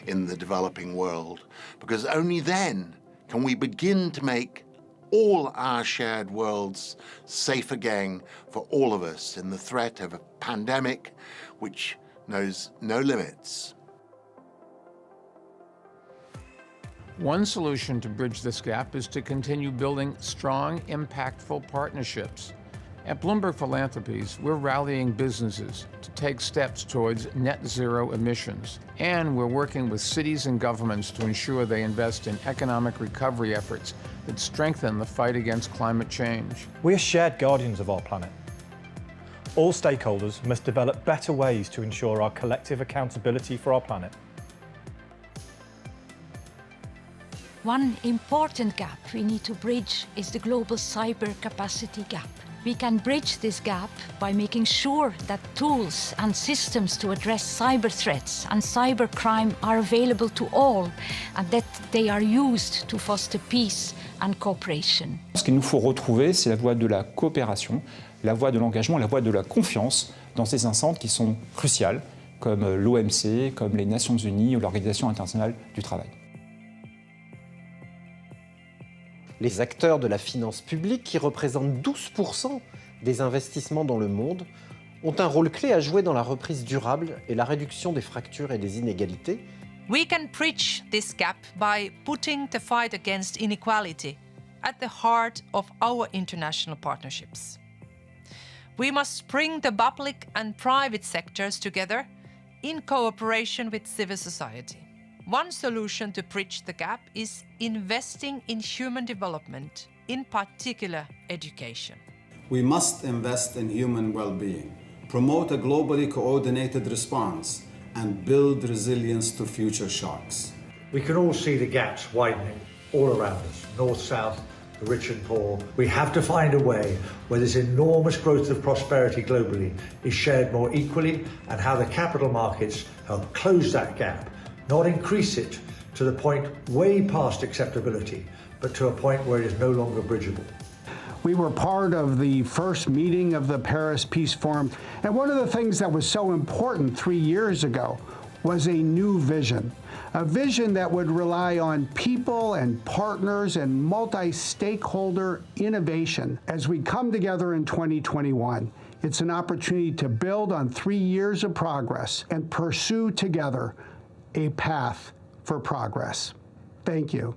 in the developing world, because only then can we begin to make all our shared worlds safe again for all of us in the threat of a pandemic which knows no limits. One solution to bridge this gap is to continue building strong, impactful partnerships. At Bloomberg Philanthropies, we're rallying businesses to take steps towards net zero emissions, and we're working with cities and governments to ensure they invest in economic recovery efforts that strengthen the fight against climate change. We are shared guardians of our planet. All stakeholders must develop better ways to ensure our collective accountability for our planet. One important gap we need to bridge is the global cyber capacity gap. We can bridge this gap by making sure that tools and systems to address cyber threats and cyber crime are available to all and that they are used to foster peace and cooperation. Ce qu'il nous faut retrouver, c'est la voie de la coopération, la voie de l'engagement, la voie de la confiance dans ces instances qui sont cruciales, comme l'OMC, comme les Nations Unies ou l'Organisation internationale du travail. Les acteurs de la finance publique, qui représentent 12% des investissements dans le monde, ont un rôle clé à jouer dans la reprise durable et la réduction des fractures et des inégalités. We can bridge this gap by putting the fight against inequality at the heart of our international partnerships. We must bring the public and private sectors together in cooperation with civil society. One solution to bridge the gap is investing in human development, in particular education. We must invest in human well-being, promote a globally coordinated response, and build resilience to future shocks. We can all see the gaps widening all around us, north, south, the rich and poor. We have to find a way where this enormous growth of prosperity globally is shared more equally, and how the capital markets help close that gap, not increase it to the point way past acceptability, but to a point where it is no longer bridgeable. We were part of the first meeting of the Paris Peace Forum, and one of the things that was so important 3 years ago was a new vision. A vision that would rely on people and partners and multi-stakeholder innovation. As we come together in 2021, it's an opportunity to build on 3 years of progress and pursue together a path for progress. Thank you.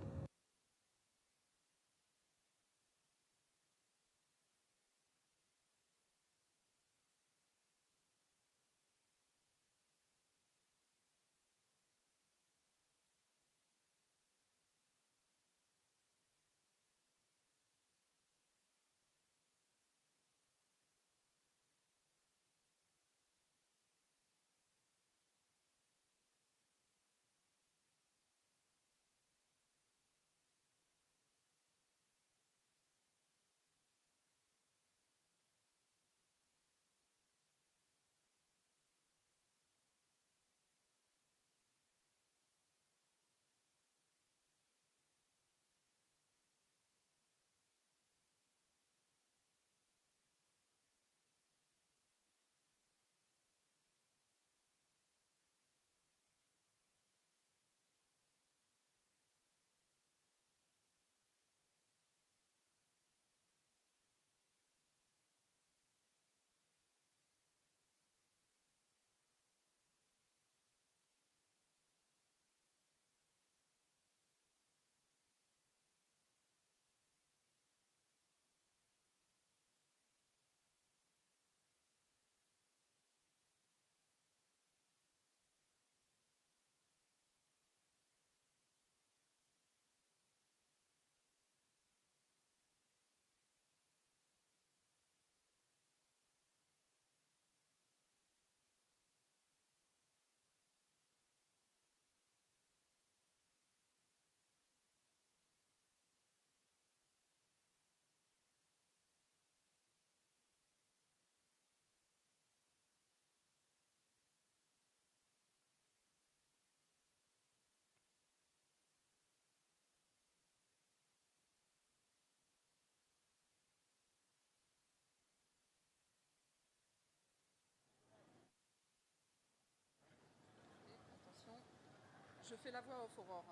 Je fais la voix off, Aurore.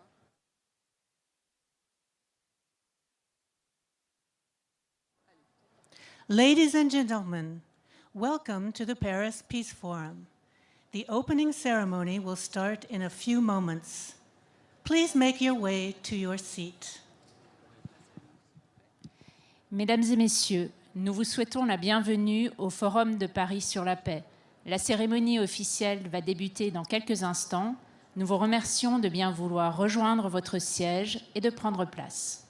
Ladies and gentlemen, welcome to the Paris Peace Forum. The opening ceremony will start in a few moments. Please make your way to your seat. Mesdames et messieurs, nous vous souhaitons la bienvenue au Forum de Paris sur la paix. La cérémonie officielle va débuter dans quelques instants. Nous vous remercions de bien vouloir rejoindre votre siège et de prendre place.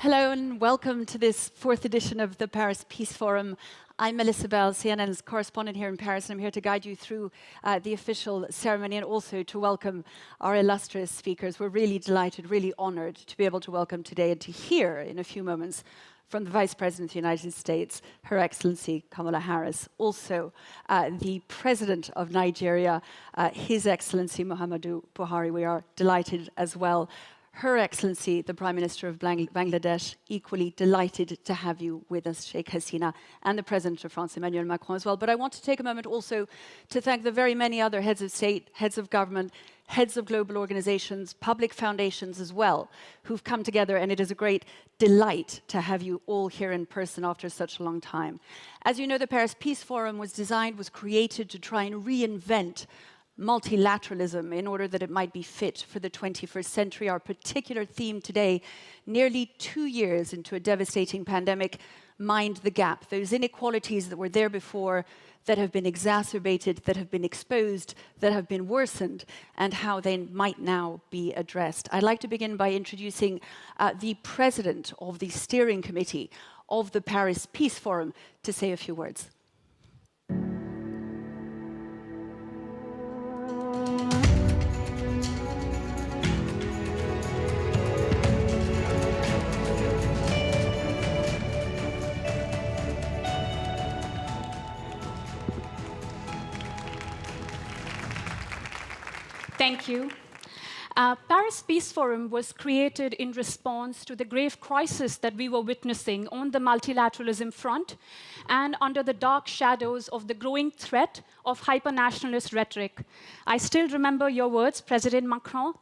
Hello and welcome to this fourth edition of the Paris Peace Forum. I'm Melissa Bell, CNN's correspondent here in Paris, and I'm here to guide you through the official ceremony and also to welcome our illustrious speakers. We're really delighted, really honored to be able to welcome today and to hear in a few moments from the Vice President of the United States, Her Excellency Kamala Harris, also the President of Nigeria, His Excellency Muhammadu Buhari. We are delighted as well. Her Excellency, the Prime Minister of Bangladesh, equally delighted to have you with us, Sheikh HASINA, and the President of France, Emmanuel Macron, as well. But I want to take a moment also to thank the very many other heads of state, heads of government, heads of global organizations, public foundations as well, who've come together, and it is a great delight to have you all here in person after such a long time. As you know, the Paris Peace Forum was created to try and reinvent multilateralism in order that it might be fit for the 21st century. Our particular theme today, nearly 2 years into a devastating pandemic, mind the gap, those inequalities that were there before, that have been exacerbated, that have been exposed, that have been worsened, and how they might now be addressed. I'd like to begin by introducing the President of the Steering Committee of the Paris Peace Forum to say a few words. Thank you. Paris Peace Forum was created in response to the grave crisis that we were witnessing on the multilateralism front and under the dark shadows of the growing threat of hyper-nationalist rhetoric. I still remember your words, President Macron,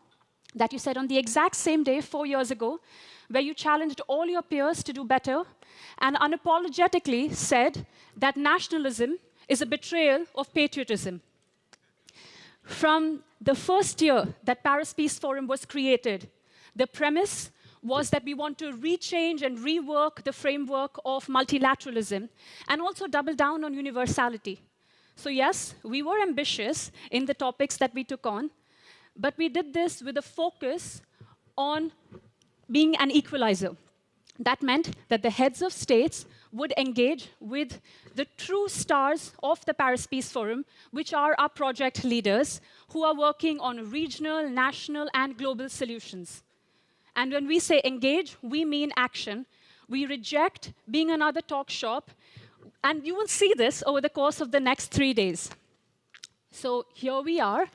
that you said on the exact same day 4 years ago, where you challenged all your peers to do better and unapologetically said that nationalism is a betrayal of patriotism. From the first year that Paris Peace Forum was created, the premise was that we want to rechange and rework the framework of multilateralism and also double down on universality. So yes, we were ambitious in the topics that we took on, but we did this with a focus on being an equalizer. That meant that the heads of states would engage with the true stars of the Paris Peace Forum, which are our project leaders who are working on regional, national, and global solutions. And when we say engage, we mean action. We reject being another talk shop, and you will see this over the course of the next 3 days. So here we are,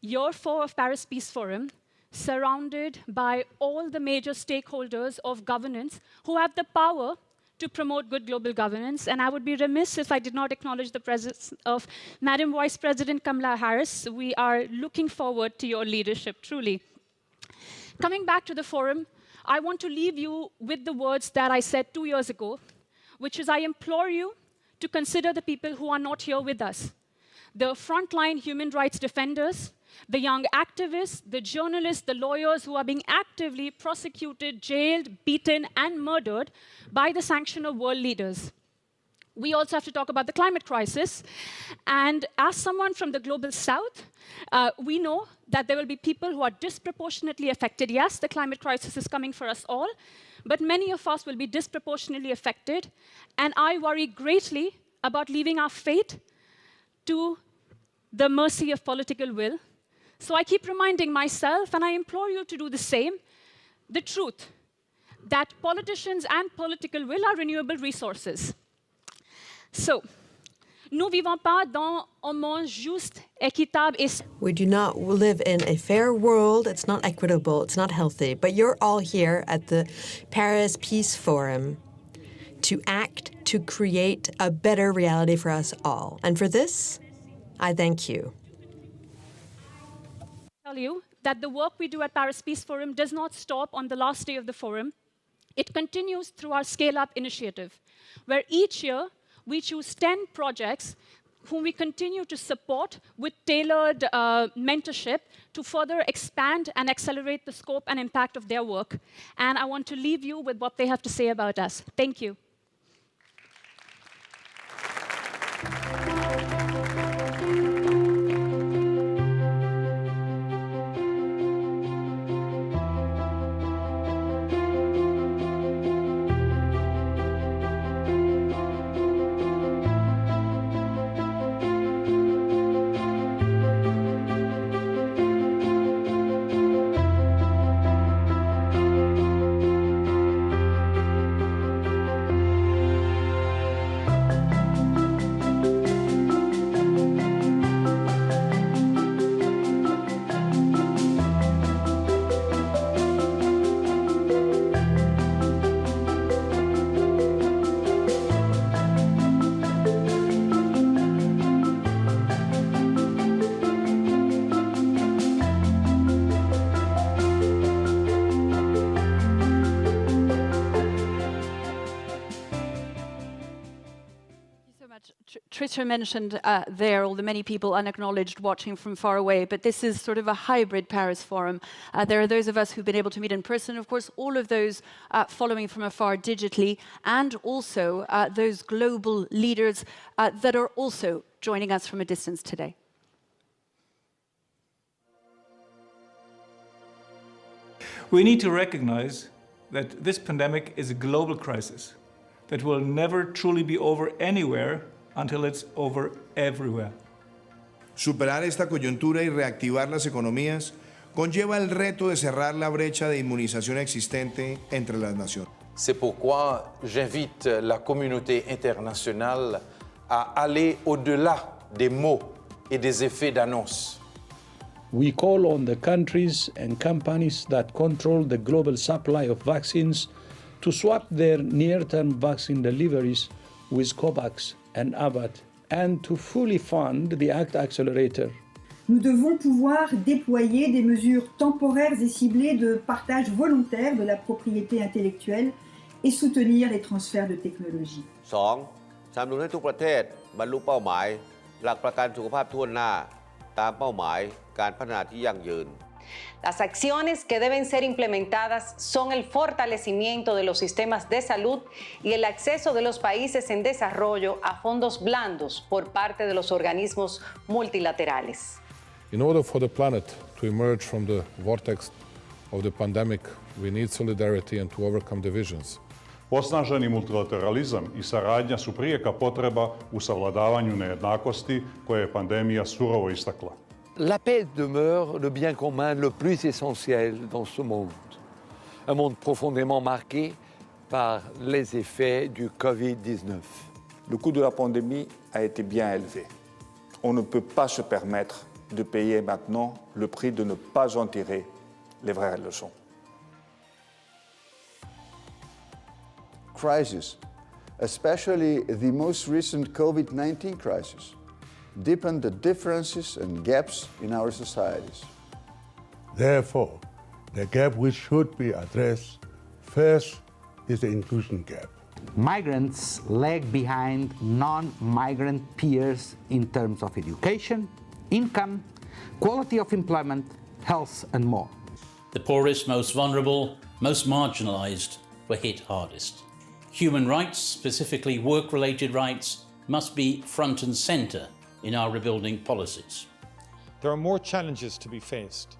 year 4 of Paris Peace Forum, surrounded by all the major stakeholders of governance who have the power to promote good global governance. And I would be remiss if I did not acknowledge the presence of Madam Vice President Kamala Harris. We are looking forward to your leadership, truly. Coming back to the forum, I want to leave you with the words that I said 2 years ago, which is I implore you to consider the people who are not here with us. The frontline human rights defenders, the young activists, the journalists, the lawyers who are being actively prosecuted, jailed, beaten, and murdered by the sanction of world leaders. We also have to talk about the climate crisis. And as someone from the global south, we know that there will be people who are disproportionately affected. Yes, the climate crisis is coming for us all, but many of us will be disproportionately affected. And I worry greatly about leaving our fate to the mercy of political will. So I keep reminding myself, and I implore you to do the same, the truth, that politicians and political will are renewable resources. So, nous vivons pas dans un monde juste, équitable et... We do not live in a fair world. It's not equitable. It's not healthy. But you're all here at the Paris Peace Forum to act, to create a better reality for us all. And for this, I thank you. Tell you that the work we do at Paris Peace Forum does not stop on the last day of the forum. It continues through our Scale Up initiative, where each year we choose 10 projects whom we continue to support with tailored mentorship to further expand and accelerate the scope and impact of their work. And I want to leave you with what they have to say about us. Thank you. Christchurch mentioned there all the many people unacknowledged watching from far away, but this is sort of a hybrid Paris Forum. There are those of us who've been able to meet in person, of course, all of those following from afar digitally, and also those global leaders that are also joining us from a distance today. We need to recognize that this pandemic is a global crisis that will never truly be over anywhere until it's over everywhere. Superar esta coyuntura y reactivar las economías conlleva el reto de cerrar la brecha de inmunización existente entre las naciones. C'est pourquoi j'invite la communauté internationale à aller au-delà des mots et des effets d'annonce. We call on the countries and companies that control the global supply of vaccines to swap their near-term vaccine deliveries with COVAX and Abbott and to fully fund the ACT Accelerator. Nous devons pouvoir déployer des mesures temporaires et ciblées de partage volontaire de la propriété intellectuelle et soutenir les transferts de technologie. 2. สนับสนุนให้ทุกประเทศบรรลุเป้าหมายหลักประกันสุขภาพทั่วหน้าตามเป้าหมายการพัฒนาที่ยั่งยืน Las acciones que deben ser implementadas son el fortalecimiento de los sistemas de salud y el acceso de los países en desarrollo a fondos blandos por parte de los organismos multilaterales. In order for the planet to emerge from the vortex of the pandemic, we need solidarity and to overcome divisions. Osnaženi multilateralizam i saradnja su prijeka potreba u savladavanju nejednakosti koje je pandemija surovo istakla. La paix demeure le bien commun le plus essentiel dans ce monde. Un monde profondément marqué par les effets du Covid-19. Le coût de la pandémie a été bien élevé. On ne peut pas se permettre de payer maintenant le prix de ne pas en tirer les vraies leçons. Crisis, especially the most recent COVID-19 crisis, deepen the differences and gaps in our societies. Therefore, the gap which should be addressed first is the inclusion gap. Migrants lag behind non-migrant peers in terms of education, income, quality of employment, health, and more. The poorest, most vulnerable, most marginalized were hit hardest. Human rights, specifically work-related rights, must be front and center in our rebuilding policies. There are more challenges to be faced.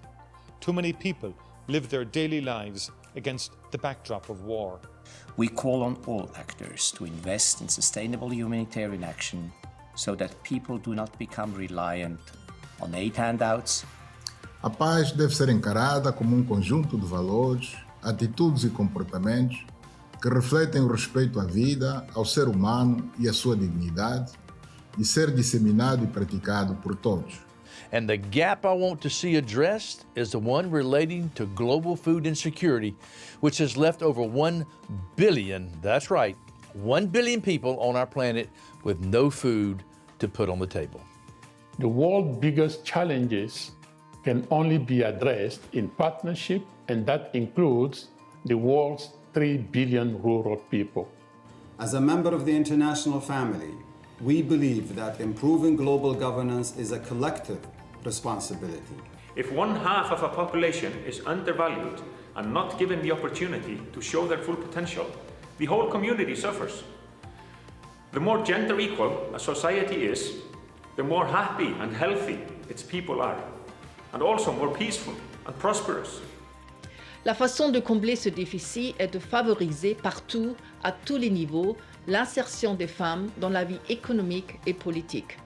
Too many people live their daily lives against the backdrop of war. We call on all actors to invest in sustainable humanitarian action so that people do not become reliant on aid handouts. A paz deve ser encarada como conjunto de valores, atitudes e comportamentos que refletem o respeito à vida, ao ser humano e à sua dignidade, e ser disseminado e praticado por todos. And the gap I want to see addressed is the one relating to global food insecurity, which has left over 1 billion, that's right, 1 billion people on our planet with no food to put on the table. The world's biggest challenges can only be addressed in partnership, and that includes the world's 3 billion rural people. As a member of the international family, we believe that improving global governance is a collective responsibility. If 1/2 of a population is undervalued and not given the opportunity to show their full potential, the whole community suffers. The more gender equal a society is, the more happy and healthy its people are, and also more peaceful and prosperous. La façon de combler ce déficit est de favoriser partout, à tous les niveaux, l'insertion des femmes dans la vie économique et politique.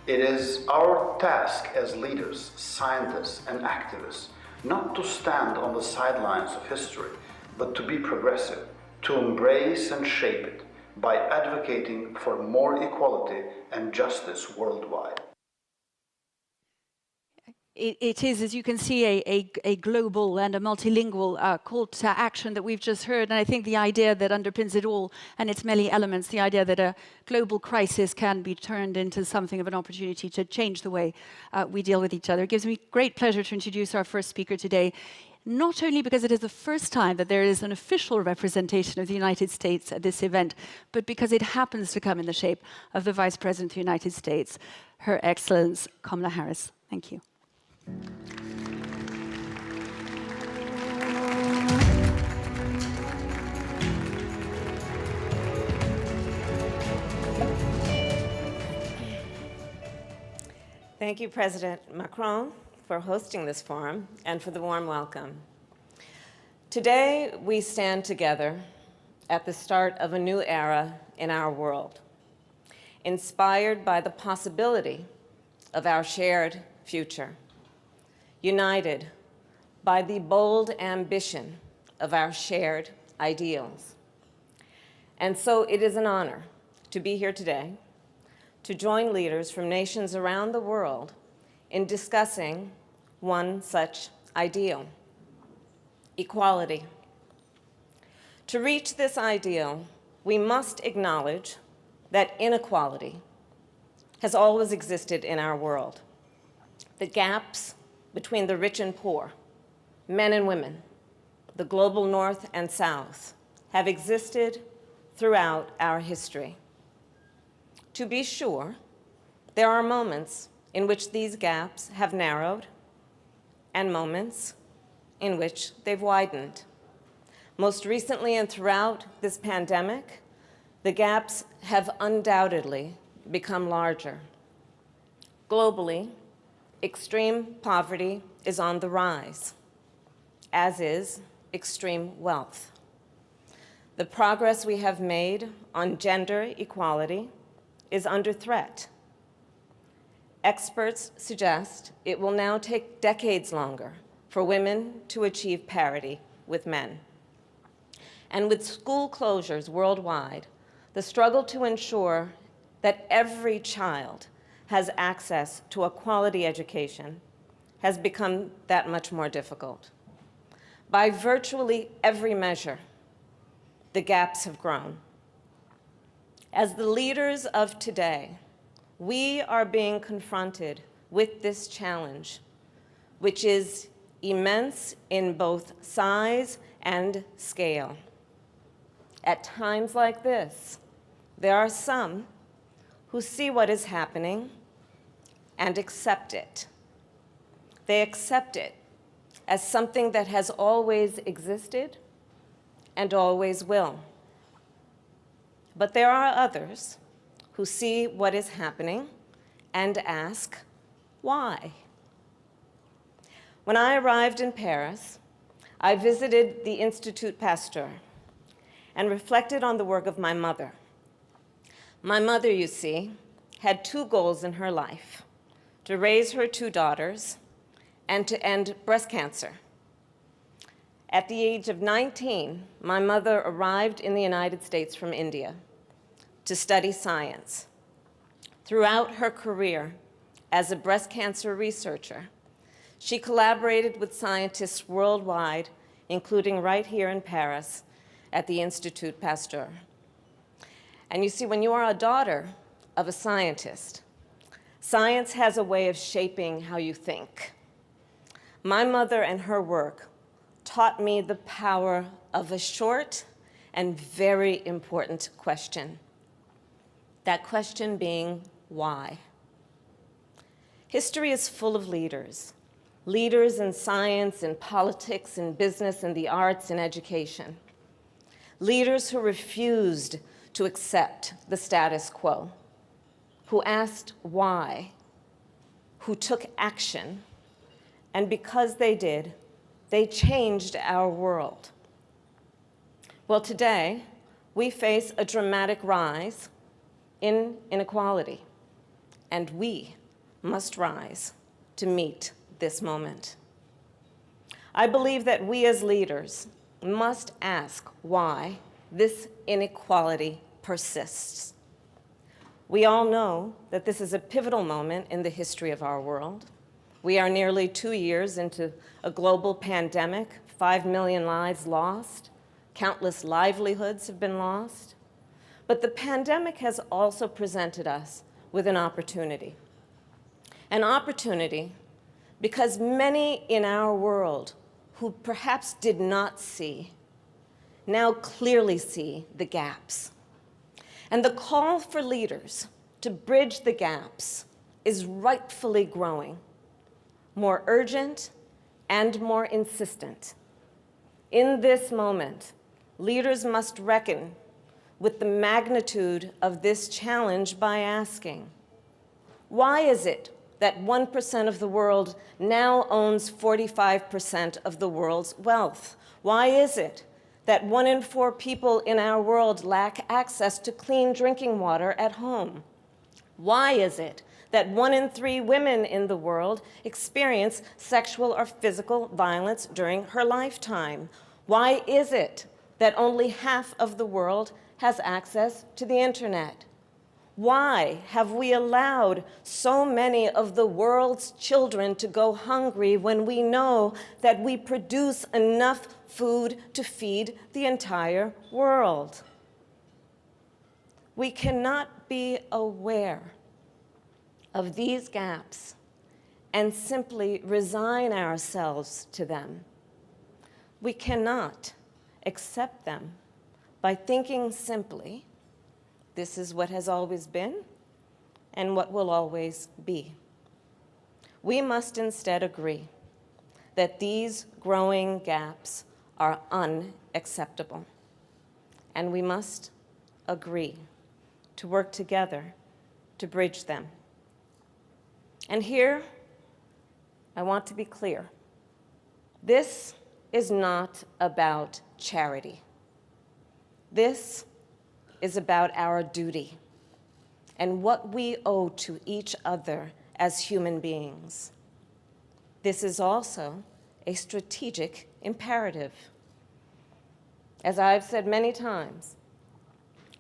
It is our task as leaders, scientists, and activists not to stand on the sidelines of history, but to be progressive, to embrace and shape it by advocating for more equality and justice worldwide. It is, as you can see, a global and a multilingual call to action that we've just heard. And I think the idea that underpins it all and its many elements, the idea that a global crisis can be turned into something of an opportunity to change the way we deal with each other. It gives me great pleasure to introduce our first speaker today. not only because it is the first time that there is an official representation of the United States at this event, but because it happens to come in the shape of the Vice President of the United States, Her Excellency Kamala Harris. Thank you. Thank you, President Macron, for hosting this forum and for the warm welcome. Today, we stand together at the start of a new era in our world, inspired by the possibility of our shared future, united by the bold ambition of our shared ideals. And so it is an honor to be here today to join leaders from nations around the world in discussing one such ideal: equality. To reach this ideal, we must acknowledge that inequality has always existed in our world. The gaps between the rich and poor, men and women, the global North and South, have existed throughout our history. To be sure, there are moments in which these gaps have narrowed and moments in which they've widened. Most recently and throughout this pandemic, the gaps have undoubtedly become larger. Globally, extreme poverty is on the rise, as is extreme wealth. The progress we have made on gender equality is under threat. Experts suggest it will now take decades longer for women to achieve parity with men. And with school closures worldwide, the struggle to ensure that every child has access to a quality education has become that much more difficult. By virtually every measure, the gaps have grown. As the leaders of today, we are being confronted with this challenge, which is immense in both size and scale. At times like this, there are some who see what is happening and accept it. They accept it as something that has always existed and always will. But there are others who see what is happening and ask, why? When I arrived in Paris, I visited the Institut Pasteur and reflected on the work of my mother. My mother, you see, had two goals in her life: to raise her two daughters and to end breast cancer. At the age of 19, my mother arrived in the United States from India to study science. Throughout her career as a breast cancer researcher, she collaborated with scientists worldwide, including right here in Paris at the Institut Pasteur. And you see, when you are a daughter of a scientist, science has a way of shaping how you think. My mother and her work taught me the power of a short and very important question. That question being, why? History is full of leaders. Leaders in science, in politics, in business, in the arts, in education. Leaders who refused to accept the status quo, who asked why, who took action, and because they did, they changed our world. Well, today, we face a dramatic rise in inequality, and we must rise to meet this moment. I believe that we as leaders must ask why this inequality persists. We all know that this is a pivotal moment in the history of our world. We are nearly 2 years into a global pandemic, 5 million lives lost, countless livelihoods have been lost. But the pandemic has also presented us with an opportunity. An opportunity because many in our world who perhaps did not see now clearly see the gaps. And the call for leaders to bridge the gaps is rightfully growing, more urgent and more insistent. In this moment, leaders must reckon with the magnitude of this challenge by asking, why is it that 1% of the world now owns 45% of the world's wealth? Why is it that 1 in 4 people in our world lack access to clean drinking water at home? Why is it that 1 in 3 women in the world experience sexual or physical violence during her lifetime? Why is it that only half of the world has access to the internet? Why have we allowed so many of the world's children to go hungry when we know that we produce enough food to feed the entire world? We cannot be aware of these gaps and simply resign ourselves to them. We cannot accept them by thinking simply, this is what has always been and what will always be. We must instead agree that these growing gaps are unacceptable, and we must agree to work together to bridge them. And here, I want to be clear. This is not about charity. This is about our duty and what we owe to each other as human beings. This is also a strategic imperative. As I've said many times,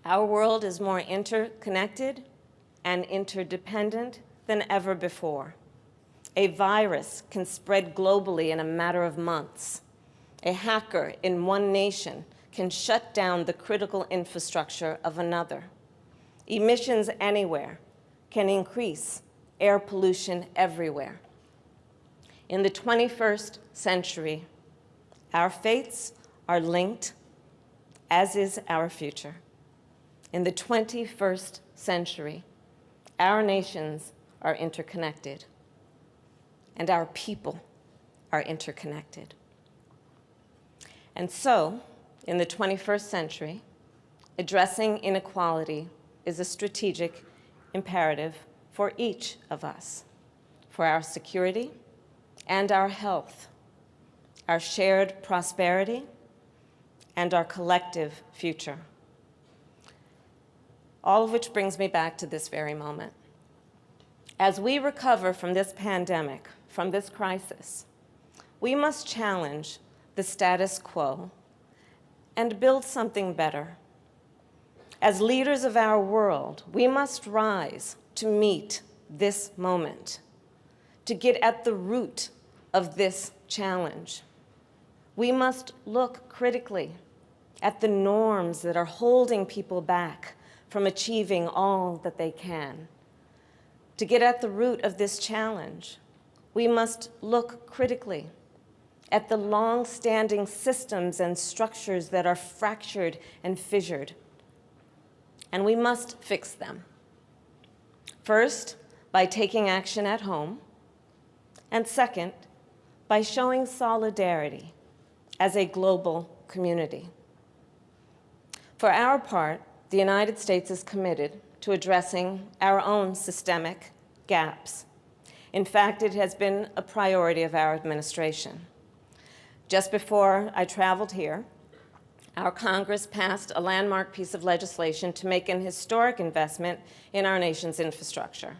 our world is more interconnected and interdependent than ever before. A virus can spread globally in a matter of months. A hacker in one nation can shut down the critical infrastructure of another. Emissions anywhere can increase air pollution everywhere. In the 21st century, our fates are linked, as is our future. In the 21st century, our nations are interconnected, and our people are interconnected. And so, in the 21st century, addressing inequality is a strategic imperative for each of us, for our security and our health, our shared prosperity, and our collective future. All of which brings me back to this very moment. As we recover from this pandemic, from this crisis, we must challenge the status quo and build something better. As leaders of our world, we must rise to meet this moment, to get at the root of this challenge. We must look critically at the norms that are holding people back from achieving all that they can. To get at the root of this challenge, we must look critically at the long-standing systems and structures that are fractured and fissured. And we must fix them. First, by taking action at home, and second, by showing solidarity as a global community. For our part, the United States is committed to addressing our own systemic gaps. In fact, it has been a priority of our administration. Just before I traveled here, our Congress passed a landmark piece of legislation to make an historic investment in our nation's infrastructure.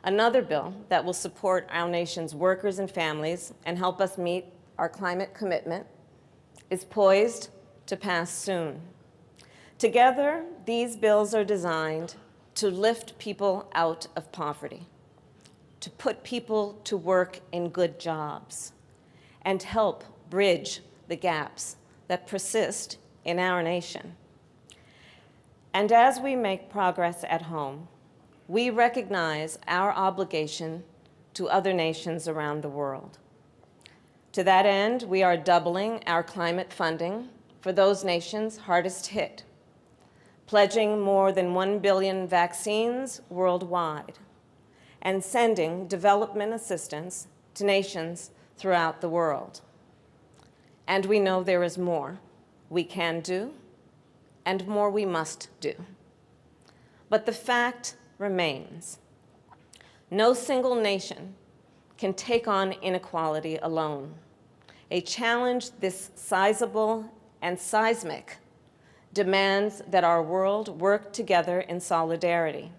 Another bill that will support our nation's workers and families and help us meet our climate commitment is poised to pass soon. Together, these bills are designed to lift people out of poverty, to put people to work in good jobs, and help bridge the gaps that persist in our nation. And as we make progress at home, we recognize our obligation to other nations around the world. To that end, we are doubling our climate funding for those nations hardest hit, pledging more than 1 billion vaccines worldwide, and sending development assistance to nations throughout the world. And we know there is more we can do and more we must do. But the fact remains, no single nation can take on inequality alone. A challenge this sizable and seismic demands that our world work together in solidarity.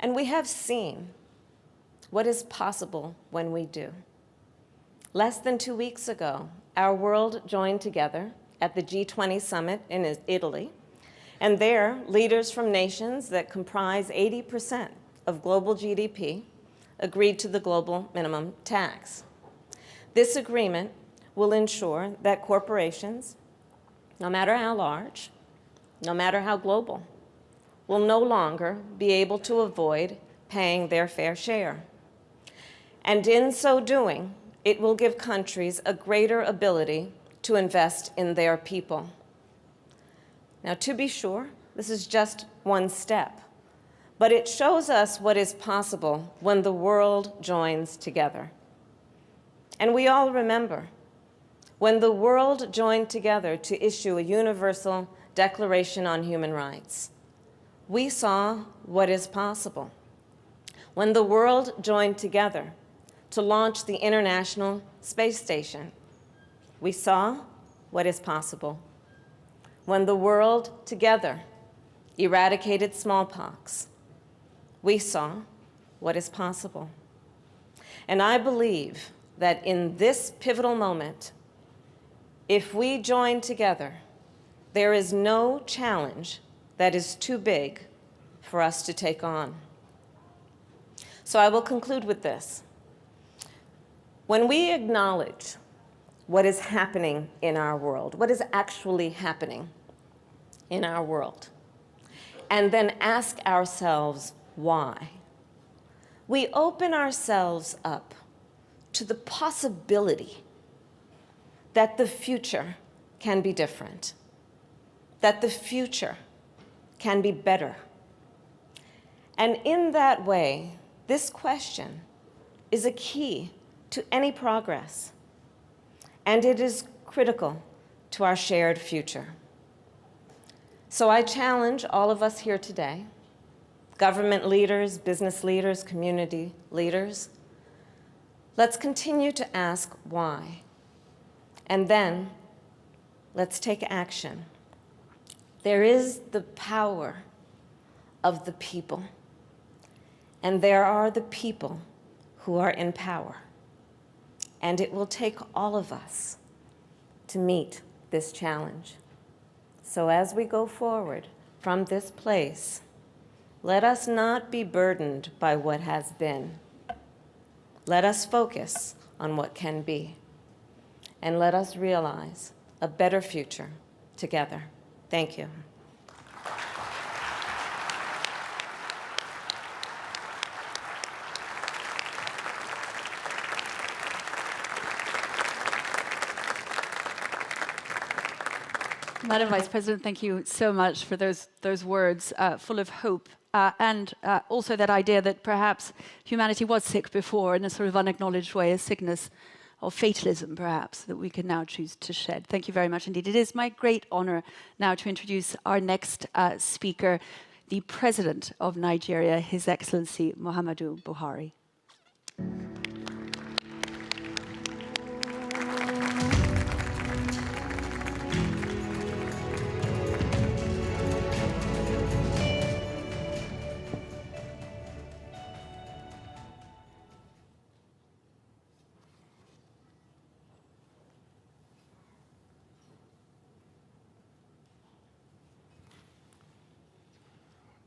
And we have seen what is possible when we do. Less than 2 weeks ago, our world joined together at the G20 summit in Italy, and there, leaders from nations that comprise 80% of global GDP agreed to the global minimum tax. This agreement will ensure that corporations, no matter how large, no matter how global, will no longer be able to avoid paying their fair share. And in so doing, it will give countries a greater ability to invest in their people. Now, to be sure, this is just one step, but it shows us what is possible when the world joins together. And we all remember when the world joined together to issue a universal Declaration on Human Rights. We saw what is possible. When the world joined together to launch the International Space Station, we saw what is possible. When the world together eradicated smallpox, we saw what is possible. And I believe that in this pivotal moment, if we join together, there is no challenge that is too big for us to take on. So I will conclude with this. When we acknowledge what is happening in our world, what is actually happening in our world, and then ask ourselves why, we open ourselves up to the possibility that the future can be different, that the future can be better. And in that way, this question is a key to any progress, and it is critical to our shared future. So I challenge all of us here today, government leaders, business leaders, community leaders, let's continue to ask why, and then let's take action. There is the power of the people, and there are the people who are in power. And it will take all of us to meet this challenge. So as we go forward from this place, let us not be burdened by what has been. Let us focus on what can be. And let us realize a better future together. Thank you. Madam Vice President, thank you so much for those words full of hope. And also that idea that perhaps humanity was sick before in a sort of unacknowledged way, a sickness of fatalism, perhaps, that we can now choose to shed. Thank you very much indeed. It is my great honor now to introduce our next speaker, the President of Nigeria, His Excellency Muhammadu Buhari.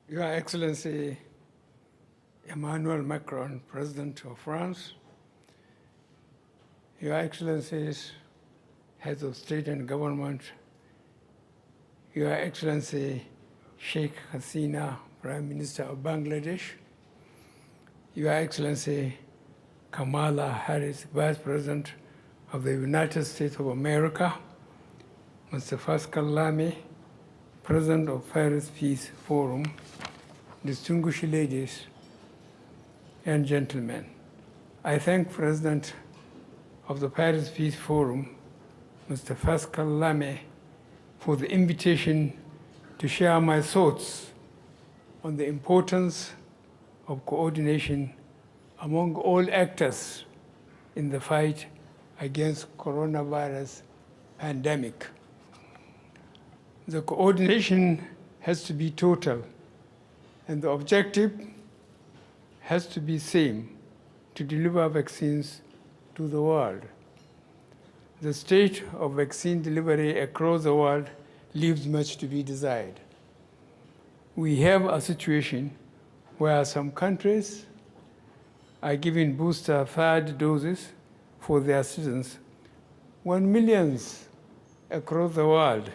Your Excellency Emmanuel Macron, President of France, Your Excellencies, Heads of State and Government, Your Excellency Sheikh HASINA, Prime Minister of Bangladesh, Your Excellency Kamala Harris, Vice President of the United States of America, Mr. Pascal Lamy, President of Paris Peace Forum, distinguished ladies and gentlemen. I thank President of the Paris Peace Forum, Mr. Pascal Lamy, for the invitation to share my thoughts on the importance of coordination among all actors in the fight against coronavirus pandemic. The coordination has to be total, and the objective has to be same, to deliver vaccines to the world. The state of vaccine delivery across the world leaves much to be desired. We have a situation where some countries are giving booster third doses for their citizens, when millions across the world,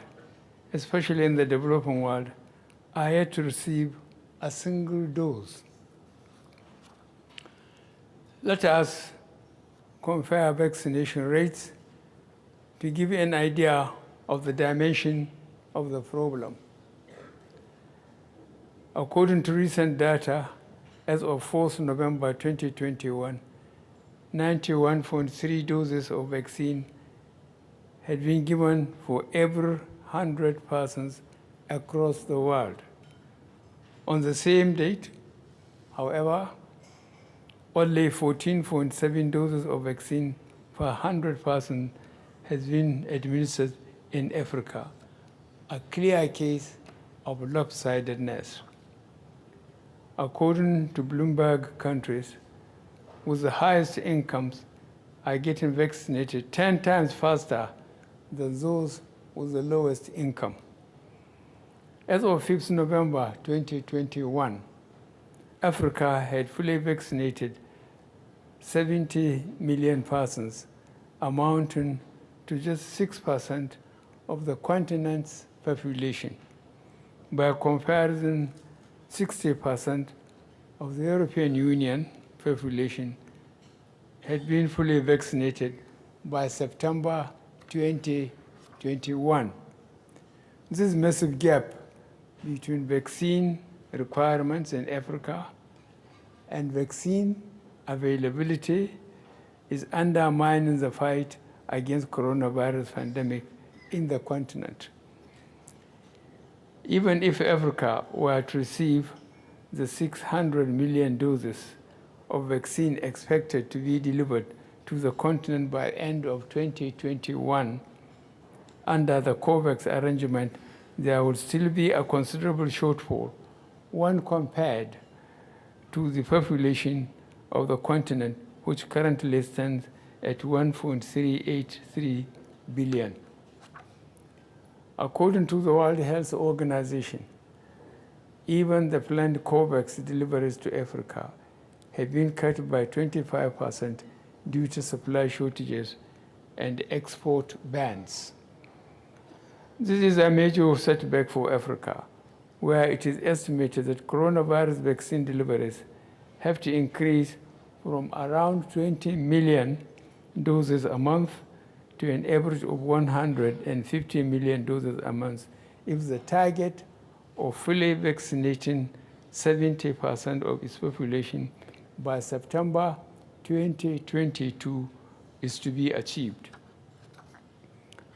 especially in the developing world, are yet to receive a single dose. Let us compare vaccination rates to give you an idea of the dimension of the problem. According to recent data, as of 4th November 2021, 91.3 doses of vaccine had been given for every 100 persons across the world. On the same date, however, only 14.7 doses of vaccine per 100 persons has been administered in Africa, a clear case of lopsidedness. According to Bloomberg, countries with the highest incomes are getting vaccinated 10 times faster than those with the lowest income. As of 5th November 2021, Africa had fully vaccinated 70 million persons, amounting to just 6% of the continent's population. By comparison, 60% of the European Union population had been fully vaccinated by September 2021. This massive gap between vaccine requirements in Africa and vaccine availability is undermining the fight against coronavirus pandemic in the continent. Even if Africa were to receive the 600 million doses of vaccine expected to be delivered to the continent by end of 2021, under the COVAX arrangement, there will still be a considerable shortfall when compared to the population of the continent, which currently stands at 1.383 billion. According to the World Health Organization, even the planned COVAX deliveries to Africa have been cut by 25% due to supply shortages and export bans. This is a major setback for Africa, where it is estimated that coronavirus vaccine deliveries have to increase from around 20 million doses a month to an average of 150 million doses a month if the target of fully vaccinating 70% of its population by September 2022 is to be achieved.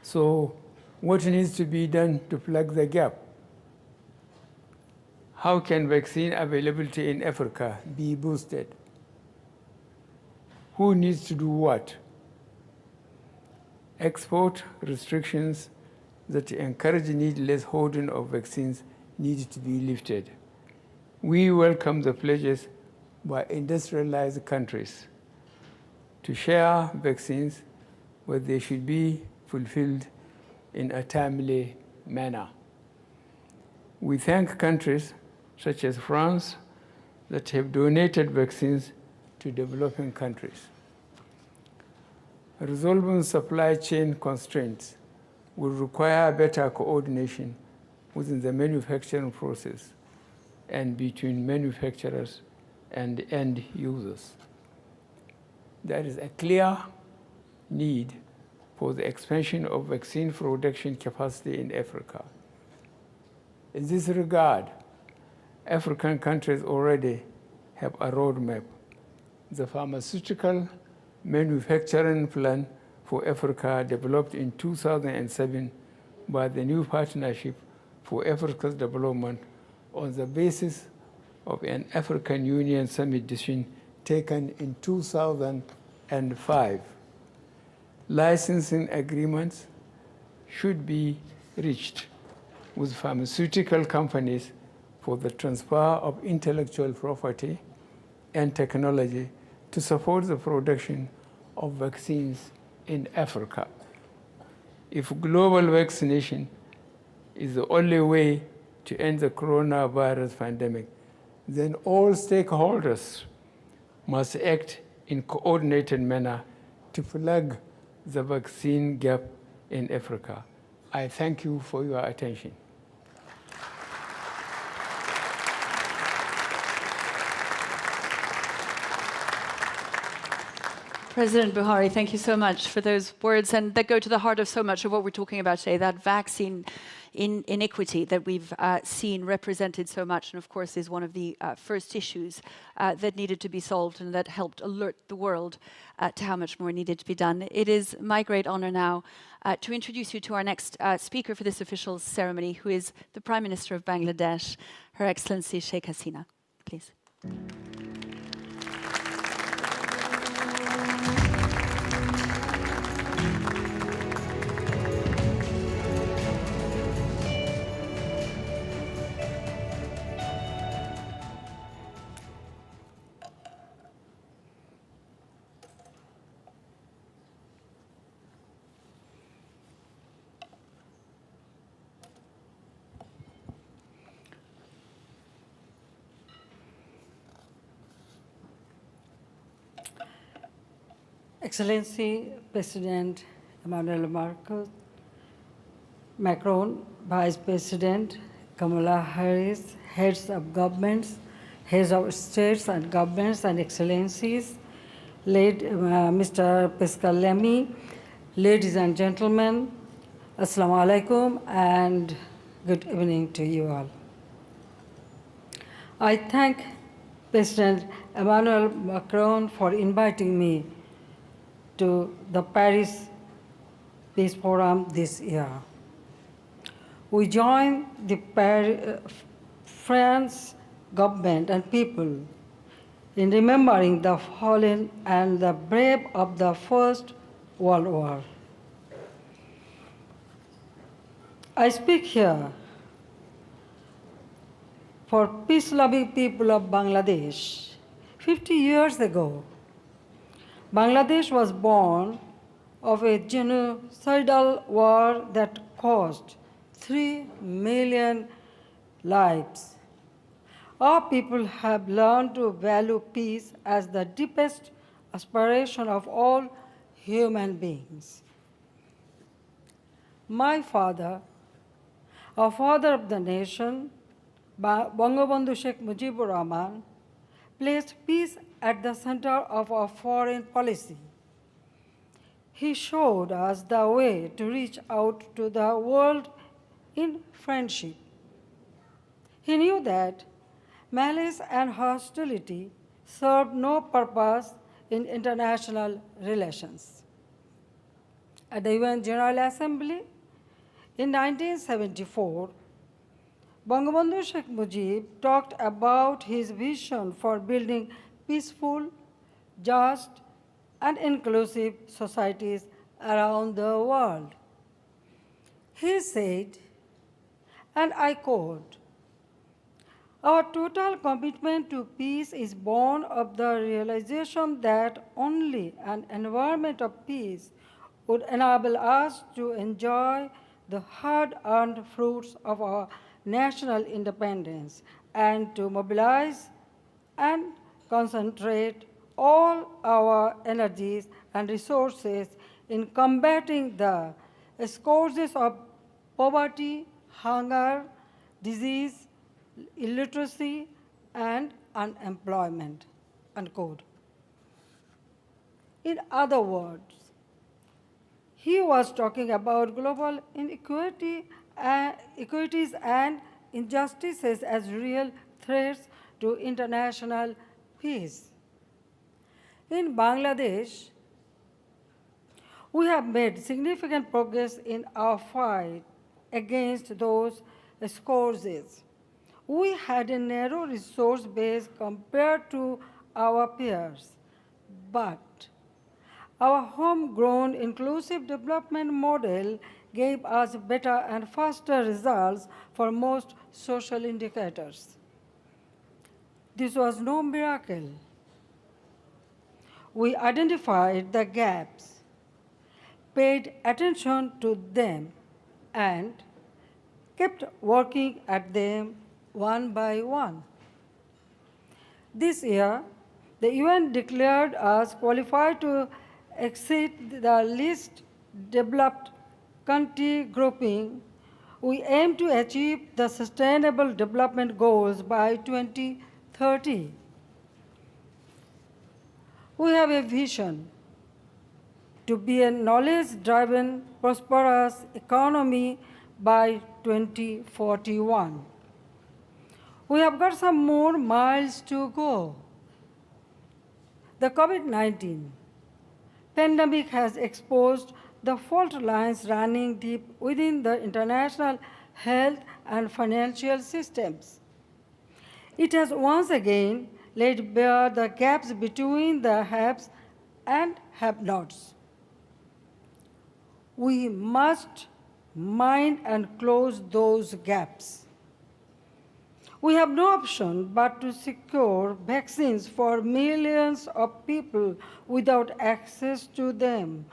So what needs to be done to plug the gap? How can vaccine availability in Africa be boosted? Who needs to do what? Export restrictions that encourage needless hoarding of vaccines need to be lifted. We welcome the pledges by industrialized countries to share vaccines, but they should be fulfilled in a timely manner. We thank countries such as France that have donated vaccines to developing countries. Resolving supply chain constraints will require better coordination within the manufacturing process and between manufacturers and end users. there is a clear need for the expansion of vaccine production capacity in Africa. In this regard, African countries already have a roadmap. The Pharmaceutical Manufacturing Plan for Africa, developed in 2007 by the New Partnership for Africa's Development on the basis of an African Union Summit decision taken in 2005. Licensing agreements should be reached with pharmaceutical companies for the transfer of intellectual property and technology to support the production of vaccines in Africa. If global vaccination is the only way to end the coronavirus pandemic, then all stakeholders must act in coordinated manner to plug the vaccine gap in Africa. I thank you for your attention. President Buhari, thank you so much for those words, and that go to the heart of so much of what we're talking about today, that vaccine inequity that we've seen represented so much, and of course is one of the first issues that needed to be solved and that helped alert the world to how much more needed to be done. It is my great honor now to introduce you to our next speaker for this official ceremony, who is the Prime Minister of Bangladesh, Her Excellency Sheikh HASINA. Please. Excellency President Emmanuel MACRON, Vice President Kamala Harris, heads of governments, heads of states and governments and excellencies, Mr. Pascal Lamy, ladies and gentlemen, Assalamu alaikum and good evening to you all. I thank President Emmanuel Macron for inviting me to the Paris Peace Forum this year. We join the France government and people in remembering the fallen and the brave of the First World War. I speak here for peace-loving people of Bangladesh. 50 years ago, Bangladesh was born of a genocidal war that cost 3 million lives. Our people have learned to value peace as the deepest aspiration of all human beings. My father, our father of the nation, Bangabandhu Sheikh Mujibur Rahman, placed peace at the center of our foreign policy. He showed us the way to reach out to the world in friendship. He knew that malice and hostility served no purpose in international relations. At the UN General Assembly in 1974, Bangabandhu Sheikh Mujib talked about his vision for building peaceful, just, and inclusive societies around the world. He said, and I quote, "Our total commitment to peace is born of the realization that only an environment of peace would enable us to enjoy the hard-earned fruits of our national independence and to mobilize and concentrate all our energies and resources in combating the scourges of poverty, hunger, disease, illiteracy, and unemployment," unquote. In other words, he was talking about global inequalities and injustices as real threats to international peace. In Bangladesh, we have made significant progress in our fight against those scourges. We had a narrow resource base compared to our peers, but our homegrown inclusive development model gave us better and faster results for most social indicators. This was no miracle. We identified the gaps, paid attention to them, and kept working at them one by one. This year, the UN declared us qualified to exceed the least developed country grouping. We aim to achieve the Sustainable Development Goals by 2030. We have a vision to be a knowledge-driven, prosperous economy by 2041. We have got some more miles to go. The COVID-19 pandemic has exposed the fault lines running deep within the international health and financial systems. It has once again laid bare the gaps between the haves and have-nots. We must mind and close those gaps. We have no option but to secure vaccines for millions of people without access to them.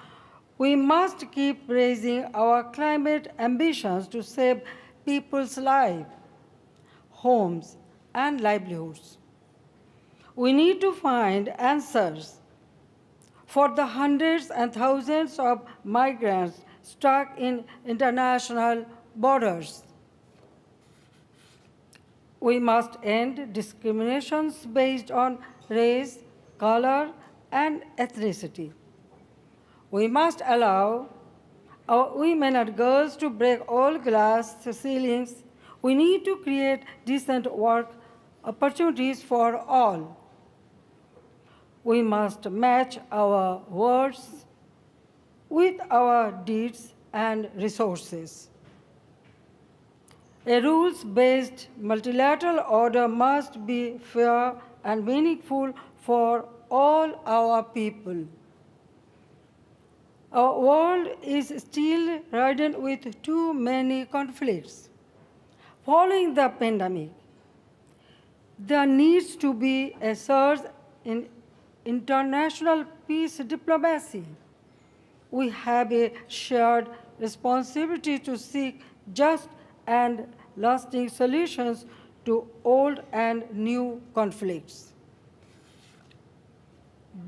We must keep raising our climate ambitions to save people's lives, homes, and livelihoods. We need to find answers for the hundreds and thousands of migrants stuck in international borders. We must end discriminations based on race, color, and ethnicity. We must allow our women and girls to break all glass ceilings. We need to create decent work opportunities for all. We must match our words with our deeds and resources. A rules-based multilateral order must be fair and meaningful for all our people. Our world is still ridden with too many conflicts. Following the pandemic, there needs to be a surge in international peace diplomacy. We have a shared responsibility to seek just and lasting solutions to old and new conflicts.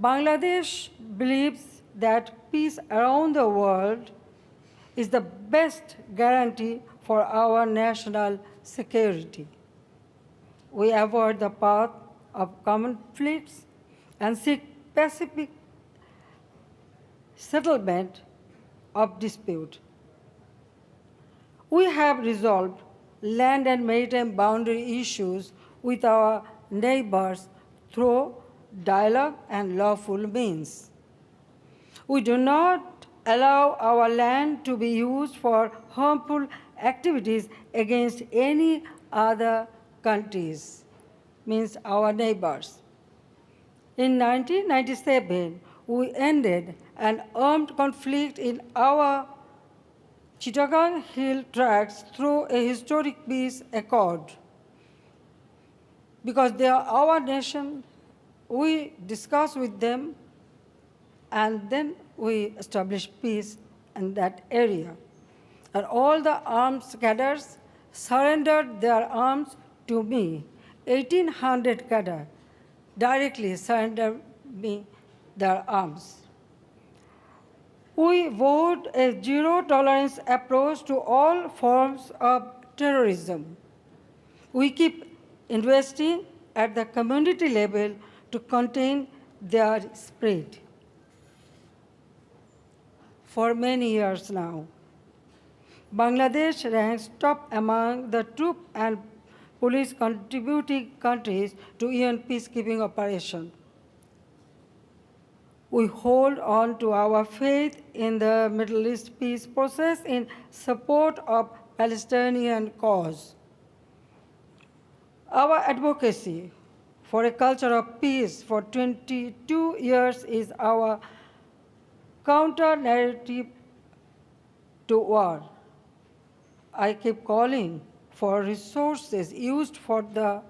Bangladesh believes that peace around the world is the best guarantee for our national security. We avoid the path of conflicts and seek pacific settlement of dispute. We have resolved land and maritime boundary issues with our neighbors through dialogue and lawful means. We do not allow our land to be used for harmful activities against any other countries, means our neighbors. In 1997, we ended an armed conflict in our Chittagong Hill tracts through a historic peace accord. Because they are our nation, we discuss with them and then we establish peace in that area. And all the arms cadres surrendered their arms to me. 1,800 cadres directly surrendered me their arms. We vote a zero-tolerance approach to all forms of terrorism. We keep investing at the community level to contain their spread. for many years now. Bangladesh ranks top among the troop and police contributing countries to UN peacekeeping operations. We hold on to our faith in the Middle East peace process in support of Palestinian cause. Our advocacy for a culture of peace for 22 years is our counter-narrative to war. I keep calling for resources used for the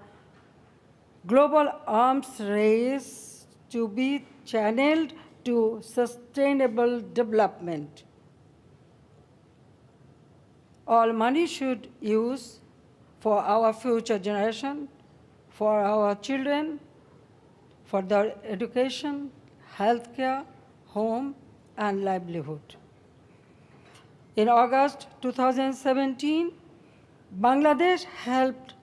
global arms race to be channeled to sustainable development. All money should use for our future generation, for our children, for their education, healthcare, home, and livelihood. In August 2017, Bangladesh helped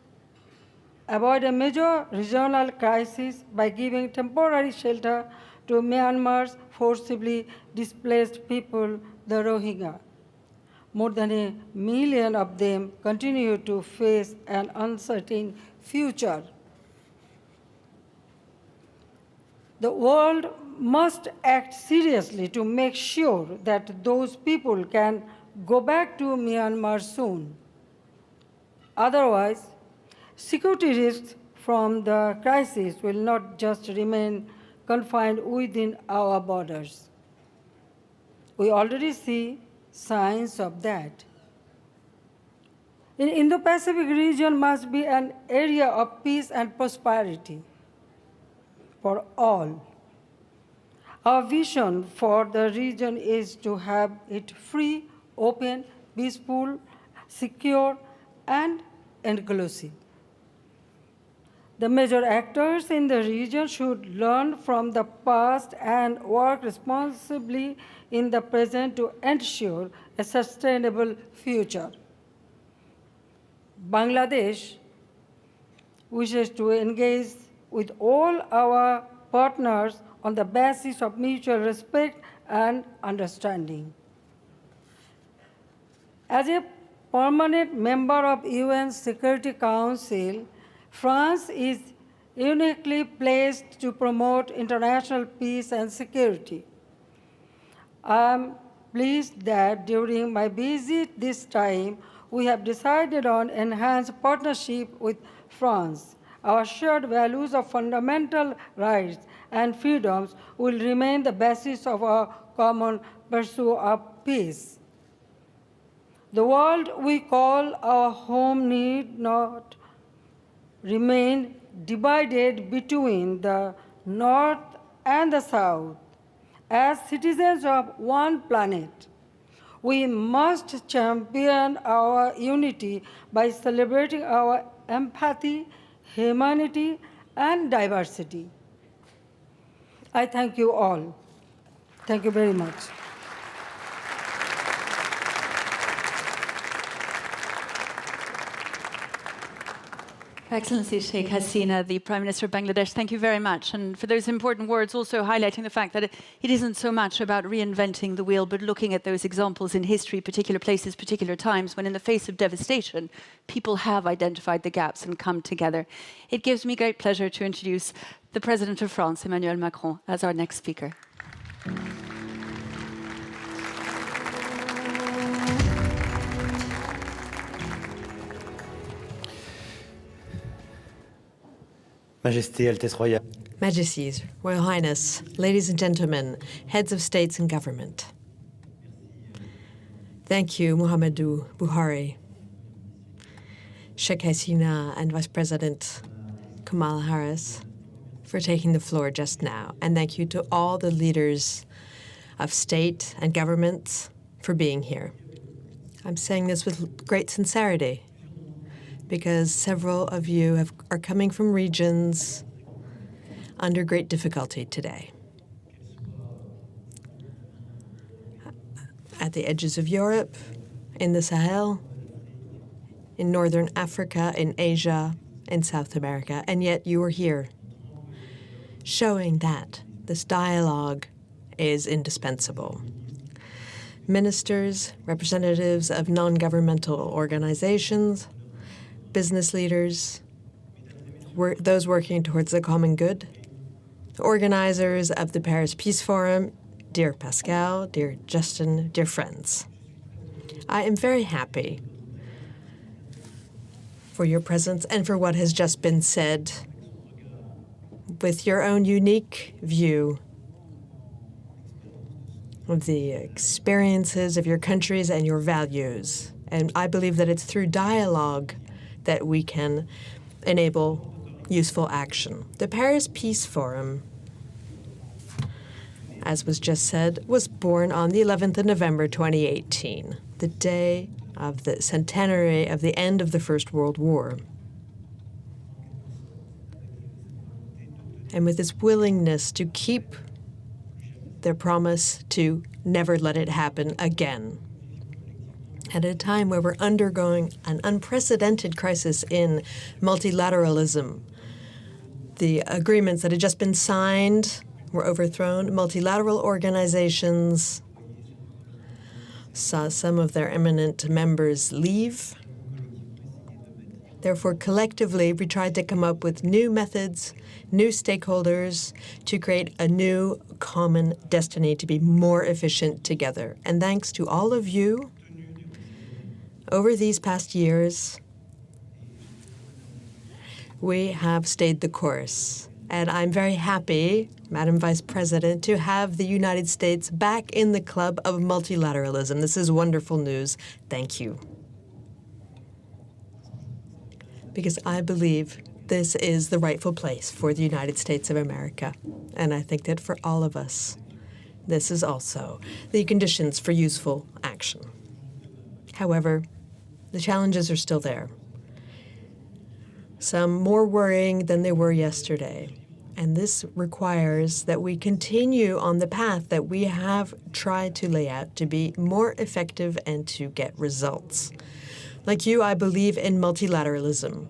avoid a major regional crisis by giving temporary shelter to Myanmar's forcibly displaced people, the Rohingya. More than 1 million of them continue to face an uncertain future. The world must act seriously to make sure that those people can go back to Myanmar soon. Otherwise, security risks from the crisis will not just remain confined within our borders. We already see signs of that. The Indo-Pacific region must be an area of peace and prosperity for all. Our vision for the region is to have it free, open, peaceful, secure, and inclusive. The major actors in the region should learn from the past and work responsibly in the present to ensure a sustainable future. Bangladesh wishes to engage with all our partners on the basis of mutual respect and understanding. As a permanent member of UN Security Council, France is uniquely placed to promote international peace and security. I am pleased that during my visit this time, we have decided on enhanced partnership with France. Our shared values of fundamental rights and freedoms will remain the basis of our common pursuit of peace. The world we call our home need not remain divided between the North and the South. As citizens of one planet, we must champion our unity by celebrating our empathy, humanity, and diversity. I thank you all. Thank you very much. Excellency Sheikh HASINA, the Prime Minister of Bangladesh, thank you very much. And for those important words, also highlighting the fact that it isn't so much about reinventing the wheel, but looking at those examples in history, particular places, particular times, when in the face of devastation, people have identified the gaps and come together. It gives me great pleasure to introduce the President of France, Emmanuel Macron, as our next speaker. Majesté, Altesse Royale. Majesties, Royal Highness, ladies and gentlemen, heads of states and government. Thank you, Muhammadu, Buhari, Sheikh HASINA, and Vice President Kamala Harris for taking the floor just now. And thank you to all the leaders of state and governments for being here. I'm saying this with great sincerity, because several of you are coming from regions under great difficulty today. At the edges of Europe, in the Sahel, in Northern Africa, in Asia, in South America, and yet you are here, showing that this dialogue is indispensable. ministers, representatives of non-governmental organizations, business leaders, those working towards the common good, organizers of the Paris Peace Forum, dear Pascal, dear Justin, dear friends. I am very happy for your presence and for what has just been said with your own unique view of the experiences of your countries and your values. And I believe that it's through dialogue that we can enable useful action. The Paris Peace Forum, as was just said, was born on the 11th of November 2018, the day of the centenary of the end of the First World War. And with this willingness to keep their promise to never let it happen again. At a time where we're undergoing an unprecedented crisis in multilateralism, the agreements that had just been signed were overthrown. Multilateral organizations saw some of their eminent members leave. Therefore, collectively, we tried to come up with new methods, new stakeholders to create a new common destiny to be more efficient together. And thanks to all of you, over these past years, we have stayed the course. And I'm very happy, Madam Vice President, to have the United States back in the club of multilateralism. This is wonderful news. Thank you. Because I believe this is the rightful place for the United States of America. And I think that for all of us, this is also the conditions for useful action. However, the challenges are still there. Some more worrying than they were yesterday. And this requires that we continue on the path that we have tried to lay out to be more effective and to get results. Like you, I believe in multilateralism.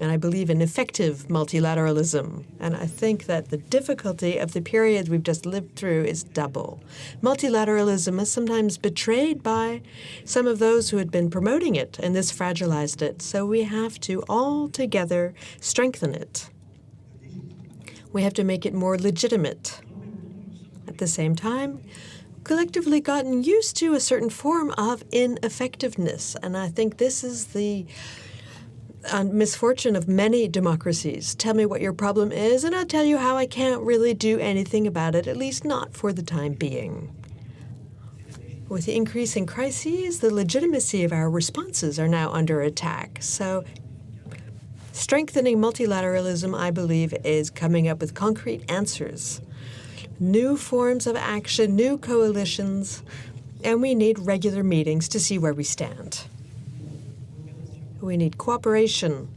And I believe in effective multilateralism. And I think that the difficulty of the period we've just lived through is double. Multilateralism is sometimes betrayed by some of those who had been promoting it, and this fragilized it. So we have to all together strengthen it. We have to make it more legitimate. At the same time, collectively gotten used to a certain form of ineffectiveness. And I think this is the misfortune of many democracies. Tell me what your problem is, and I'll tell you how I can't really do anything about it, at least not for the time being. With the increase in crises, the legitimacy of our responses are now under attack. So strengthening multilateralism, I believe, is coming up with concrete answers, new forms of action, new coalitions, and we need regular meetings to see where we stand. We need cooperation,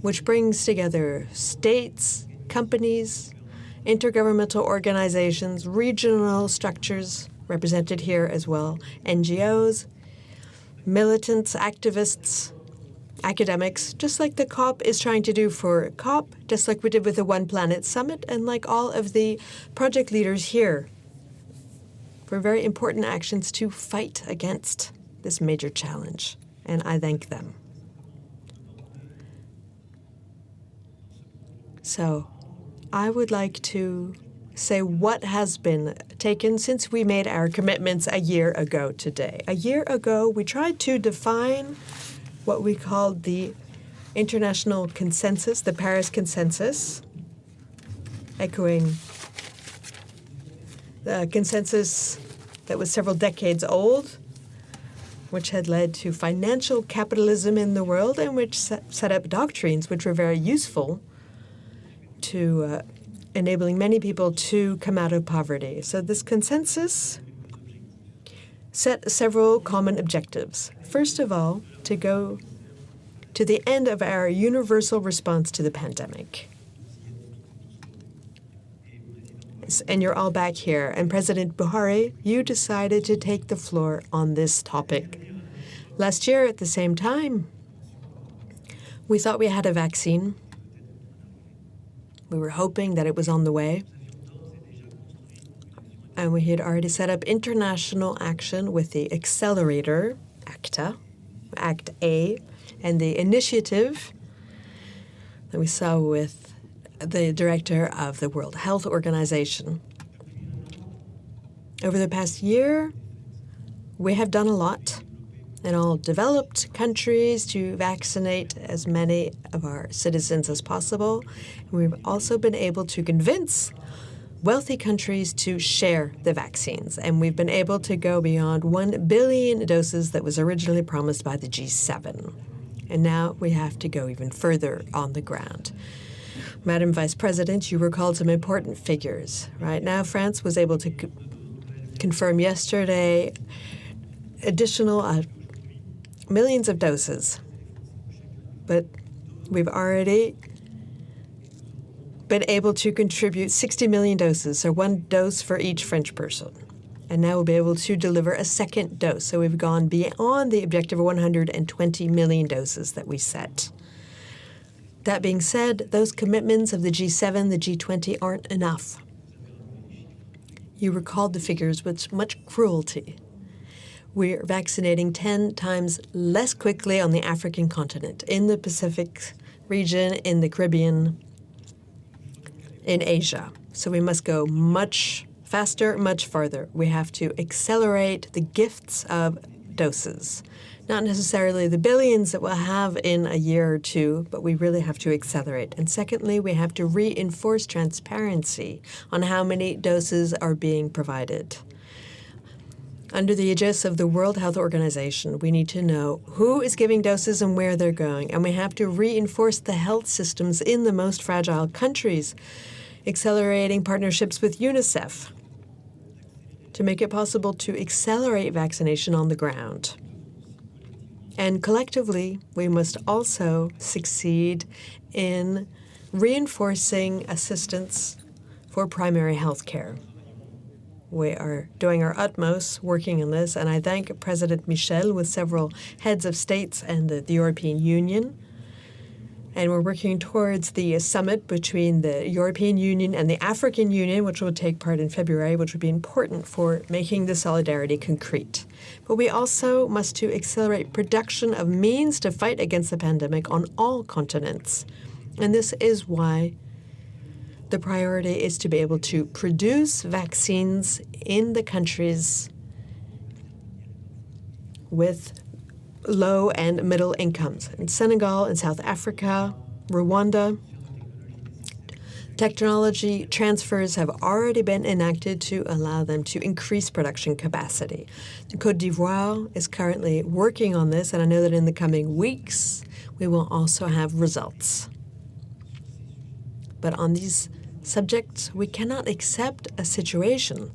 which brings together states, companies, intergovernmental organizations, regional structures, represented here as well, NGOs, militants, activists, academics, just like the COP is trying to do for COP, just like we did with the One Planet Summit, and like all of the project leaders here, for very important actions to fight against this major challenge. And I thank them. So I would like to say what has been taken since we made our commitments a year ago today. A year ago, we tried to define what we called the international consensus, the Paris Consensus, echoing the consensus that was several decades old, which had led to financial capitalism in the world and which set up doctrines which were very useful to enabling many people to come out of poverty. So this consensus set several common objectives. First of all, to go to the end of our universal response to the pandemic. And you're all back here. And President Buhari, you decided to take the floor on this topic. Last year, at the same time, we thought we had a vaccine. We were hoping that it was on the way. And we had already set up international action with the accelerator, ACTA, Act A, and the initiative that we saw with the director of the World Health Organization. Over the past year, we have done a lot in all developed countries to vaccinate as many of our citizens as possible. And we've also been able to convince wealthy countries to share the vaccines. And we've been able to go beyond 1 billion doses that was originally promised by the G7. And now we have to go even further on the ground. Madam Vice President, you recalled some important figures. Right now, France was able to confirm yesterday additional millions of doses. But we've already been able to contribute 60 million doses, so 1 dose for each French person. And now we'll be able to deliver a second dose. So we've gone beyond the objective of 120 million doses that we set. That being said, those commitments of the G7, the G20 aren't enough. You recalled the figures with much cruelty. We're vaccinating 10 times less quickly on the African continent, in the Pacific region, in the Caribbean, in Asia. So we must go much faster, much farther. We have to accelerate the gifts of doses. Not necessarily the billions that we'll have in a year or two, but we really have to accelerate. And secondly, we have to reinforce transparency on how many doses are being provided. Under the aegis of the World Health Organization, we need to know who is giving doses and where they're going. And we have to reinforce the health systems in the most fragile countries, accelerating partnerships with UNICEF to make it possible to accelerate vaccination on the ground. And collectively, we must also succeed in reinforcing assistance for primary health care. We are doing our utmost working on this, and I thank President Michel with several heads of states and the European Union. And we're working towards the summit between the European Union and the African Union, which will take part in February, which will be important for making the solidarity concrete. But we also must to accelerate production of means to fight against the pandemic on all continents. And this is why the priority is to be able to produce vaccines in the countries with low and middle incomes. In Senegal, in South Africa, Rwanda, technology transfers have already been enacted to allow them to increase production capacity. Côte d'Ivoire is currently working on this, and I know that in the coming weeks we will also have results. But on these subjects, we cannot accept a situation.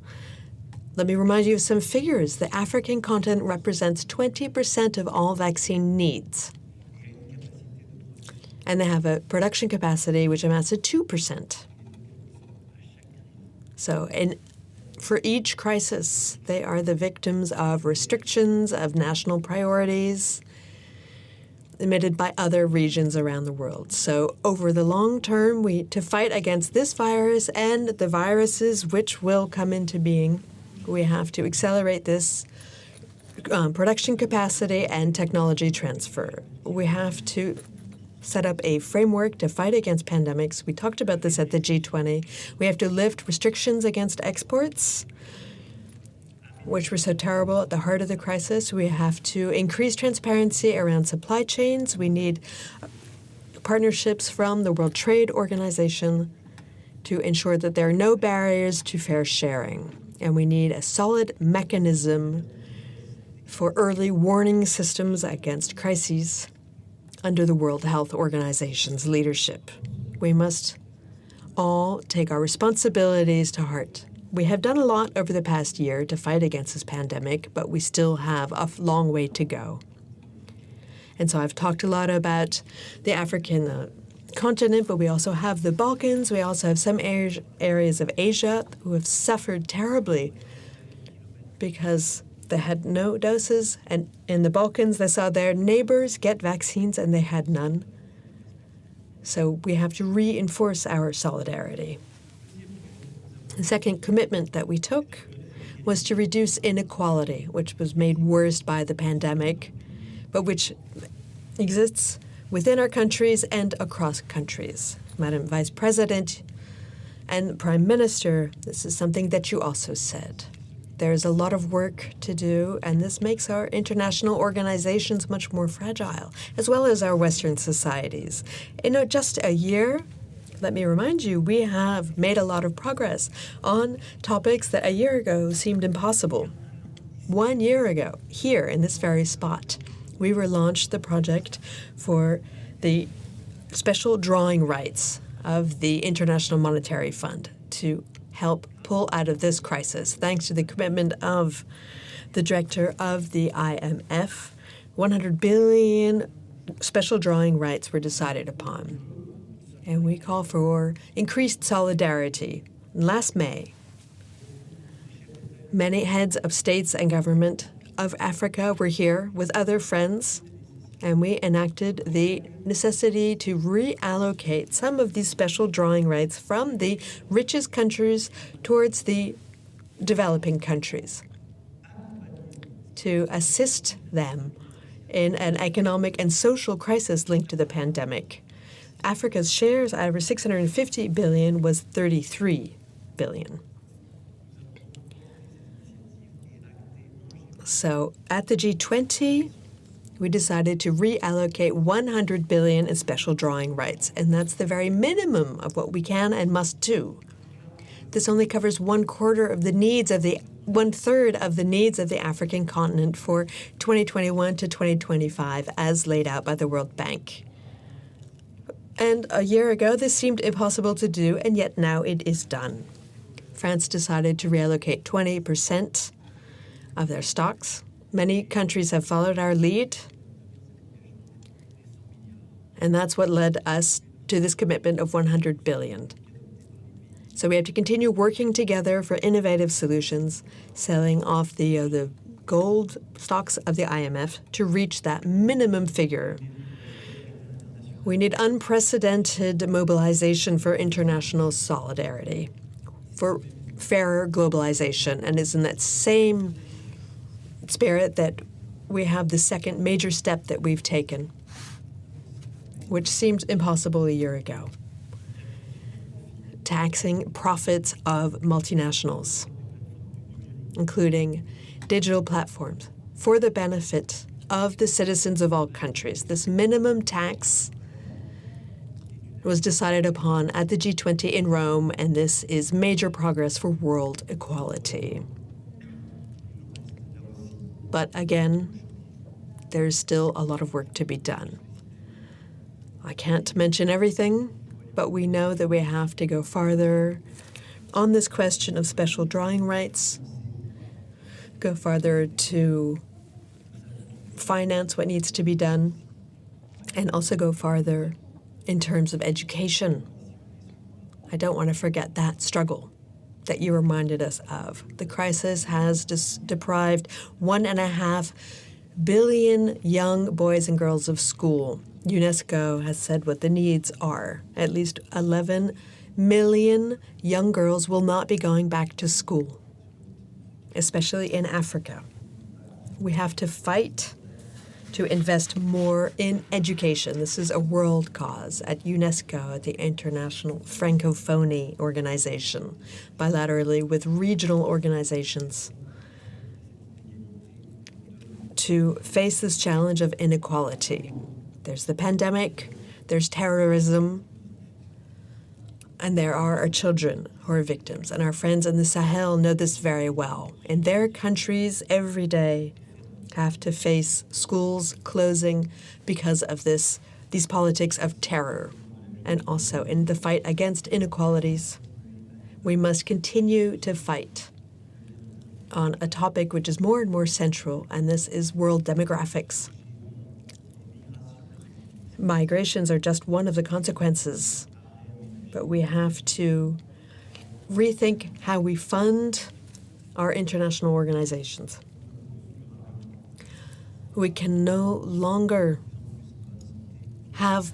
Let me remind you of some figures. The African continent represents 20% of all vaccine needs. And they have a production capacity which amounts to 2%. So for each crisis, they are the victims of restrictions, of national priorities, emitted by other regions around the world. So over the long term, to fight against this virus and the viruses which will come into being, we have to accelerate this production capacity and technology transfer. We have to set up a framework to fight against pandemics. We talked about this at the G20. We have to lift restrictions against exports, which were so terrible at the heart of the crisis. We have to increase transparency around supply chains. We need partnerships from the World Trade Organization to ensure that there are no barriers to fair sharing. And we need a solid mechanism for early warning systems against crises under the World Health Organization's leadership. We must all take our responsibilities to heart. We have done a lot over the past year to fight against this pandemic, but we still have a long way to go. And so I've talked a lot about the African continent, but we also have the Balkans. We also have some areas of Asia who have suffered terribly because they had no doses. And in the Balkans, they saw their neighbors get vaccines and they had none. So we have to reinforce our solidarity. The second commitment that we took was to reduce inequality, which was made worse by the pandemic, but which exists within our countries and across countries. Madam Vice President and Prime Minister, this is something that you also said. There's a lot of work to do, and this makes our international organizations much more fragile, as well as our Western societies. In just a year, let me remind you, we have made a lot of progress on topics that a year ago seemed impossible. 1 year ago, here in this very spot, we relaunched the project for the special drawing rights of the International Monetary Fund to help pull out of this crisis. Thanks to the commitment of the director of the IMF, 100 billion special drawing rights were decided upon. And we call for increased solidarity. Last May, many heads of states and government of Africa were here with other friends, and we enacted the necessity to reallocate some of these special drawing rights from the richest countries towards the developing countries to assist them in an economic and social crisis linked to the pandemic. Africa's shares out of 650 billion was 33 billion. So at the G20, we decided to reallocate 100 billion in special drawing rights, and that's the very minimum of what we can and must do. This only covers 1/4 of the needs of the 1/3 of the needs of the African continent for 2021 to 2025, as laid out by the World Bank. And a year ago, this seemed impossible to do, and yet now it is done. France decided to reallocate 20% of their stocks. Many countries have followed our lead, and that's what led us to this commitment of 100 billion. So we have to continue working together for innovative solutions, selling off the gold stocks of the IMF to reach that minimum figure. We need unprecedented mobilization for international solidarity, for fairer globalization, and it's in that same spirit that we have the second major step that we've taken, which seemed impossible a year ago. Taxing profits of multinationals, including digital platforms, for the benefit of the citizens of all countries. This minimum tax was decided upon at the G20 in Rome, and this is major progress for world equality. But again, there's still a lot of work to be done. I can't mention everything, but we know that we have to go farther on this question of special drawing rights, go farther to finance what needs to be done, and also go farther in terms of education. I don't want to forget that struggle that you reminded us of. The crisis has deprived 1.5 billion young boys and girls of school. UNESCO has said what the needs are. At least 11 million young girls will not be going back to school, especially in Africa. We have to fight to invest more in education. This is a world cause at UNESCO, at the International Francophonie Organization, bilaterally with regional organizations, to face this challenge of inequality. There's the pandemic, there's terrorism, and there are our children who are victims. And our friends in the Sahel know this very well. In their countries, every day, have to face schools closing because of these politics of terror. And also in the fight against inequalities, we must continue to fight on a topic which is more and more central, and this is world demographics. Migrations are just one of the consequences, but we have to rethink how we fund our international organizations. We can no longer have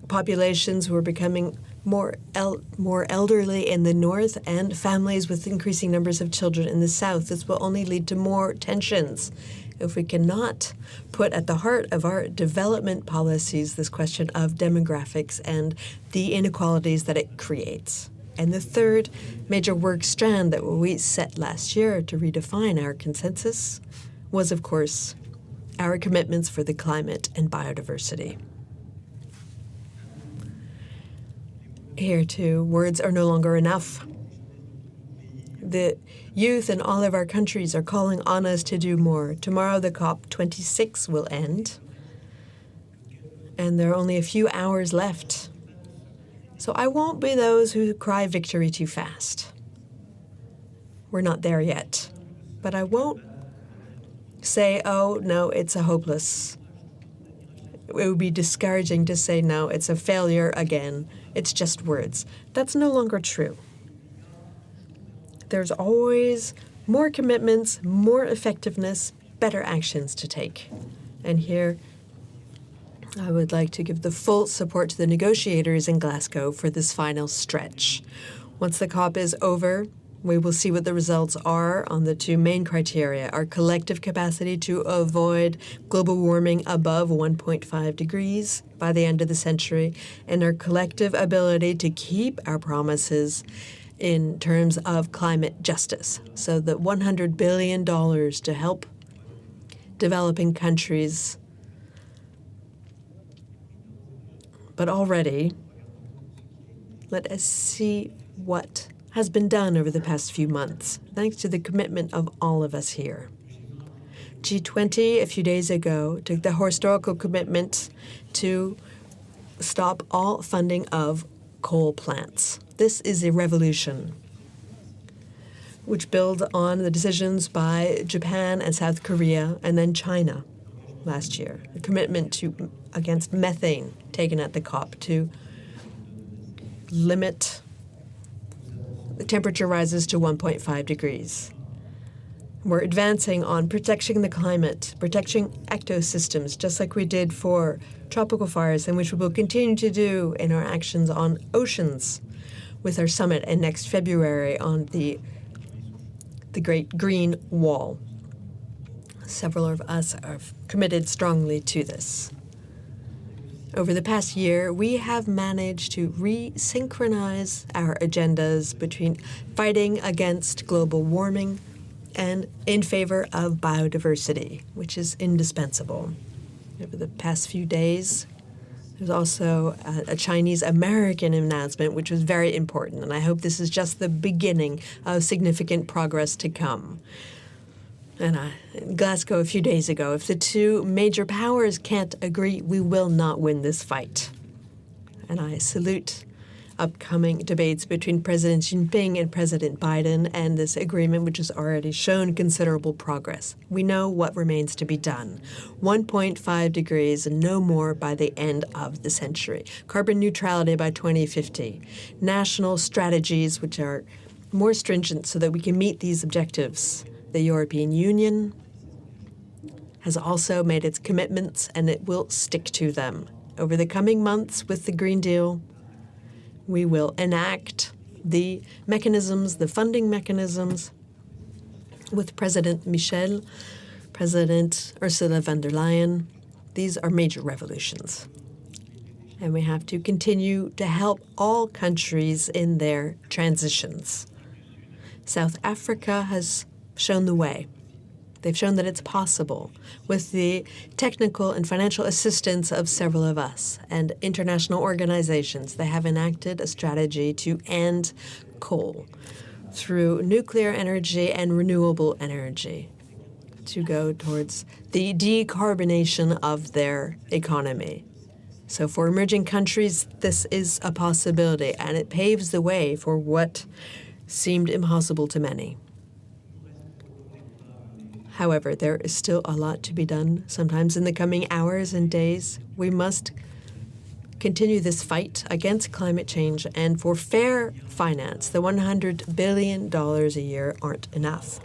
populations who are becoming more elderly in the north and families with increasing numbers of children in the south. This will only lead to more tensions if we cannot put at the heart of our development policies this question of demographics and the inequalities that it creates. And the third major work strand that we set last year to redefine our consensus was, of course, our commitments for the climate and biodiversity. Here, too, words are no longer enough. The youth in all of our countries are calling on us to do more. Tomorrow, the COP26 will end, and there are only a few hours left. So I won't be those who cry victory too fast. We're not there yet. But I won't say, oh, no, it's a hopeless. It would be discouraging to say, no, it's a failure again. It's just words. That's no longer true. There's always more commitments, more effectiveness, better actions to take. And here, I would like to give the full support to the negotiators in Glasgow for this final stretch. Once the COP is over, we will see what the results are on the two main criteria: our collective capacity to avoid global warming above 1.5 degrees by the end of the century, and our collective ability to keep our promises in terms of climate justice. So the $100 billion to help developing countries. But already, let us see what has been done over the past few months, thanks to the commitment of all of us here. G20, a few days ago, took the historical commitment to stop all funding of coal plants. This is a revolution, which builds on the decisions by Japan and South Korea and then China last year. A commitment against methane taken at the COP to limit the temperature rises to 1.5 degrees. We're advancing on protecting the climate, protecting ecosystems, just like we did for tropical fires, and which we will continue to do in our actions on oceans with our summit in next February on the Great Green Wall. Several of us are committed strongly to this. Over the past year, we have managed to resynchronize our agendas between fighting against global warming and in favor of biodiversity, which is indispensable. Over the past few days, there's also a Chinese-American announcement, which was very important, and I hope this is just the beginning of significant progress to come. And in Glasgow a few days ago, if the two major powers can't agree, we will not win this fight. And I salute upcoming debates between President Xi Jinping and President Biden and this agreement, which has already shown considerable progress. We know what remains to be done. 1.5 degrees and no more by the end of the century. Carbon neutrality by 2050. National strategies which are more stringent so that we can meet these objectives. The European Union has also made its commitments, and it will stick to them. Over the coming months with the Green Deal, we will enact the mechanisms, the funding mechanisms, with President Michel, President Ursula von der Leyen. These are major revolutions. And we have to continue to help all countries in their transitions. South Africa has shown the way. They've shown that it's possible with the technical and financial assistance of several of us and international organizations. They have enacted a strategy to end coal through nuclear energy and renewable energy to go towards the decarbonation of their economy. So for emerging countries, this is a possibility, and it paves the way for what seemed impossible to many. However, there is still a lot to be done. Sometimes in the coming hours and days, we must continue this fight against climate change and for fair finance. The $100 billion a year aren't enough.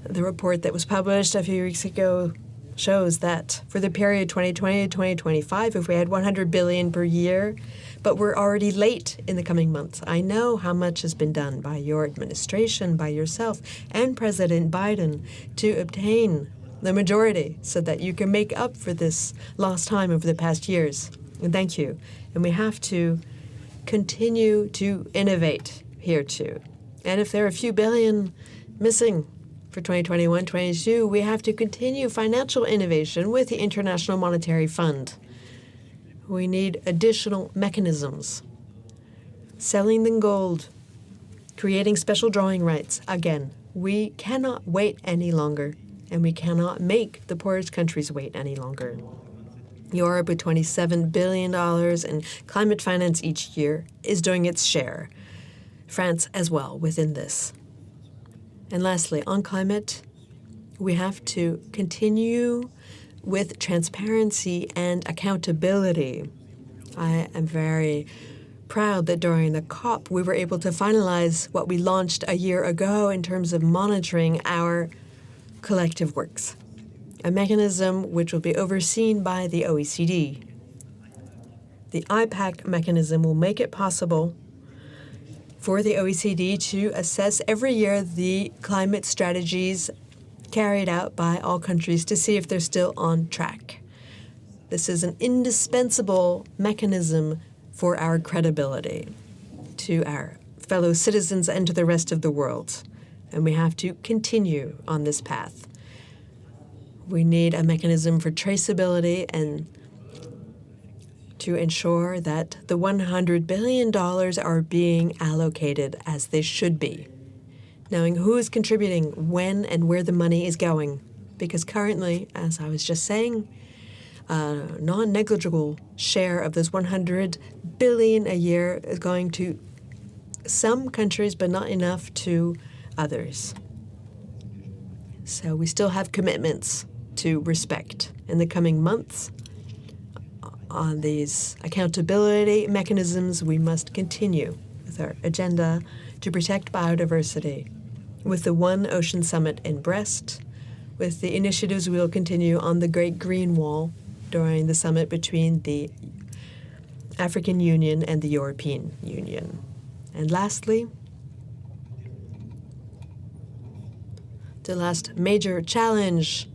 The report that was published a few weeks ago shows that for the period 2020 to 2025, if we had 100 billion per year, but we're already late in the coming months. I know how much has been done by your administration, by yourself, and President Biden to obtain the majority so that you can make up for this lost time over the past years. And thank you. And we have to continue to innovate here too. And if there are a few billion missing for 2021-22, we have to continue financial innovation with the International Monetary Fund. We need additional mechanisms. Selling the gold, creating special drawing rights. Again, we cannot wait any longer, and we cannot make the poorest countries wait any longer. Europe, with $27 billion in climate finance each year, is doing its share. France as well within this. And lastly, on climate, we have to continue with transparency and accountability. I am very proud that during the COP, we were able to finalize what we launched a year ago in terms of monitoring our collective works, a mechanism which will be overseen by the OECD. The IPAC mechanism will make it possible for the OECD to assess every year the climate strategies carried out by all countries to see if they're still on track. This is an indispensable mechanism for our credibility to our fellow citizens and to the rest of the world. And we have to continue on this path. We need a mechanism for traceability and to ensure that the $100 billion are being allocated as they should be, knowing who is contributing, when, and where the money is going. Because currently, as I was just saying, a non-negligible share of this $100 billion a year is going to some countries, but not enough to others. So we still have commitments to respect in the coming months. On these accountability mechanisms, we must continue with our agenda to protect biodiversity, with the One Ocean Summit in Brest, with the initiatives we will continue on the Great Green Wall during the summit between the African Union and the European Union. And lastly, the last major challenge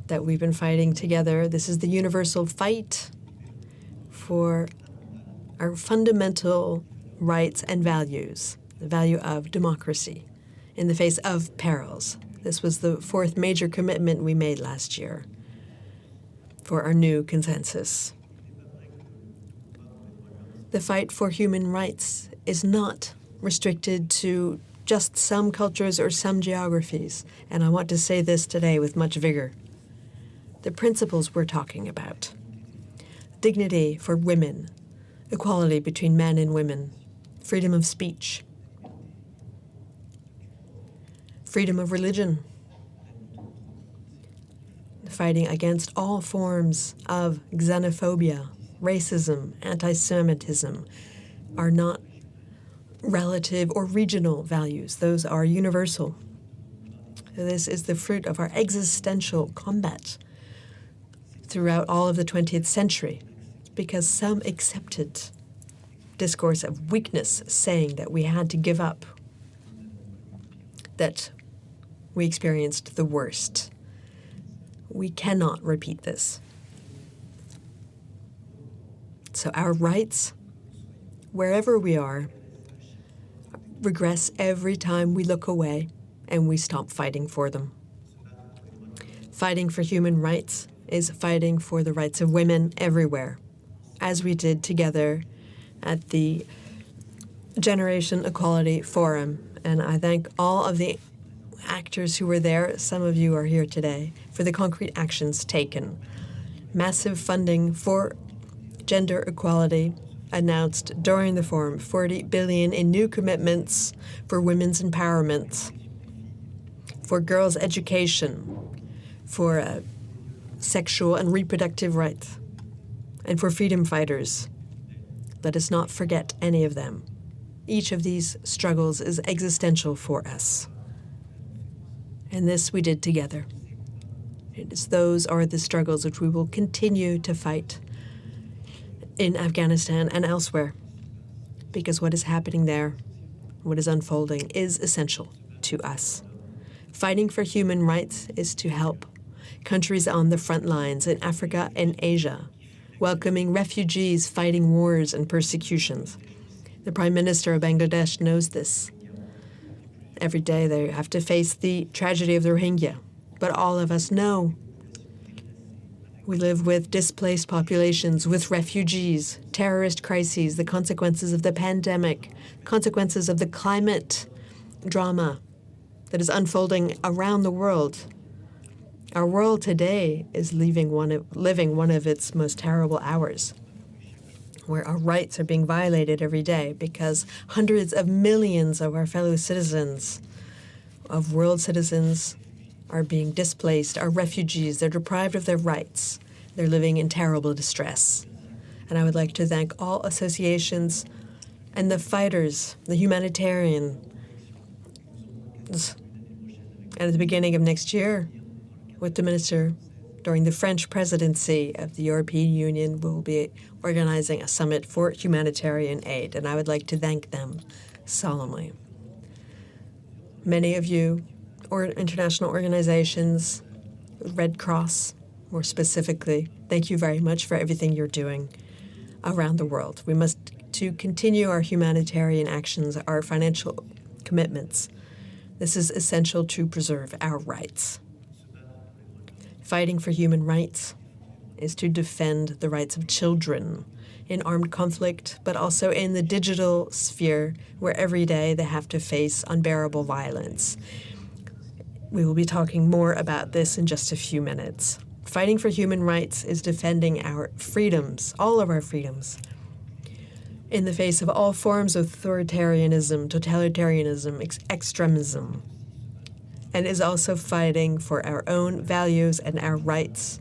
that we've been fighting together. This is the universal fight for our fundamental rights and values, the value of democracy in the face of perils. This was the fourth major commitment we made last year for our new consensus. The fight for human rights is not restricted to just some cultures or some geographies, and I want to say this today with much vigor. The principles we're talking about: dignity for women, equality between men and women, freedom of speech, freedom of religion, fighting against all forms of xenophobia, racism, anti-Semitism are not relative or regional values. Those are universal. This is the fruit of our existential combat throughout all of the 20th century, because some accepted discourse of weakness, saying that we had to give up, that we experienced the worst. We cannot repeat this. So our rights, wherever we are, regress every time we look away and we stop fighting for them. Fighting for human rights is fighting for the rights of women everywhere, as we did together at the Generation Equality Forum. And I thank all of the actors who were there, some of you are here today, for the concrete actions taken. Massive funding for gender equality announced during the forum, 40 billion in new commitments for women's empowerment, for girls' education, for sexual and reproductive rights, and for freedom fighters. Let us not forget any of them. Each of these struggles is existential for us. And this we did together. Those are the struggles which we will continue to fight in Afghanistan and elsewhere, because what is happening there, what is unfolding, is essential to us. Fighting for human rights is to help countries on the front lines in Africa and Asia, welcoming refugees fighting wars and persecutions. The Prime Minister of Bangladesh knows this. Every day they have to face the tragedy of the Rohingya, but all of us know we live with displaced populations, with refugees, terrorist crises, the consequences of the pandemic, consequences of the climate drama that is unfolding around the world. Our world today is living one of its most terrible hours, where our rights are being violated every day because hundreds of millions of our fellow citizens, of world citizens, are being displaced, are refugees, they're deprived of their rights, they're living in terrible distress. And I would like to thank all associations and the fighters, the humanitarians. And at the beginning of next year, with the minister, during the French presidency of the European Union, we will be organizing a summit for humanitarian aid, and I would like to thank them solemnly. Many of you, or international organizations, Red Cross, more specifically, thank you very much for everything you're doing around the world. We must to continue our humanitarian actions, our financial commitments. This is essential to preserve our rights. Fighting for human rights is to defend the rights of children in armed conflict, but also in the digital sphere, where every day they have to face unbearable violence. We will be talking more about this in just a few minutes. Fighting for human rights is defending our freedoms, all of our freedoms, in the face of all forms of authoritarianism, totalitarianism, extremism, and is also fighting for our own values and our rights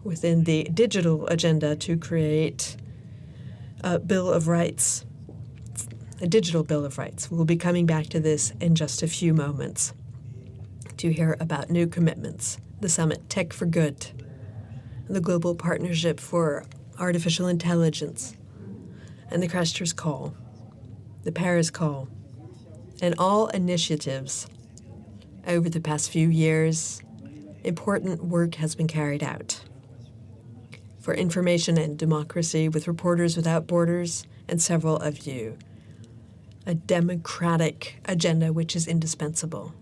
within the digital agenda to create a Bill of Rights, a digital Bill of Rights. We'll be coming back to this in just a few moments to hear about new commitments, the summit Tech for Good, the Global Partnership for Artificial Intelligence, and the Christchurch Call, the Paris Call, and all initiatives. Over the past few years, important work has been carried out for information and democracy with Reporters Without Borders and several of you. A democratic agenda which is indispensable.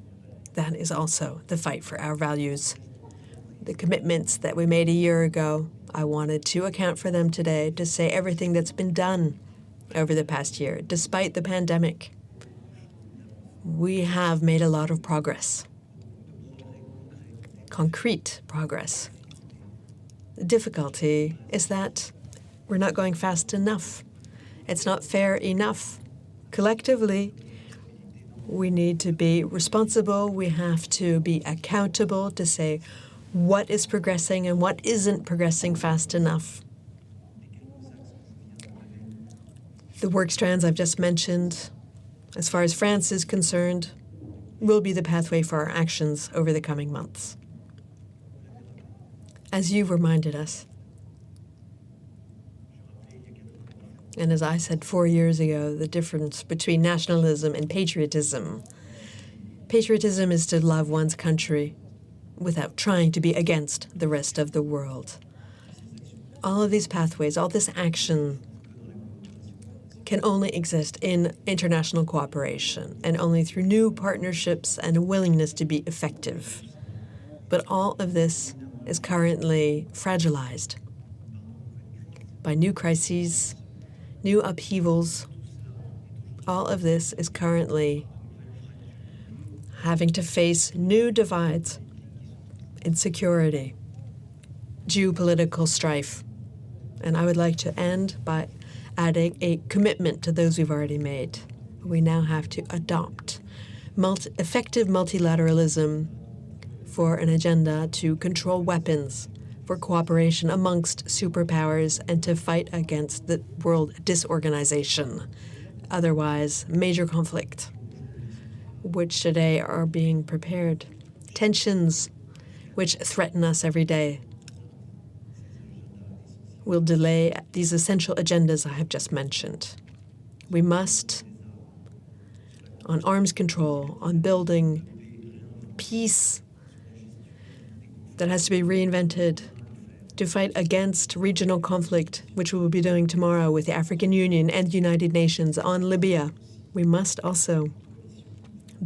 That is also the fight for our values. The commitments that we made a year ago, I wanted to account for them today to say everything that's been done over the past year, despite the pandemic. We have made a lot of progress, concrete progress. The difficulty is that we're not going fast enough. It's not fair enough. Collectively, we need to be responsible. We have to be accountable to say what is progressing and what isn't progressing fast enough. The work strands I've just mentioned, as far as France is concerned, will be the pathway for our actions over the coming months. As you've reminded us, and as I said 4 years ago, the difference between nationalism and patriotism. Patriotism is to love one's country without trying to be against the rest of the world. All of these pathways, all this action can only exist in international cooperation and only through new partnerships and a willingness to be effective. But all of this is currently fragilized by new crises, new upheavals. All of this is currently having to face new divides, insecurity, geopolitical strife. And I would like to end by adding a commitment to those we've already made. We now have to adopt effective multilateralism for an agenda to control weapons, for cooperation amongst superpowers, and to fight against the world disorganization, otherwise major conflict, which today are being prepared. Tensions which threaten us every day, will delay these essential agendas I have just mentioned. We must, on arms control, on building peace that has to be reinvented, to fight against regional conflict, which we will be doing tomorrow with the African Union and United Nations on Libya. We must also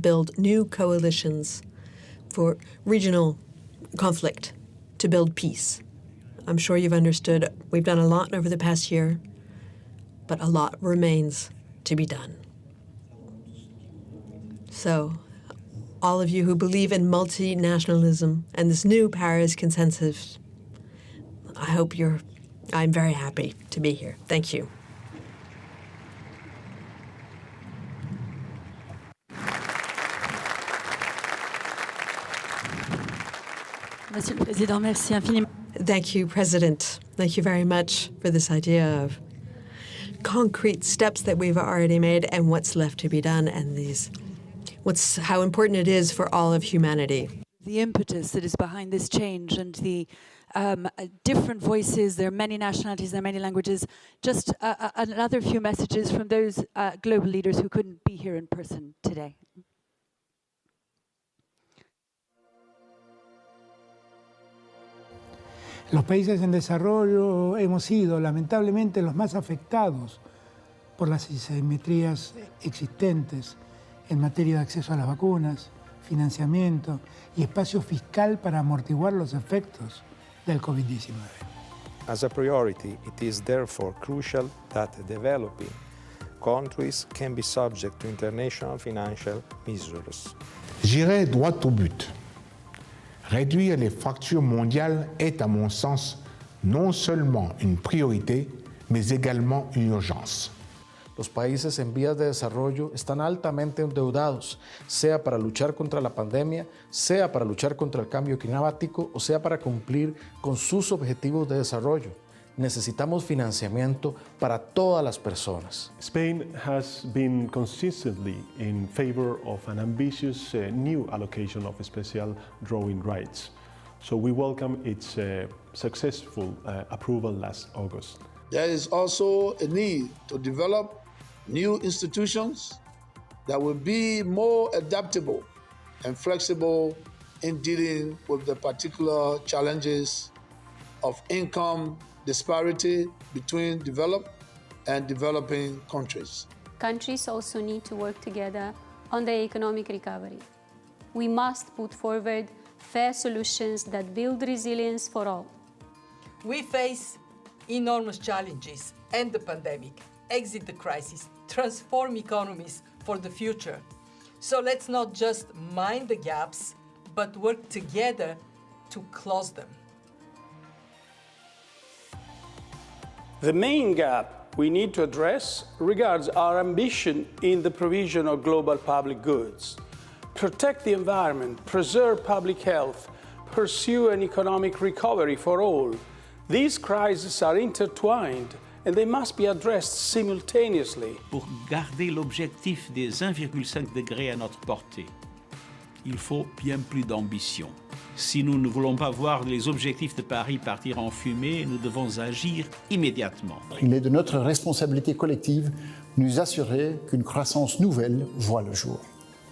build new coalitions for regional conflict to build peace. I'm sure you've understood we've done a lot over the past year, but a lot remains to be done. So, all of you who believe in multinationalism and this new Paris consensus, I'm very happy to be here. Thank you. Monsieur le Président, merci infiniment. Thank you, President. Thank you very much for this idea of concrete steps that we've already made and what's left to be done, and how important it is for all of humanity. The impetus that is behind this change and the different voices, there are many nationalities, there are many languages. Just another few messages from those global leaders who couldn't be here in person today. Los países en desarrollo hemos sido, lamentablemente, los más afectados por las asimetrías existentes en materia de acceso a las vacunas, financiamiento y espacio fiscal para amortiguar los efectos del COVID-19. As a priority, it is therefore crucial that developing countries can be subject to international financial measures. J'irai droit au but. Réduire les fractures mondiales est, à mon sens, non seulement une priorité, mais également une urgence. Los países en vías de desarrollo están altamente endeudados, sea para luchar contra la pandemia, sea para luchar contra el cambio climático o sea para cumplir con sus objetivos de desarrollo. Necesitamos financiamiento para todas las personas. Spain has been consistently in favor of an ambitious new allocation of special drawing rights. So we welcome its successful approval last August. There is also a need to develop new institutions that will be more adaptable and flexible in dealing with the particular challenges of income disparity between developed and developing countries. Countries also need to work together on their economic recovery. We must put forward fair solutions that build resilience for all. We face enormous challenges: end the pandemic, exit the crisis, transform economies for the future. So let's not just mind the gaps, but work together to close them. The main gap we need to address regards our ambition in the provision of global public goods. Protect the environment, preserve public health, pursue an economic recovery for all. These crises are intertwined and they must be addressed simultaneously. Pour garder l'objectif des 1,5 degrés à notre portée, il faut bien plus d'ambition. Si nous ne voulons pas voir les objectifs de Paris partir en fumée, nous devons agir immédiatement. Il est de notre responsabilité collective de nous assurer qu'une croissance nouvelle voit le jour.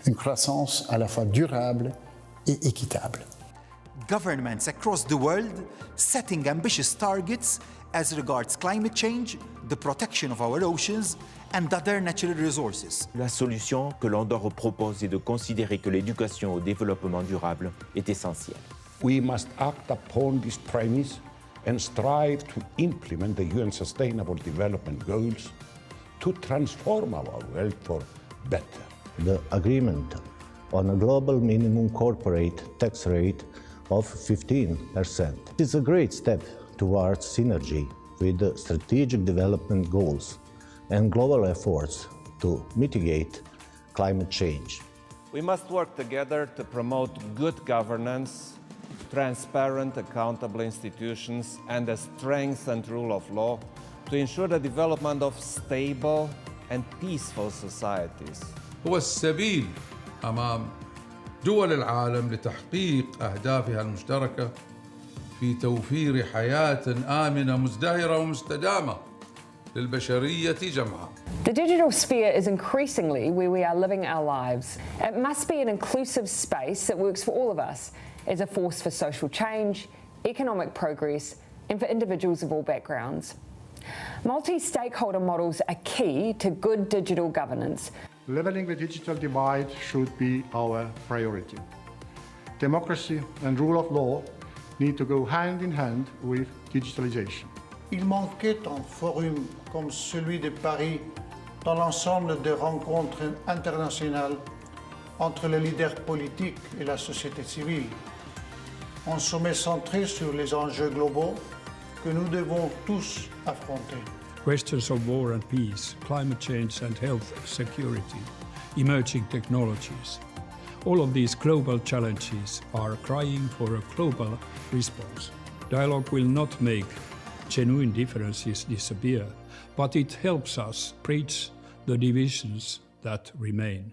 Une croissance à la fois durable et équitable. Governments across the world setting ambitious targets as regards climate change, the protection of our oceans, and other natural resources. La solution que l'on doit proposer est de considérer que l'éducation au développement durable est essentielle. We must act upon this premise and strive to implement the UN Sustainable Development Goals to transform our world for better. The agreement on a global minimum corporate tax rate of 15% is a great step towards synergy with the strategic development goals and global efforts to mitigate climate change. We must work together to promote good governance, transparent, accountable institutions, and a strengthened rule of law to ensure the development of stable and peaceful societies. هو السبيل أمام دول العالم لتحقيق أهدافها المشتركة في توفير حياة آمنة مزدهرة ومستدامة للبشرية جمعاء. The digital sphere is increasingly where we are living our lives. It must be an inclusive space that works for all of us as a force for social change, economic progress, and for individuals of all backgrounds. Multi-stakeholder models are key to good digital governance. Leveling the digital divide should be our priority. Democracy and rule of law need to go hand in hand with digitalization. Il manquait un forum comme celui de Paris dans l'ensemble des rencontres internationales entre les leaders politiques et la société civile. Un sommet centré sur les enjeux globaux que nous devons tous affronter. Questions of war and peace, climate change and health security, emerging technologies. All of these global challenges are crying for a global response. Dialogue will not make genuine differences disappear, but it helps us bridge the divisions that remain.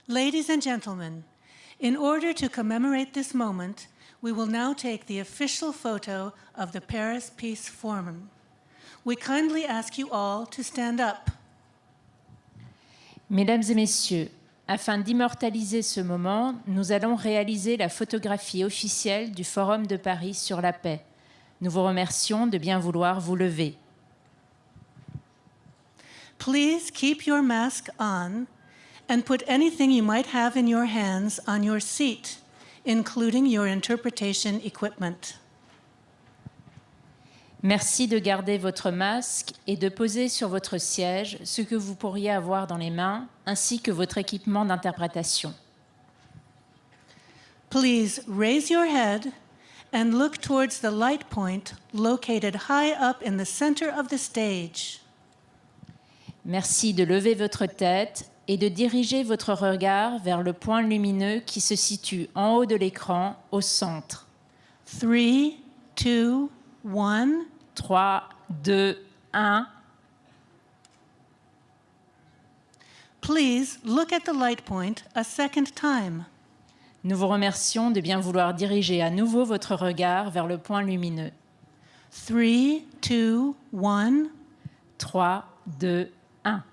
Ladies and gentlemen, in order to commemorate this moment, we will now take the official photo of the Paris Peace Forum. We kindly ask you all to stand up. Mesdames et messieurs, afin d'immortaliser ce moment, nous allons réaliser la photographie officielle du Forum de Paris sur la paix. Nous vous remercions de bien vouloir vous lever. Please keep your mask on and put anything you might have in your hands on your seat, including your interpretation equipment. Merci de garder votre masque et de poser sur votre siège ce que vous pourriez avoir dans les mains, ainsi que votre équipement d'interprétation. Please raise your head and look towards the light point located high up in the center of the stage. Merci de lever votre tête et de diriger votre regard vers le point lumineux qui se situe en haut de l'écran, au centre. 3, 2, 1. 3, 2, 1. Please look at the light point a second time. Nous vous remercions de bien vouloir diriger à nouveau votre regard vers le point lumineux. 3, 2, 1. 3, 2, 1.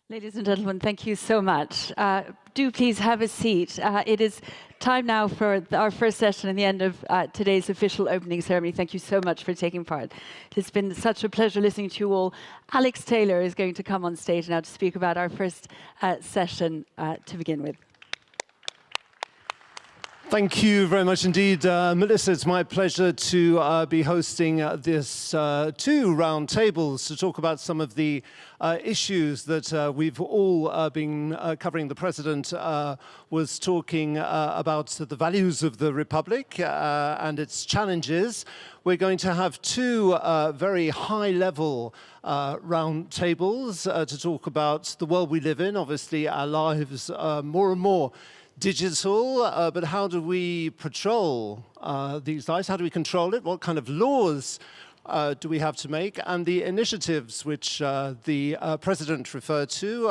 Ladies and gentlemen, thank you so much. Do please have a seat. It is time now for our first session and the end of today's official opening ceremony. Thank you so much for taking part. It's been such a pleasure listening to you all. Alex Taylor is going to come on stage now to speak about our first session to begin with. Thank you very much indeed, Melissa. It's my pleasure to be hosting this two round tables to talk about some of the issues that we've all been covering. The President was talking about the values of the Republic and its challenges. We're going to have two very high-level round tables to talk about the world we live in. Obviously, our lives more and more digital, but how do we patrol these lives? How do we control it? What kind of laws do we have to make? And the initiatives which the President referred to,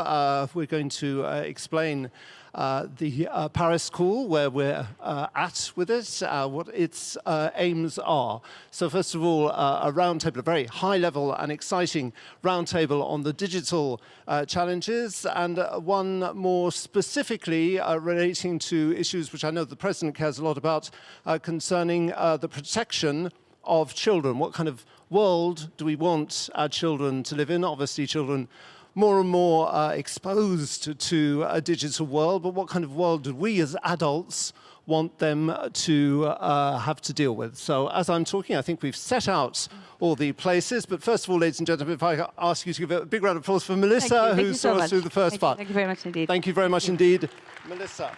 we're going to explain the Paris call, where we're at with it, what its aims are. So first of all, a roundtable, a very high-level and exciting roundtable on the digital challenges, and one more specifically relating to issues which I know the President cares a lot about, concerning the protection of children. What kind of world do we want our children to live in? Obviously, children more and more exposed to a digital world, but what kind of world do we as adults want them to have to deal with? So as I'm talking, I think we've set out all the places, but first of all, ladies and gentlemen, if I ask you to give a big round of applause for Melissa, who saw us through the first part. Thank you very much indeed. Thank you very much indeed, Melissa.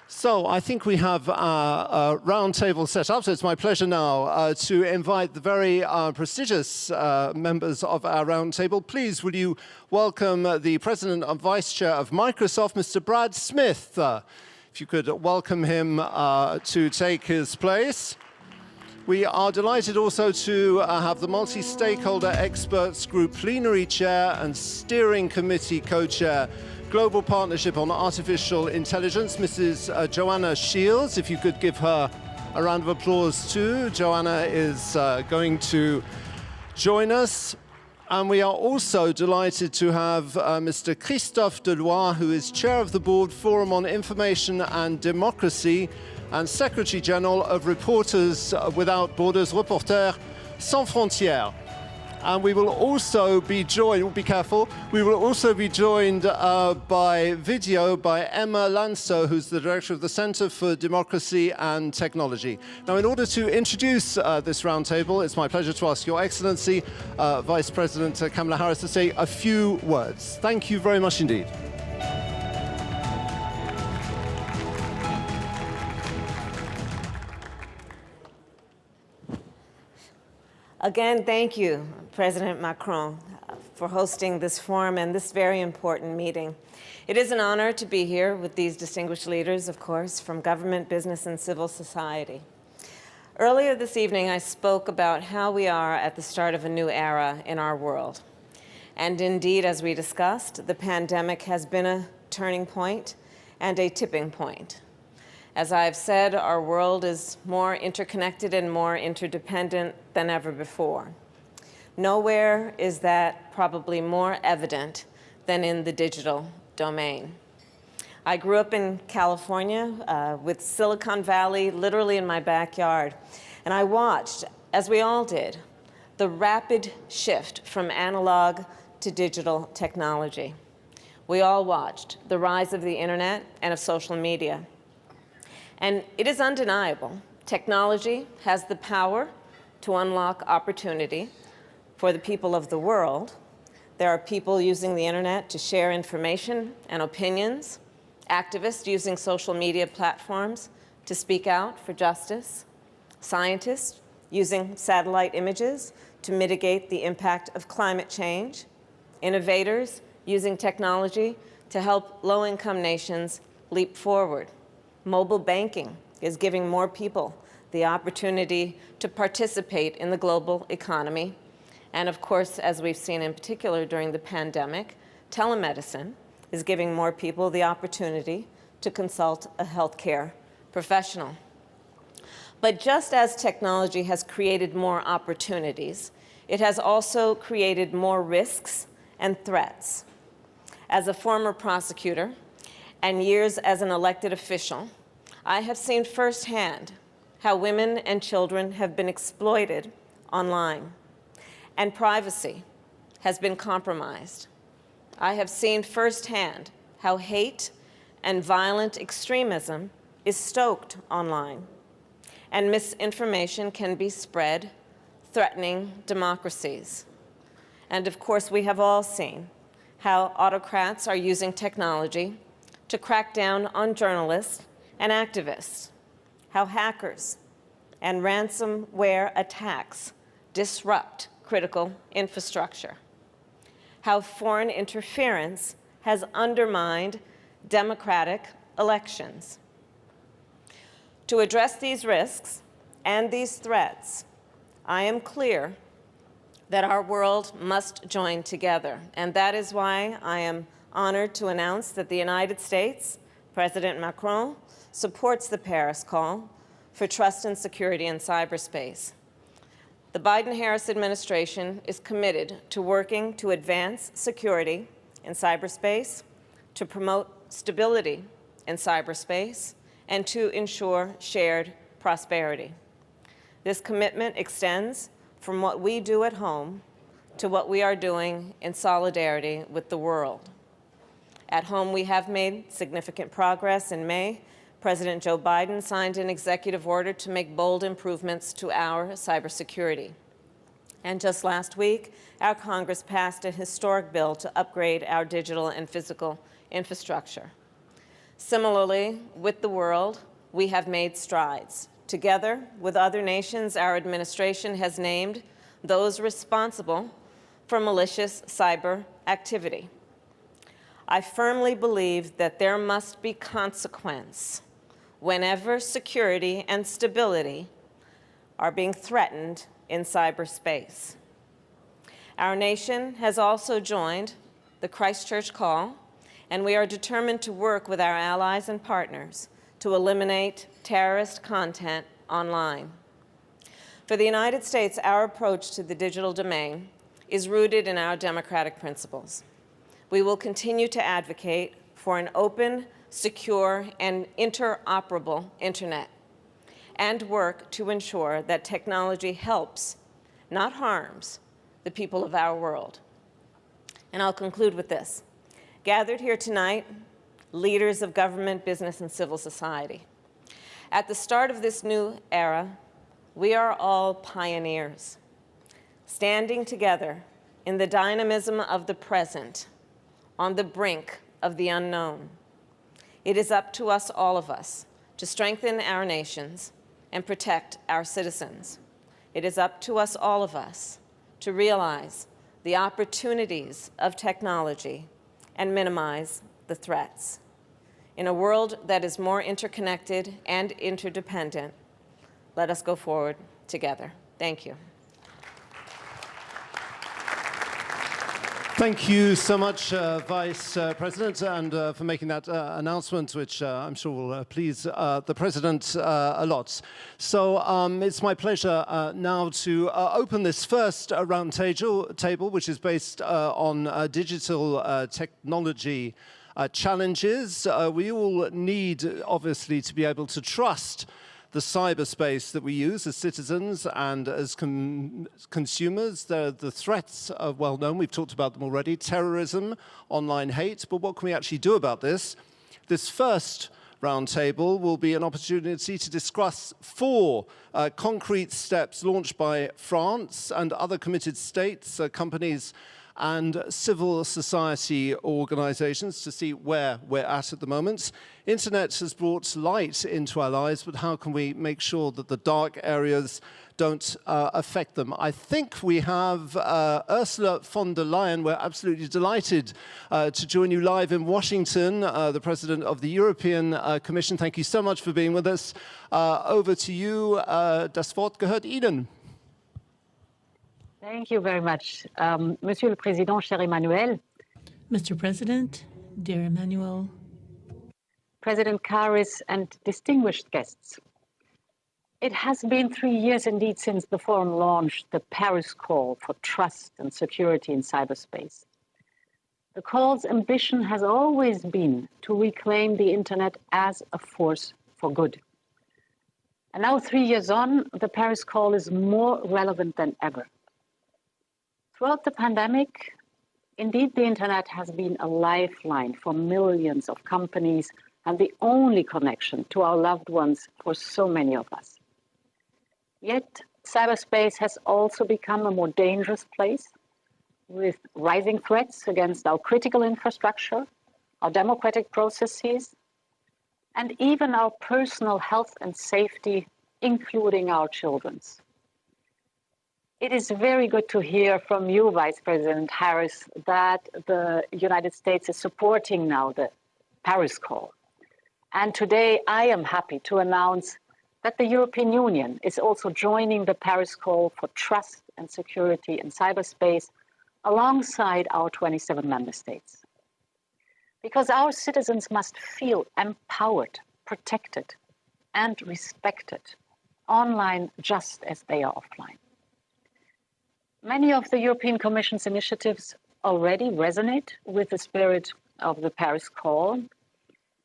So I think we have a round table set up, so it's my pleasure now to invite the very prestigious members of our round table. Please, will you welcome the President and Vice Chair of Microsoft, Mr. Brad Smith. If you could welcome him to take his place. We are delighted also to have the Multi-Stakeholder Experts Group Plenary Chair and Steering Committee Co-Chair, Global Partnership on Artificial Intelligence, Mrs. Joanna Shields. If you could give her a round of applause too. Joanna is going to join us. And we are also delighted to have Mr. Christophe Deloy, who is Chair of the Board Forum on Information and Democracy and Secretary General of Reporters Without Borders, Reporters Sans Frontières. And we will also be joined, be careful, we will also be joined by video by Emma Alonso, who's the Director of the Center for Democracy and Technology. Now, in order to introduce this roundtable, it's my pleasure to ask Your Excellency, Vice President Kamala Harris, to say a few words. Thank you very much indeed. Again, thank you, President Macron, for hosting this forum and this very important meeting. It is an honor to be here with these distinguished leaders, of course, from government, business, and civil society. Earlier this evening, I spoke about how we are at the start of a new era in our world. And indeed, as we discussed, the pandemic has been a turning point and a tipping point. As I've said, our world is more interconnected and more interdependent than ever before. Nowhere is that probably more evident than in the digital domain. I grew up in California with Silicon Valley literally in my backyard, and I watched, as we all did, the rapid shift from analog to digital technology. We all watched the rise of the internet and of social media. And it is undeniable, technology has the power to unlock opportunity for the people of the world. There are people using the internet to share information and opinions, activists using social media platforms to speak out for justice, scientists using satellite images to mitigate the impact of climate change, innovators using technology to help low-income nations leap forward. Mobile banking is giving more people the opportunity to participate in the global economy. And of course, as we've seen in particular during the pandemic, telemedicine is giving more people the opportunity to consult a healthcare professional. But just as technology has created more opportunities, it has also created more risks and threats. As a former prosecutor, and years as an elected official, I have seen firsthand how women and children have been exploited online, and privacy has been compromised. I have seen firsthand how hate and violent extremism is stoked online, and misinformation can be spread, threatening democracies. And of course, we have all seen how autocrats are using technology to crack down on journalists and activists, how hackers and ransomware attacks disrupt critical infrastructure, how foreign interference has undermined democratic elections. To address these risks and these threats, I am clear that our world must join together, and that is why I am honored to announce that the United States, President Macron, supports the Paris call for trust and security in cyberspace. The Biden-Harris administration is committed to working to advance security in cyberspace, to promote stability in cyberspace, and to ensure shared prosperity. This commitment extends from what we do at home to what we are doing in solidarity with the world. At home, we have made significant progress. In May, President Joe Biden signed an executive order to make bold improvements to our cybersecurity. And just last week, our Congress passed a historic bill to upgrade our digital and physical infrastructure. Similarly, with the world, we have made strides. Together with other nations, our administration has named those responsible for malicious cyber activity. I firmly believe that there must be consequence whenever security and stability are being threatened in cyberspace. Our nation has also joined the Christchurch call, and we are determined to work with our allies and partners to eliminate terrorist content online. For the United States, our approach to the digital domain is rooted in our democratic principles. We will continue to advocate for an open, secure, and interoperable internet, and work to ensure that technology helps, not harms, the people of our world. And I'll conclude with this. Gathered here tonight, leaders of government, business, and civil society. At the start of this new era, we are all pioneers, standing together in the dynamism of the present, on the brink of the unknown. It is up to us, all of us, to strengthen our nations and protect our citizens. It is up to us, all of us, to realize the opportunities of technology and minimize the threats. In a world that is more interconnected and interdependent, let us go forward together. Thank you. Thank you so much, Vice President, and for making that announcement, which I'm sure will please the President a lot. So it's my pleasure now to open this first round table, which is based on digital technology challenges. We all need, obviously, to be able to trust the cyberspace that we use as citizens and as consumers. The threats are well known. We've talked about them already. Terrorism, online hate. But what can we actually do about this? This first roundtable will be an opportunity to discuss 4 concrete steps launched by France and other committed states, companies, and civil society organizations to see where we're at the moment. Internet has brought light into our lives, but how can we make sure that the dark areas don't affect them? I think we have Ursula von der Leyen. We're absolutely delighted to join you live in Washington, the President of the European Commission. Thank you so much for being with us. Over to you. Das Wort gehört Ihnen. Thank you very much. Monsieur le Président, cher Emmanuel. Mr. President, dear Emmanuel. President Karis and distinguished guests. It has been 3 years indeed since the forum launched the Paris Call for Trust and Security in Cyberspace. The call's ambition has always been to reclaim the internet as a force for good. And now 3 years on, the Paris Call is more relevant than ever. Throughout the pandemic, indeed, the internet has been a lifeline for millions of companies and the only connection to our loved ones for so many of us. Yet, cyberspace has also become a more dangerous place with rising threats against our critical infrastructure, our democratic processes, and even our personal health and safety, including our children's. It is very good to hear from you, Vice President Harris, that the United States is supporting now the Paris Call. And today I am happy to announce that the European Union is also joining the Paris Call for Trust and Security in Cyberspace alongside our 27 member states. Because our citizens must feel empowered, protected, and respected online just as they are offline. Many of the European Commission's initiatives already resonate with the spirit of the Paris Call,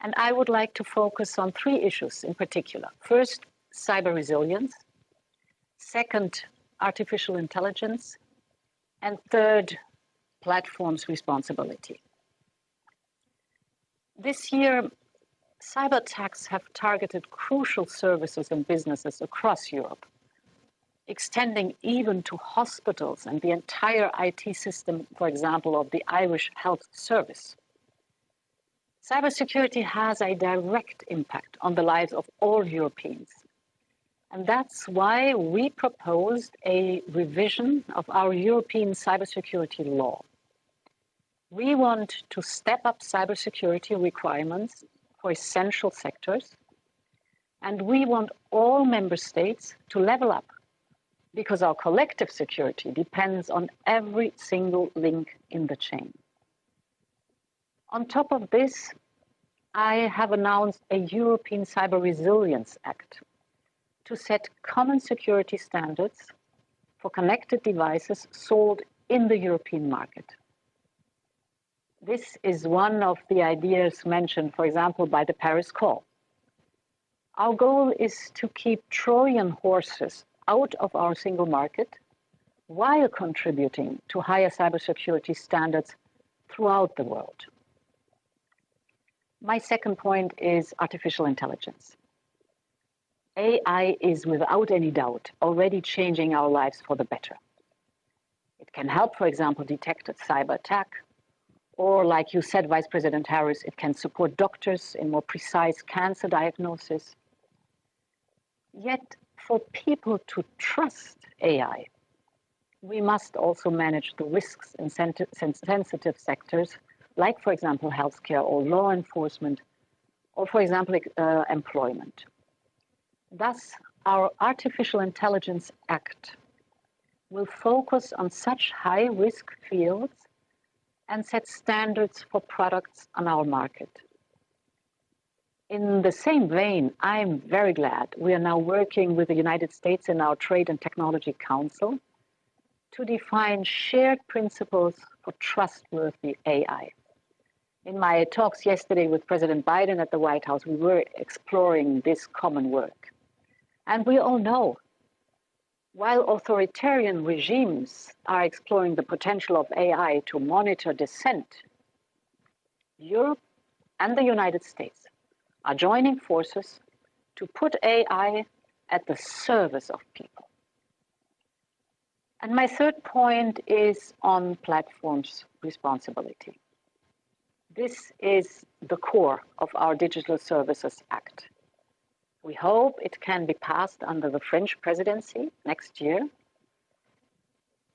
and I would like to focus on 3 issues in particular. First, cyber resilience. Second, artificial intelligence. And third, platforms' responsibility. This year, cyber attacks have targeted crucial services and businesses across Europe, extending even to hospitals and the entire IT system, for example, of the Irish Health Service. Cybersecurity has a direct impact on the lives of all Europeans. And that's why we proposed a revision of our European cybersecurity law. We want to step up cybersecurity requirements for essential sectors, and we want all member states to level up because our collective security depends on every single link in the chain. On top of this, I have announced a European Cyber Resilience Act to set common security standards for connected devices sold in the European market. This is one of the ideas mentioned, for example, by the Paris Call. Our goal is to keep Trojan horses out of our single market while contributing to higher cybersecurity standards throughout the world. My second point is artificial intelligence. AI is without any doubt already changing our lives for the better. It can help, for example, detect a cyber attack, or like you said, Vice President Harris, it can support doctors in more precise cancer diagnosis. Yet, for people to trust AI, we must also manage the risks in sensitive sectors, like, for example, healthcare or law enforcement, or, for example, employment. Thus, our Artificial Intelligence Act will focus on such high-risk fields and set standards for products on our market. In the same vein, I'm very glad we are now working with the United States in our Trade and Technology Council to define shared principles for trustworthy AI. In my talks yesterday with President Biden at the White House, we were exploring this common work. And we all know, while authoritarian regimes are exploring the potential of AI to monitor dissent, Europe and the United States are joining forces to put AI at the service of people. And my third point is on platforms' responsibility. This is the core of our Digital Services Act. We hope it can be passed under the French presidency next year.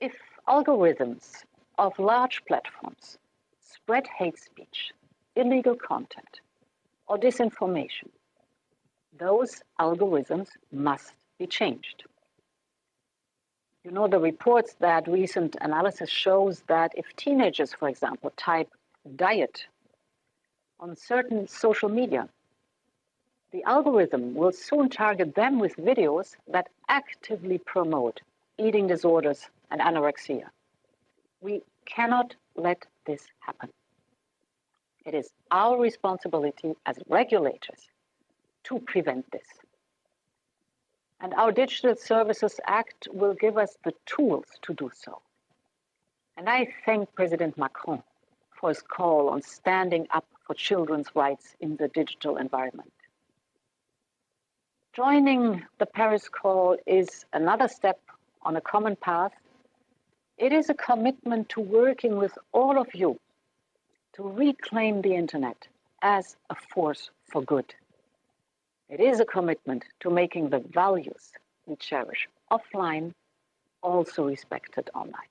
If algorithms of large platforms spread hate speech, illegal content, or disinformation, those algorithms must be changed. You know, the reports that recent analysis shows that if teenagers, for example, type diet on certain social media, the algorithm will soon target them with videos that actively promote eating disorders and anorexia. We cannot let this happen. It is our responsibility as regulators to prevent this. And our Digital Services Act will give us the tools to do so. And I thank President Macron for his call on standing up for children's rights in the digital environment. Joining the Paris Call is another step on a common path. It is a commitment to working with all of you to reclaim the internet as a force for good. It is a commitment to making the values we cherish offline also respected online.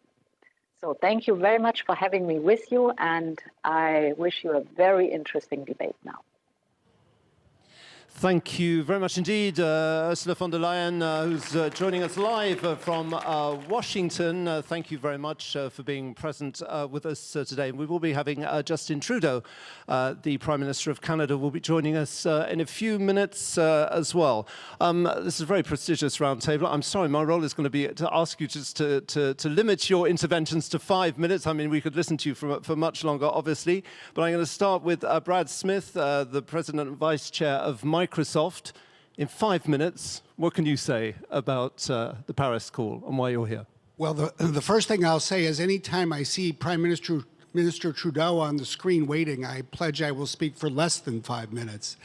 So thank you very much for having me with you, and I wish you a very interesting debate now. Thank you very much indeed, Ursula von der Leyen, who's joining us live from Washington. Thank you very much for being present with us today. We will be having Justin Trudeau, the Prime Minister of Canada, will be joining us in a few minutes as well. This is a very prestigious roundtable. I'm sorry, my role is going to be to ask you just to limit your interventions to 5 minutes. I mean, we could listen to you for much longer, obviously. But I'm going to start with Brad Smith, the President and Vice Chair of Microsoft. In 5 minutes, what can you say about the Paris call and why you're here? Well, the first thing I'll say is anytime I see Prime Minister Trudeau on the screen waiting, I pledge I will speak for less than 5 minutes.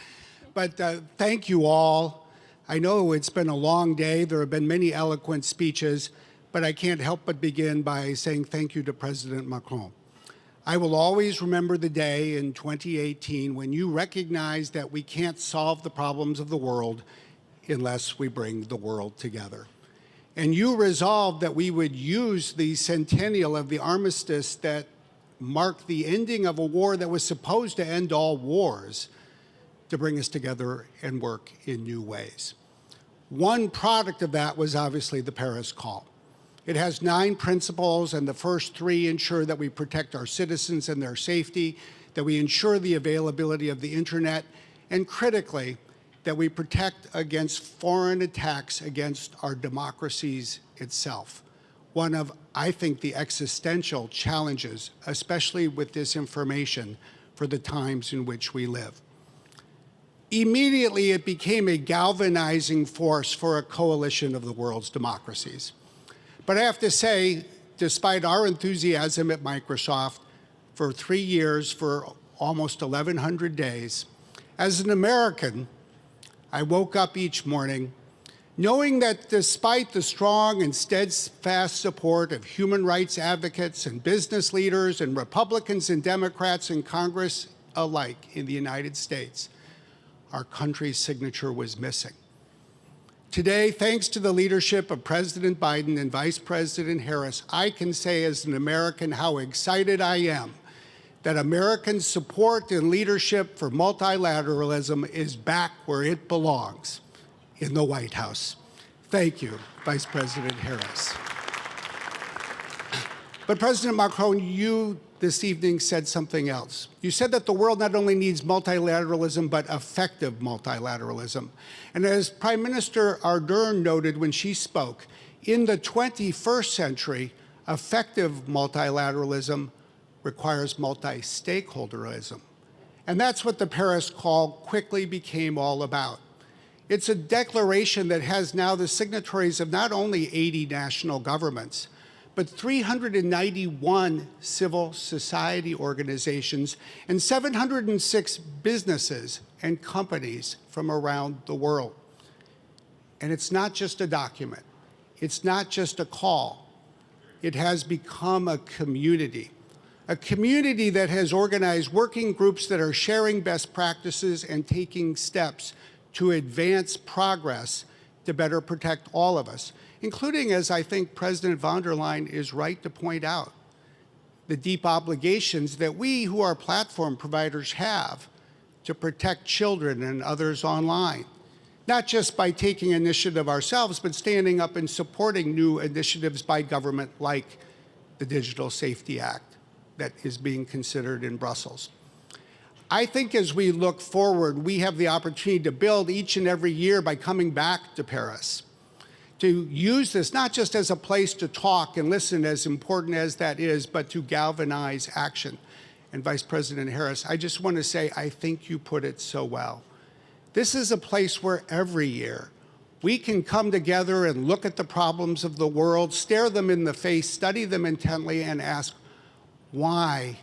But thank you all. I know it's been a long day. There have been many eloquent speeches, but I can't help but begin by saying thank you to President Macron. I will always remember the day in 2018 when you recognized that we can't solve the problems of the world unless we bring the world together. And you resolved that we would use the centennial of the armistice that marked the ending of a war that was supposed to end all wars to bring us together and work in new ways. One product of that was obviously the Paris Call. It has 9 principles, and the first 3 ensure that we protect our citizens and their safety, that we ensure the availability of the internet, and critically, that we protect against foreign attacks against our democracies itself. One of, I think, the existential challenges, especially with disinformation, for the times in which we live. Immediately, it became a galvanizing force for a coalition of the world's democracies. But I have to say, despite our enthusiasm at Microsoft for 3 years, for almost 1,100 days, as an American, I woke up each morning knowing that despite the strong and steadfast support of human rights advocates and business leaders and Republicans and Democrats in Congress alike in the United States, our country's signature was missing. Today, thanks to the leadership of President Biden and Vice President Harris, I can say as an American how excited I am that American support and leadership for multilateralism is back where it belongs, in the White House. Thank you, Vice President Harris. But President Macron, you this evening said something else. You said that the world not only needs multilateralism, but effective multilateralism. And as Prime Minister Ardern noted when she spoke, in the 21st century, effective multilateralism requires multi-stakeholderism. And that's what the Paris Call quickly became all about. It's a declaration that has now the signatories of not only 80 national governments, but 391 civil society organizations and 706 businesses and companies from around the world. And it's not just a document. It's not just a call. It has become a community that has organized working groups that are sharing best practices and taking steps to advance progress to better protect all of us, including, as I think President von der Leyen is right to point out, the deep obligations that we who are platform providers have to protect children and others online, not just by taking initiative ourselves, but standing up and supporting new initiatives by government like the Digital Safety Act that is being considered in Brussels. I think as we look forward, we have the opportunity to build each and every year by coming back to Paris, to use this not just as a place to talk and listen, as important as that is, but to galvanize action. And Vice President Harris, I just want to say, I think you put it so well. This is a place where every year we can come together and look at the problems of the world, stare them in the face, study them intently, and ask, why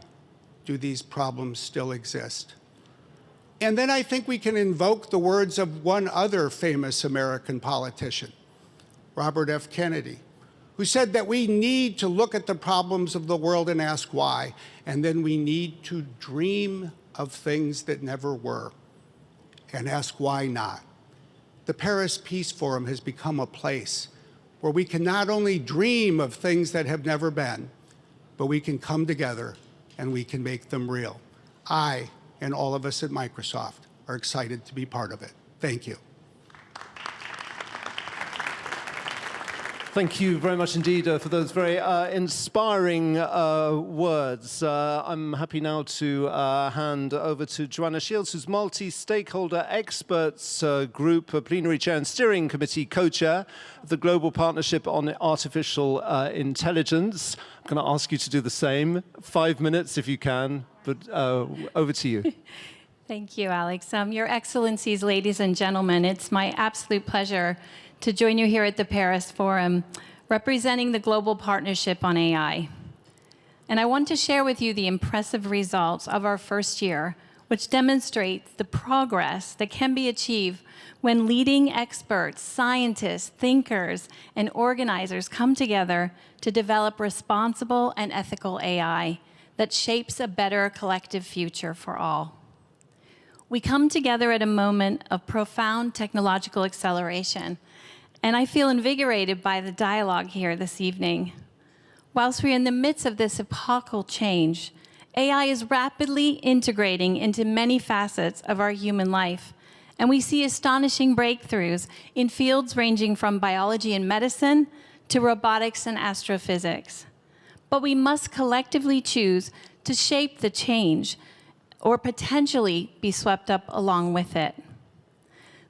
do these problems still exist? And then I think we can invoke the words of one other famous American politician, Robert F. Kennedy, who said that we need to look at the problems of the world and ask why, and then we need to dream of things that never were and ask why not. The Paris Peace Forum has become a place where we can not only dream of things that have never been, but we can come together and we can make them real. I and all of us at Microsoft are excited to be part of it. Thank you. Thank you very much indeed for those very inspiring words. I'm happy now to hand over to Joanna Shields, who's Multi-Stakeholder Experts Group, Plenary Chair and Steering Committee Co-Chair of the Global Partnership on Artificial Intelligence. I'm going to ask you to do the same. 5 minutes if you can, but over to you. Thank you, Alex. Your Excellencies, ladies and gentlemen, it's my absolute pleasure to join you here at the Paris Forum, representing the Global Partnership on AI. And I want to share with you the impressive results of our first year, which demonstrates the progress that can be achieved when leading experts, scientists, thinkers, and organizers come together to develop responsible and ethical AI that shapes a better collective future for all. We come together at a moment of profound technological acceleration, and I feel invigorated by the dialogue here this evening. Whilst we're in the midst of this epochal change, AI is rapidly integrating into many facets of our human life And we see astonishing breakthroughs in fields ranging from biology and medicine to robotics and astrophysics. But we must collectively choose to shape the change or potentially be swept up along with it.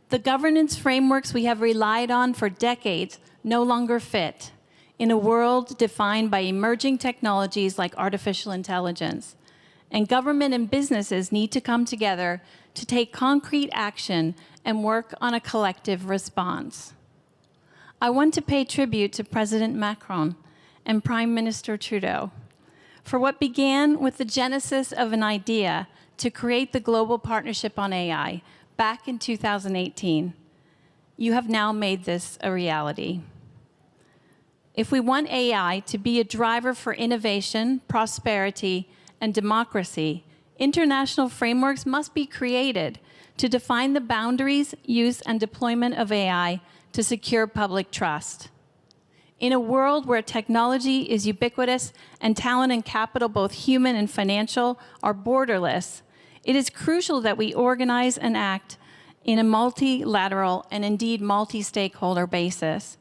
The governance frameworks we have relied on for decades no longer fit in a world defined by emerging technologies like artificial intelligence. And government and businesses need to come together to take concrete action and work on a collective response. I want to pay tribute to President Macron and Prime Minister Trudeau for what began with the genesis of an idea to create the Global Partnership on AI back in 2018. You have now made this a reality. If we want AI to be a driver for innovation, prosperity, and democracy, international frameworks must be created to define the boundaries, use, and deployment of AI to secure public trust. In a world where technology is ubiquitous and talent and capital, both human and financial, are borderless, it is crucial that we organize and act in a multilateral and indeed multi-stakeholder basis,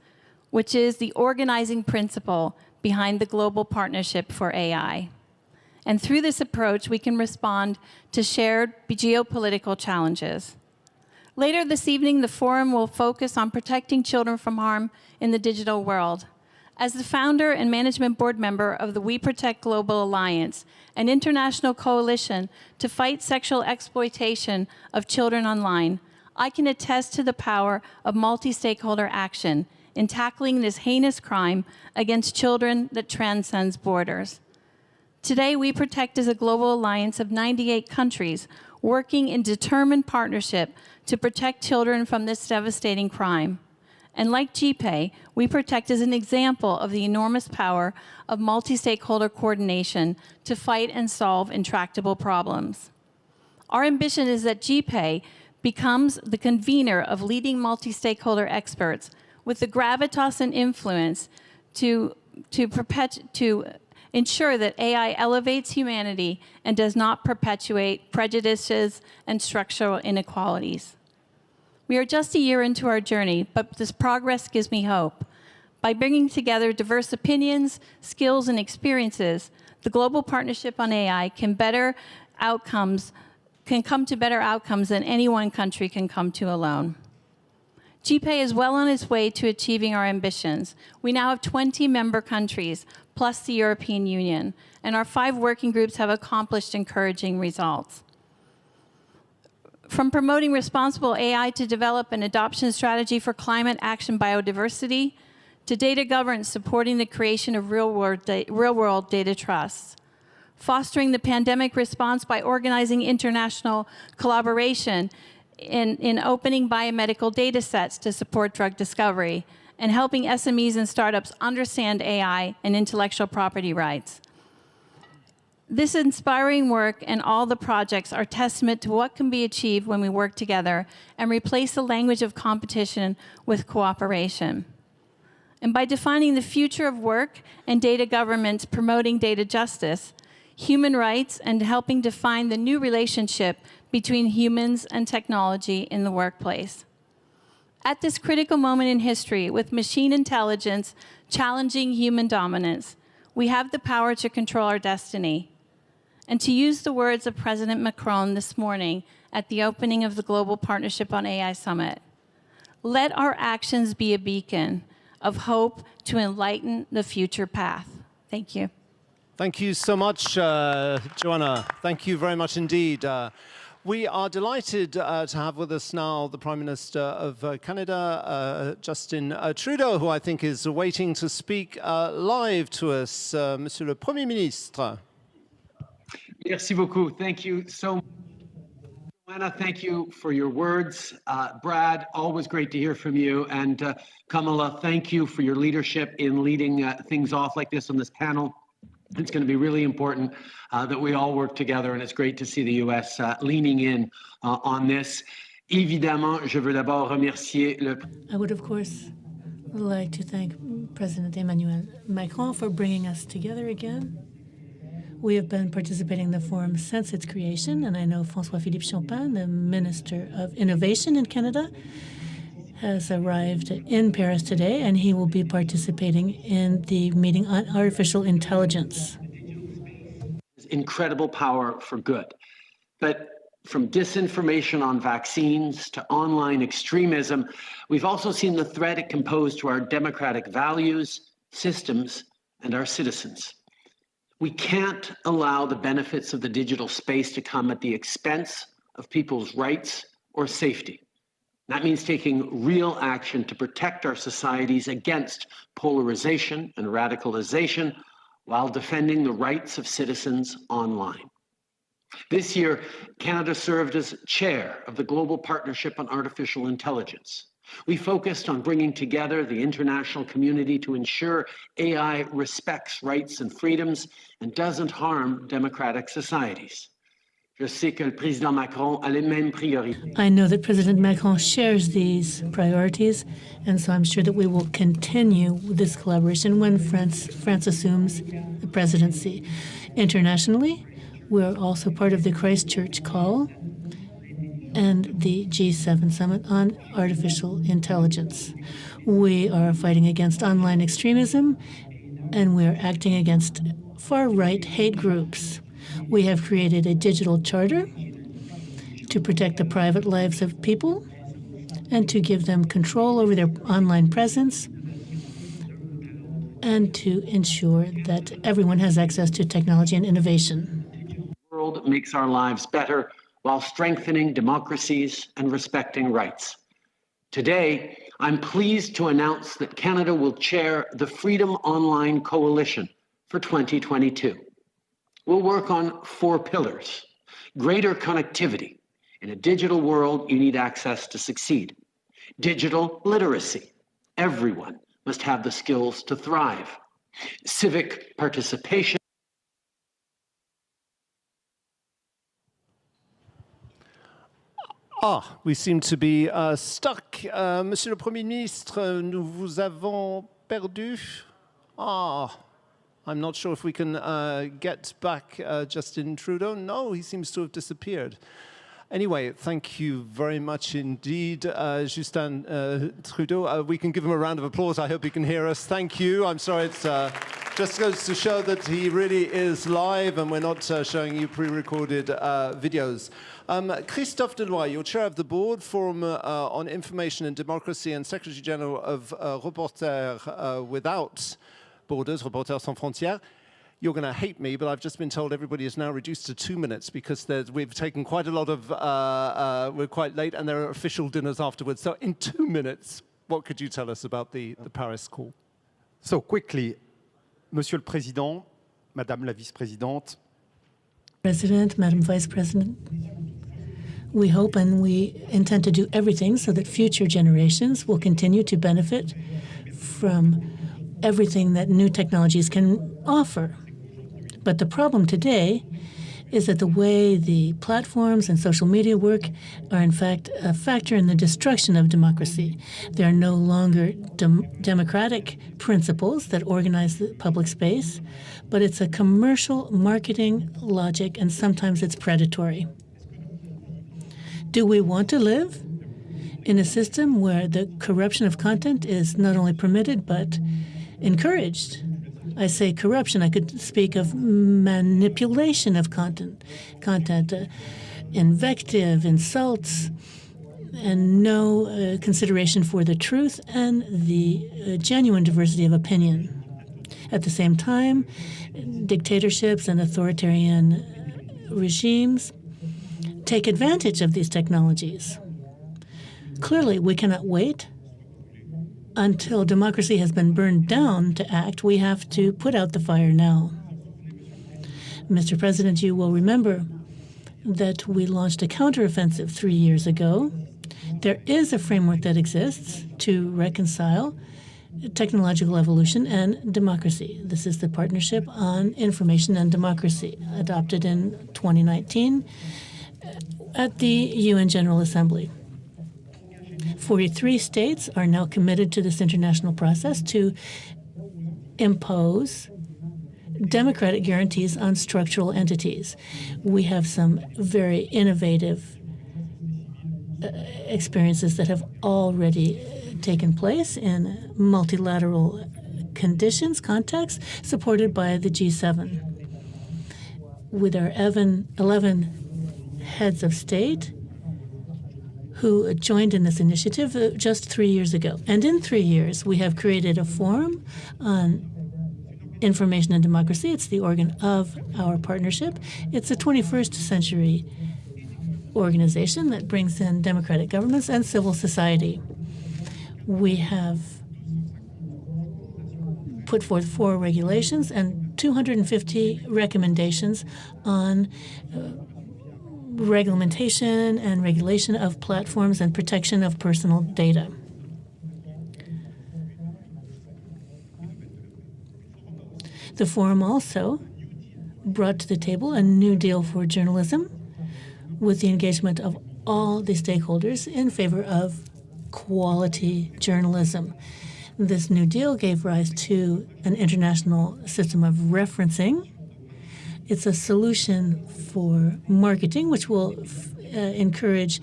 which is the organizing principle behind the Global Partnership for AI. And through this approach, we can respond to shared geopolitical challenges. Later this evening, the forum will focus on protecting children from harm in the digital world. As the founder and management board member of the We Protect Global Alliance, an international coalition to fight sexual exploitation of children online, I can attest to the power of multi-stakeholder action in tackling this heinous crime against children that transcends borders. Today, We Protect is a global alliance of 98 countries working in determined partnership to protect children from this devastating crime. And like GPay, We Protect is an example of the enormous power of multi-stakeholder coordination to fight and solve intractable problems. Our ambition is that GPay becomes the convener of leading multi-stakeholder experts with the gravitas and influence to ensure that AI elevates humanity and does not perpetuate prejudices and structural inequalities. We are just a year into our journey, but this progress gives me hope. By bringing together diverse opinions, skills, and experiences, the Global Partnership on AI can come to better outcomes than any one country can come to alone. GPay is well on its way to achieving our ambitions. We now have 20 member countries, plus the European Union, and our 5 working groups have accomplished encouraging results. From promoting responsible AI to develop an adoption strategy for climate action biodiversity, to data governance supporting the creation of real-world data trusts, fostering the pandemic response by organizing international collaboration in opening biomedical data sets to support drug discovery, and helping SMEs and startups understand AI and intellectual property rights. This inspiring work and all the projects are testament to what can be achieved when we work together and replace the language of competition with cooperation. And by defining the future of work and data governance, promoting data justice, human rights, and helping define the new relationship between humans and technology in the workplace. At this critical moment in history, with machine intelligence challenging human dominance, we have the power to control our destiny. And to use the words of President Macron this morning at the opening of the Global Partnership on AI Summit, let our actions be a beacon of hope to enlighten the future path. Thank you. Thank you so much, Joanna. Thank you very much indeed. We are delighted to have with us now the Prime Minister of Canada, Justin Trudeau, who I think is waiting to speak live to us. Monsieur le Premier Ministre. Merci beaucoup. Thank you so much. Joanna, thank you for your words. Brad, always great to hear from you. And Kamala, thank you for your leadership in leading things off like this on this panel. It's going to be really important that we all work together, and it's great to see the U.S. Leaning in on this. Évidemment, je veux d'abord remercier le... I would, of course, like to thank President Emmanuel Macron for bringing us together again. We have been participating in the forum since its creation, and I know François-Philippe Champagne, the Minister of Innovation in Canada, has arrived in Paris today, and he will be participating in the meeting on artificial intelligence. Incredible power for good. But from disinformation on vaccines to online extremism, we've also seen the threat it can pose to our democratic values, systems, and our citizens. We can't allow the benefits of the digital space to come at the expense of people's rights or safety. That means taking real action to protect our societies against polarization and radicalization while defending the rights of citizens online. This year, Canada served as chair of the Global Partnership on Artificial Intelligence. We focused on bringing together the international community to ensure AI respects rights and freedoms and doesn't harm democratic societies. Je sais que le président Macron a les mêmes priorités. I know that President Macron shares these priorities, and so I'm sure that we will continue this collaboration when France assumes the presidency. Internationally, we're also part of the Christchurch call and the G7 summit on artificial intelligence. We are fighting against online extremism, and we are acting against far-right hate groups. We have created a digital charter to protect the private lives of people and to give them control over their online presence and to ensure that everyone has access to technology and innovation. The world makes our lives better while strengthening democracies and respecting rights. Today, I'm pleased to announce that Canada will chair the Freedom Online Coalition for 2022. We'll work on 4 pillars. Greater connectivity. In a digital world, you need access to succeed. Digital literacy. Everyone must have the skills to thrive. Civic participation. We seem to be stuck. Monsieur le Premier Ministre, nous vous avons perdu. I'm not sure if we can get back Justin Trudeau. No, he seems to have disappeared. Anyway, thank you very much indeed, Justin Trudeau. We can give him a round of applause. I hope he can hear us. Thank you. I'm sorry, it's just goes to show that he really is live and we're not showing you pre-recorded videos. Christophe Deloy, you're chair of the board, Forum on Information and Democracy and Secretary General of Reporters Without Borders, Reporters Sans Frontières. You're going to hate me, but I've just been told everybody is now reduced to 2 minutes because we've taken quite a lot of, we're quite late and there are official dinners afterwards. So in 2 minutes, what could you tell us about the Paris call? So quickly, Monsieur le Président, Madame la Vice-Présidente. President, Madam Vice President, we hope and we intend to do everything so that future generations will continue to benefit from everything that new technologies can offer. But the problem today is that the way the platforms and social media work are in fact a factor in the destruction of democracy. There are no longer democratic principles that organize the public space, but it's a commercial marketing logic, and sometimes it's predatory. Do we want to live in a system where the corruption of content is not only permitted but encouraged? I say corruption, I could speak of manipulation of content, invective, insults, and no consideration for the truth and the genuine diversity of opinion. At the same time, dictatorships and authoritarian regimes take advantage of these technologies. Clearly, we cannot wait until democracy has been burned down to act. We have to put out the fire now. Mr. President, you will remember that we launched a counteroffensive 3 years ago. There is a framework that exists to reconcile technological evolution and democracy. This is the Partnership on Information and Democracy, adopted in 2019 at the UN General Assembly. 43 states are now committed to this international process to impose democratic guarantees on structural entities. We have some very innovative experiences that have already taken place in multilateral contexts supported by the G7. With our 11 heads of state who joined in this initiative just 3 years ago. And in 3 years, we have created a forum on information and democracy. It's the organ of our partnership. It's a 21st century organization that brings in democratic governments and civil society. We have put forth 4 regulations and 250 recommendations on regulation and regulation of platforms and protection of personal data. The forum also brought to the table a new deal for journalism with the engagement of all the stakeholders in favor of quality journalism. This new deal gave rise to an international system of referencing. It's a solution for marketing, which will encourage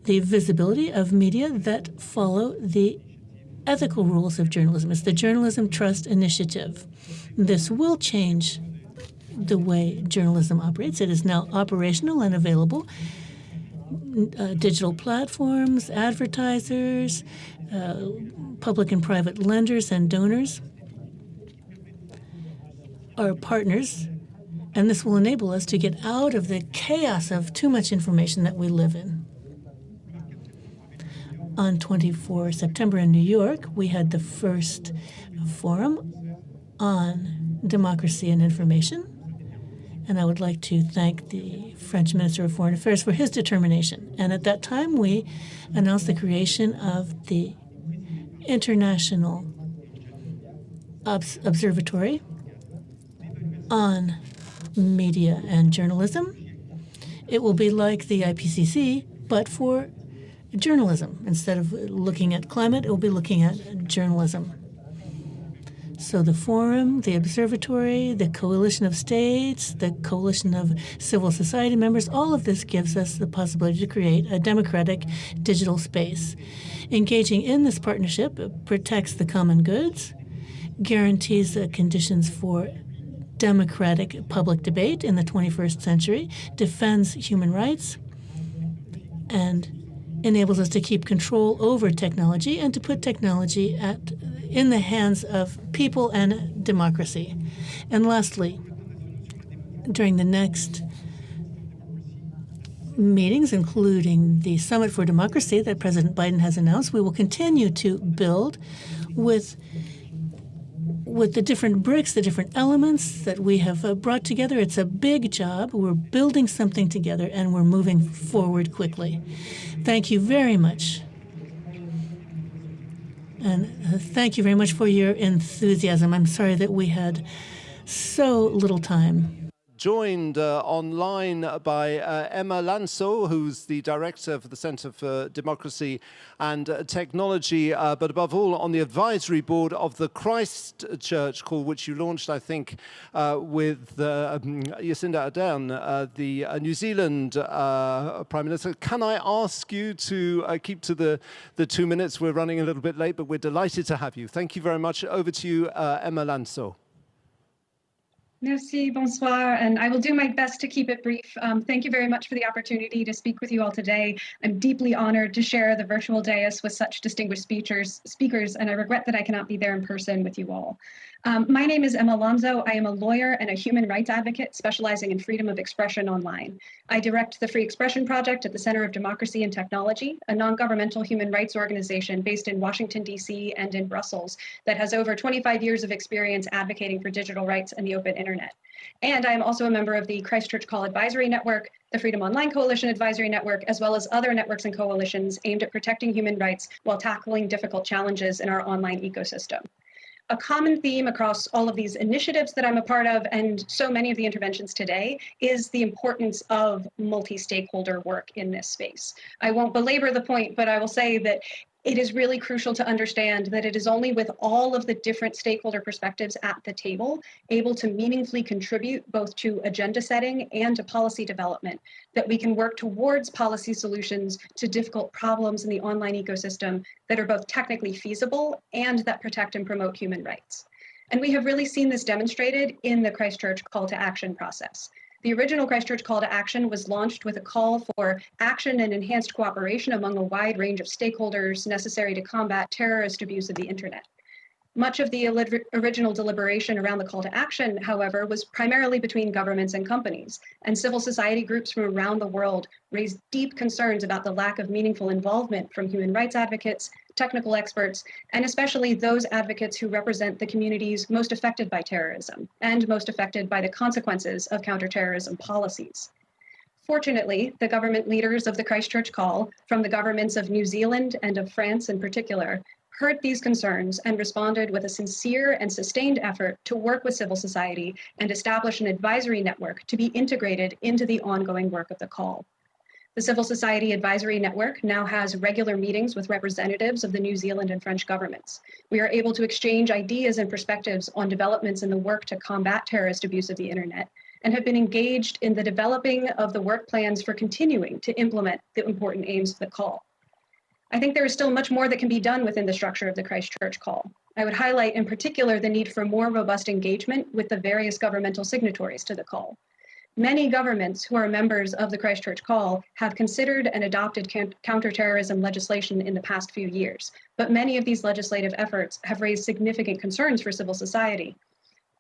the visibility of media that follow the ethical rules of journalism. It's the Journalism Trust Initiative. This will change the way journalism operates. It is now operational and available. Digital platforms, advertisers, public and private lenders and donors are partners, and this will enable us to get out of the chaos of too much information that we live in. On 24 September in New York, we had the first forum on democracy and information, and I would like to thank the French Minister of Foreign Affairs for his determination. And at that time, we announced the creation of the International Observatory on media and journalism. It will be like the IPCC, but for journalism. Instead of looking at climate, it will be looking at journalism. So the forum, the observatory, the coalition of states, the coalition of civil society members, all of this gives us the possibility to create a democratic digital space. Engaging in this partnership protects the common goods, guarantees the conditions for democratic public debate in the 21st century, defends human rights, and enables us to keep control over technology and to put technology in the hands of people and democracy. And lastly, during the next meetings, including the Summit for Democracy that President Biden has announced, we will continue to build with the different bricks, the different elements that we have brought together. It's a big job. We're building something together, and we're moving forward quickly. Thank you very much. And thank you very much for your enthusiasm. I'm sorry that we had so little time. Joined online by Alonso, who's the director for the Center for Democracy and Technology, but above all on the advisory board of the Christchurch call, which you launched, I think, with Jacinda Ardern, the New Zealand Prime Minister. Can I ask you to keep to the 2 minutes? We're running a little bit late, but we're delighted to have you. Thank you very much. Over to you, Alonso. Merci, bonsoir, and I will do my best to keep it brief. Thank you very much for the opportunity to speak with you all today. I'm deeply honored to share the virtual dais with such distinguished speakers, and I regret that I cannot be there in person with you all. My name is Emma Alonso. I am a lawyer and a human rights advocate specializing in freedom of expression online. I direct the Free Expression Project at the Center of Democracy and Technology, a non-governmental human rights organization based in Washington, D.C. and in Brussels that has over 25 years of experience advocating for digital rights and the open internet. And I am also a member of the Christchurch Call Advisory Network, the Freedom Online Coalition Advisory Network, as well as other networks and coalitions aimed at protecting human rights while tackling difficult challenges in our online ecosystem. A common theme across all of these initiatives that I'm a part of and so many of the interventions today is the importance of multi-stakeholder work in this space. I won't belabor the point, but I will say that it is really crucial to understand that it is only with all of the different stakeholder perspectives at the table able to meaningfully contribute both to agenda setting and to policy development that we can work towards policy solutions to difficult problems in the online ecosystem that are both technically feasible and that protect and promote human rights. And we have really seen this demonstrated in the Christchurch call to action process. The original Christchurch call to action was launched with a call for action and enhanced cooperation among a wide range of stakeholders necessary to combat terrorist abuse of the internet. Much of the original deliberation around the call to action, however, was primarily between governments and companies, and civil society groups from around the world raised deep concerns about the lack of meaningful involvement from human rights advocates, technical experts, and especially those advocates who represent the communities most affected by terrorism and most affected by the consequences of counterterrorism policies. Fortunately, the government leaders of the Christchurch call, from the governments of New Zealand and of France in particular, heard these concerns and responded with a sincere and sustained effort to work with civil society and establish an advisory network to be integrated into the ongoing work of the call. The Civil Society Advisory Network now has regular meetings with representatives of the New Zealand and French governments. We are able to exchange ideas and perspectives on developments in the work to combat terrorist abuse of the internet, and have been engaged in the developing of the work plans for continuing to implement the important aims of the call. I think there is still much more that can be done within the structure of the Christchurch call. I would highlight in particular the need for more robust engagement with the various governmental signatories to the call. Many governments who are members of the Christchurch call have considered and adopted counterterrorism legislation in the past few years, but many of these legislative efforts have raised significant concerns for civil society,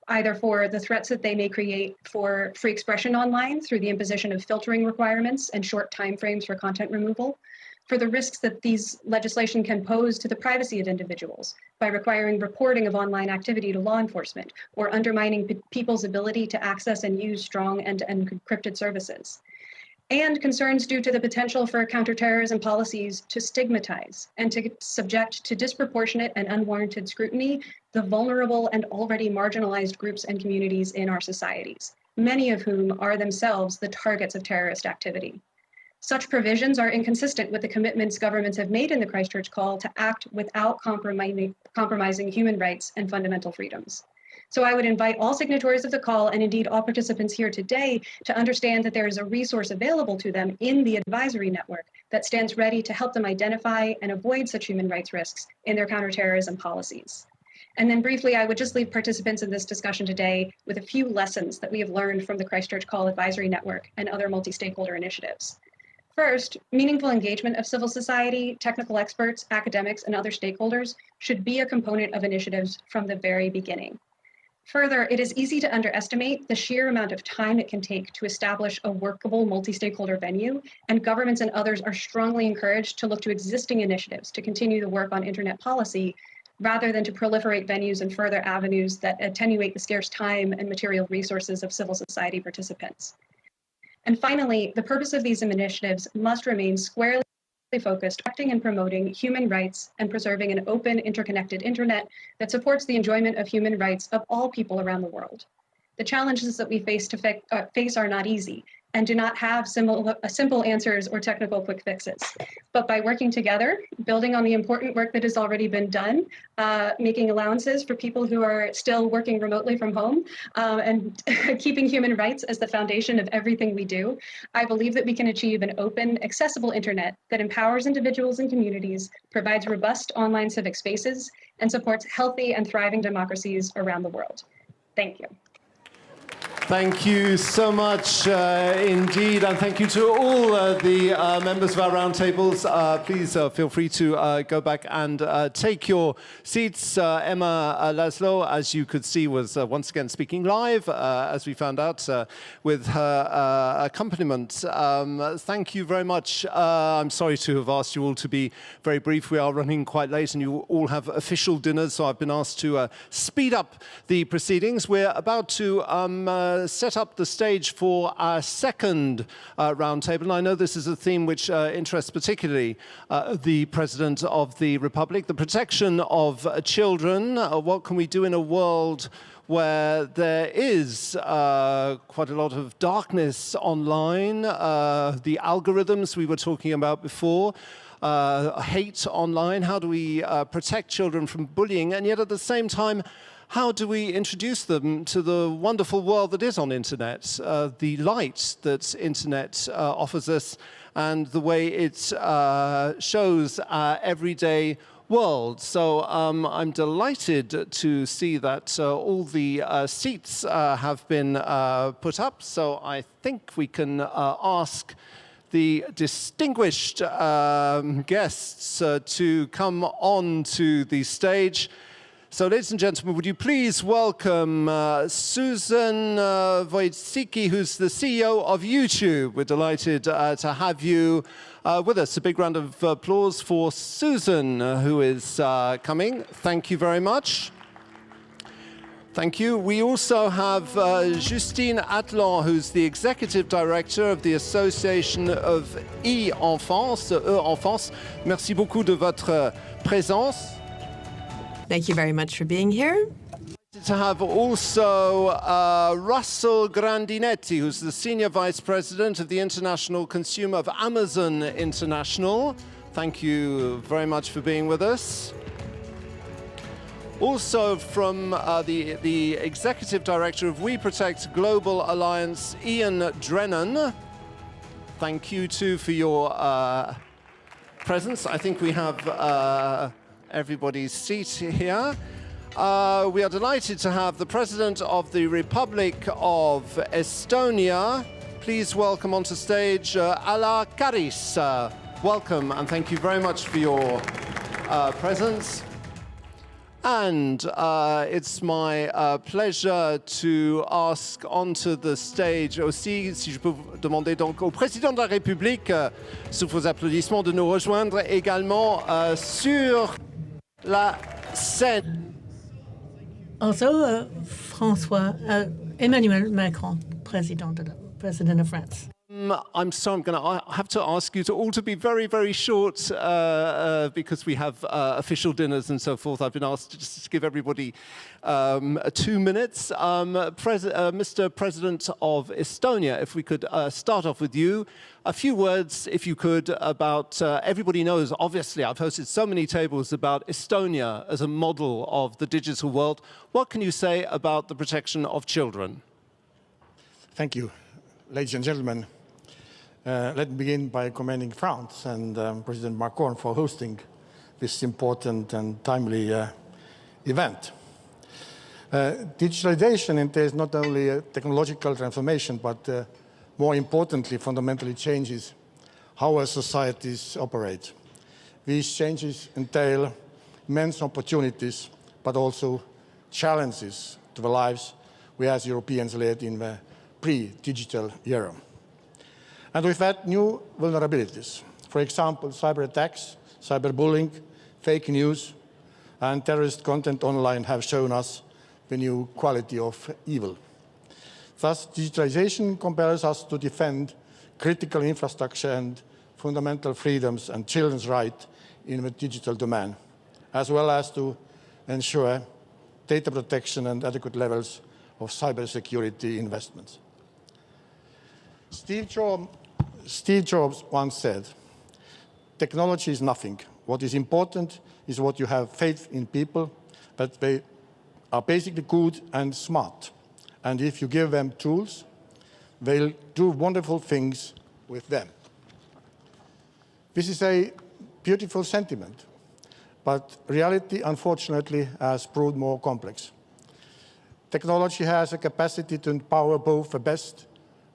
either for the threats that they may create for free expression online through the imposition of filtering requirements and short timeframes for content removal, for the risks that these legislation can pose to the privacy of individuals by requiring reporting of online activity to law enforcement or undermining people's ability to access and use strong end-to-end encrypted services, and concerns due to the potential for counterterrorism policies to stigmatize and to subject to disproportionate and unwarranted scrutiny the vulnerable and already marginalized groups and communities in our societies, many of whom are themselves the targets of terrorist activity. Such provisions are inconsistent with the commitments governments have made in the Christchurch call to act without compromising human rights and fundamental freedoms. So I would invite all signatories of the call, and indeed all participants here today, to understand that there is a resource available to them in the advisory network that stands ready to help them identify and avoid such human rights risks in their counterterrorism policies. And then briefly, I would just leave participants in this discussion today with a few lessons that we have learned from the Christchurch Call Advisory Network and other multi-stakeholder initiatives. First, meaningful engagement of civil society, technical experts, academics, and other stakeholders should be a component of initiatives from the very beginning. Further, it is easy to underestimate the sheer amount of time it can take to establish a workable multi-stakeholder venue, and governments and others are strongly encouraged to look to existing initiatives to continue the work on internet policy, rather than to proliferate venues and further avenues that attenuate the scarce time and material resources of civil society participants. And finally, the purpose of these initiatives must remain squarely focused on protecting and promoting human rights and preserving an open, interconnected internet that supports the enjoyment of human rights of all people around the world. The challenges that we face are not easy and do not have simple answers or technical quick fixes. But by working together, building on the important work that has already been done, making allowances for people who are still working remotely from home, and keeping human rights as the foundation of everything we do, I believe that we can achieve an open, accessible internet that empowers individuals and communities, provides robust online civic spaces, and supports healthy and thriving democracies around the world. Thank you. Thank you so much indeed, and thank you to all the members of our roundtables. Please feel free to go back and take your seats. Emma Laszlo, as you could see, was once again speaking live, as we found out, with her accompaniment. Thank you very much. I'm sorry to have asked you all to be very brief. We are running quite late, and you all have official dinners, so I've been asked to speed up the proceedings. We're about to set up the stage for our second roundtable. And I know this is a theme which interests particularly the President of the Republic, the protection of children. What can we do in a world where there is quite a lot of darkness online, the algorithms we were talking about before? hate online? How do we protect children from bullying? And yet at the same time, how do we introduce them to the wonderful world that is on internet, the light that internet offers us, and the way it shows our everyday world? So I'm delighted to see that all the seats have been put up. So I think we can ask the distinguished guests to come on to the stage. So, ladies and gentlemen, would you please welcome Susan Wojcicki, who's the CEO of YouTube. We're delighted to have you with us. A big round of applause for Susan, who is coming. Thank you very much. Thank you. We also have Justine Atlan, who's the Executive Director of the Association of E-Enfance. Merci beaucoup de votre présence. Thank you very much for being here. To have also Russell Grandinetti, who's the Senior Vice President of the International Consumer of Amazon International. Thank you very much for being with us. Also from the Executive Director of We Protect Global Alliance, Ian Drennan. Thank you too for your presence. I think we have everybody's seat here. We are delighted to have the President of the Republic of Estonia. Please welcome onto stage Ala Karis. Welcome and thank you very much for your presence. And it's my pleasure to ask onto the stage aussi, si je peux vous demander donc au Président de la République, sous vos applaudissements, de nous rejoindre également sur la scène. Also, Emmanuel Macron, President of France. I'm sorry, I have to ask you to all to be very, very short because we have official dinners and so forth. I've been asked to just give everybody 2 minutes. Mr. President of Estonia, if we could start off with you. A few words, if you could, about, everybody knows, obviously, I've hosted so many tables about Estonia as a model of the digital world. What can you say about the protection of children? Thank you. Ladies and gentlemen, let me begin by commending France and President Macron for hosting this important and timely event. Digitalization entails not only a technological transformation, but more importantly, fundamentally changes how our societies operate. These changes entail immense opportunities, but also challenges to the lives we as Europeans led in the pre-digital era. And with that, new vulnerabilities. For example, cyber attacks, cyberbullying, fake news, and terrorist content online have shown us the new quality of evil. Thus, digitalization compels us to defend critical infrastructure and fundamental freedoms and children's rights in the digital domain, as well as to ensure data protection and adequate levels of cybersecurity investments. Steve Jobs once said, "Technology is nothing. What is important is what you have faith in people, that they are basically good and smart. And if you give them tools, they'll do wonderful things with them." This is a beautiful sentiment, but reality, unfortunately, has proved more complex. Technology has a capacity to empower both the best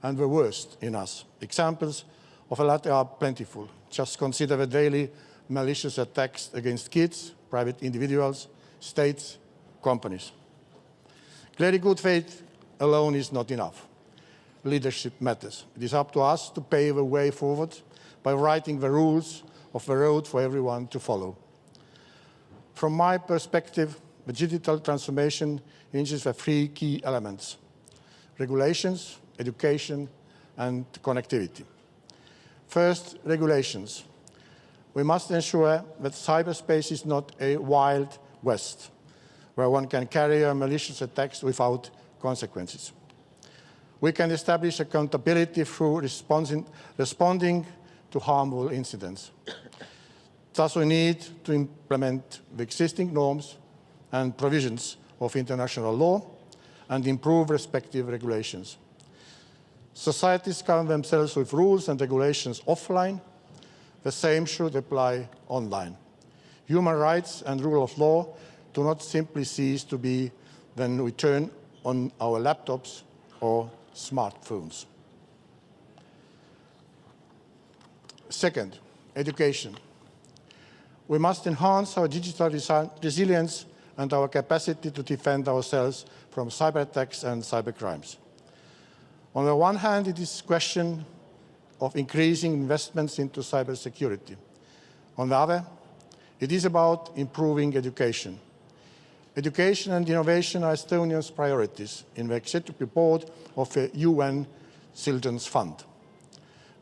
and the worst in us. Examples of the latter are plentiful. Just consider the daily malicious attacks against kids, private individuals, states, companies. Clearly, good faith alone is not enough. Leadership matters. It is up to us to pave a way forward by writing the rules of the road for everyone to follow. From my perspective, the digital transformation hinges on 3 key elements: regulations, education, and connectivity. First, regulations. We must ensure that cyberspace is not a wild west, where one can carry out malicious attacks without consequences. We can establish accountability through responding to harmful incidents. Thus, we need to implement the existing norms and provisions of international law and improve respective regulations. Societies govern themselves with rules and regulations offline. The same should apply online. Human rights and rule of law do not simply cease to be when we turn on our laptops or smartphones. Second, education. We must enhance our digital resilience and our capacity to defend ourselves from cyber attacks and cybercrimes. On the one hand, it is a question of increasing investments into cybersecurity. On the other, it is about improving education. Education and innovation are Estonia's priorities in the Executive Board of the UN Children's Fund.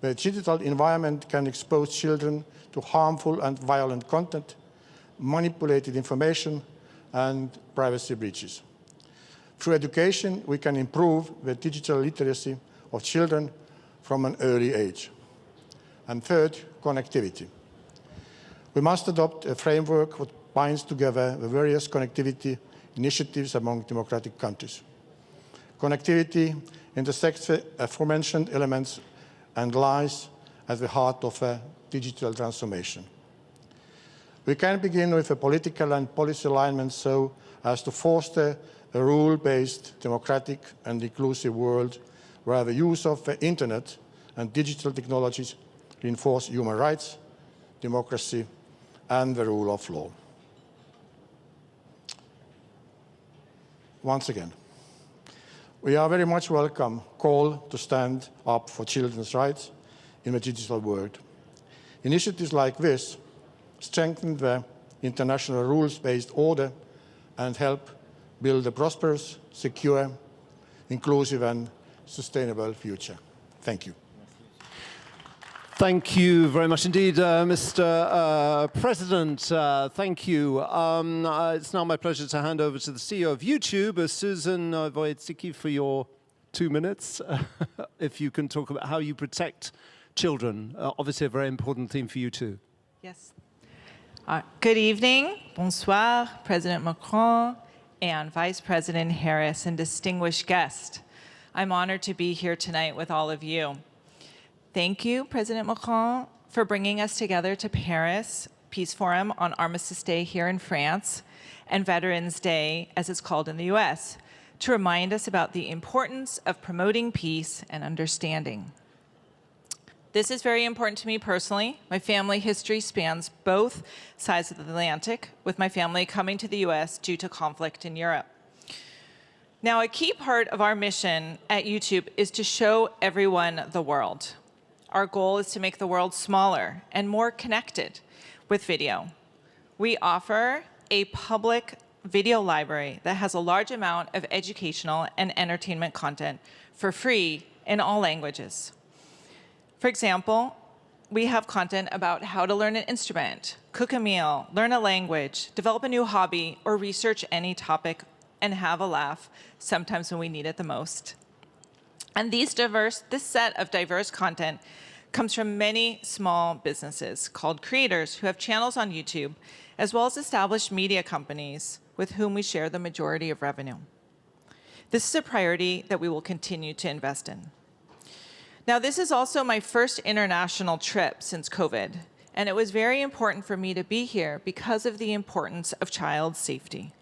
The digital environment can expose children to harmful and violent content, manipulated information, and privacy breaches. Through education, we can improve the digital literacy of children from an early age. And third, connectivity. We must adopt a framework that binds together the various connectivity initiatives among democratic countries. Connectivity intersects the aforementioned elements and lies at the heart of a digital transformation. We can begin with a political and policy alignment so as to foster a rule-based, democratic and inclusive world where the use of the internet and digital technologies reinforce human rights, democracy, and the rule of law. Once again, we are very much welcome call to stand up for children's rights in the digital world. Initiatives like this strengthen the international rules-based order and help build a prosperous, secure, inclusive, and sustainable future. Thank you. Thank you very much indeed, Mr. President. Thank you. It's now my pleasure to hand over to the CEO of YouTube, Susan Wojcicki, for your 2 minutes. If you can talk about how you protect children, obviously a very important theme for you too. Yes. Good evening, bonsoir, President Macron and Vice President Harris and distinguished guests. I'm honored to be here tonight with all of you. Thank you, President Macron, for bringing us together to Paris Peace Forum on Armistice Day here in France and Veterans Day, as it's called in the US, to remind us about the importance of promoting peace and understanding. This is very important to me personally. My family history spans both sides of the Atlantic, with my family coming to the US due to conflict in Europe. Now, a key part of our mission at YouTube is to show everyone the world. Our goal is to make the world smaller and more connected with video. We offer a public video library that has a large amount of educational and entertainment content for free in all languages. For example, we have content about how to learn an instrument, cook a meal, learn a language, develop a new hobby, or research any topic and have a laugh, sometimes when we need it the most. And this set of diverse content comes from many small businesses called creators who have channels on YouTube, as well as established media companies with whom we share the majority of revenue. This is a priority that we will continue to invest in. Now, this is also my first international trip since COVID, and it was very important for me to be here because of the importance of child safety.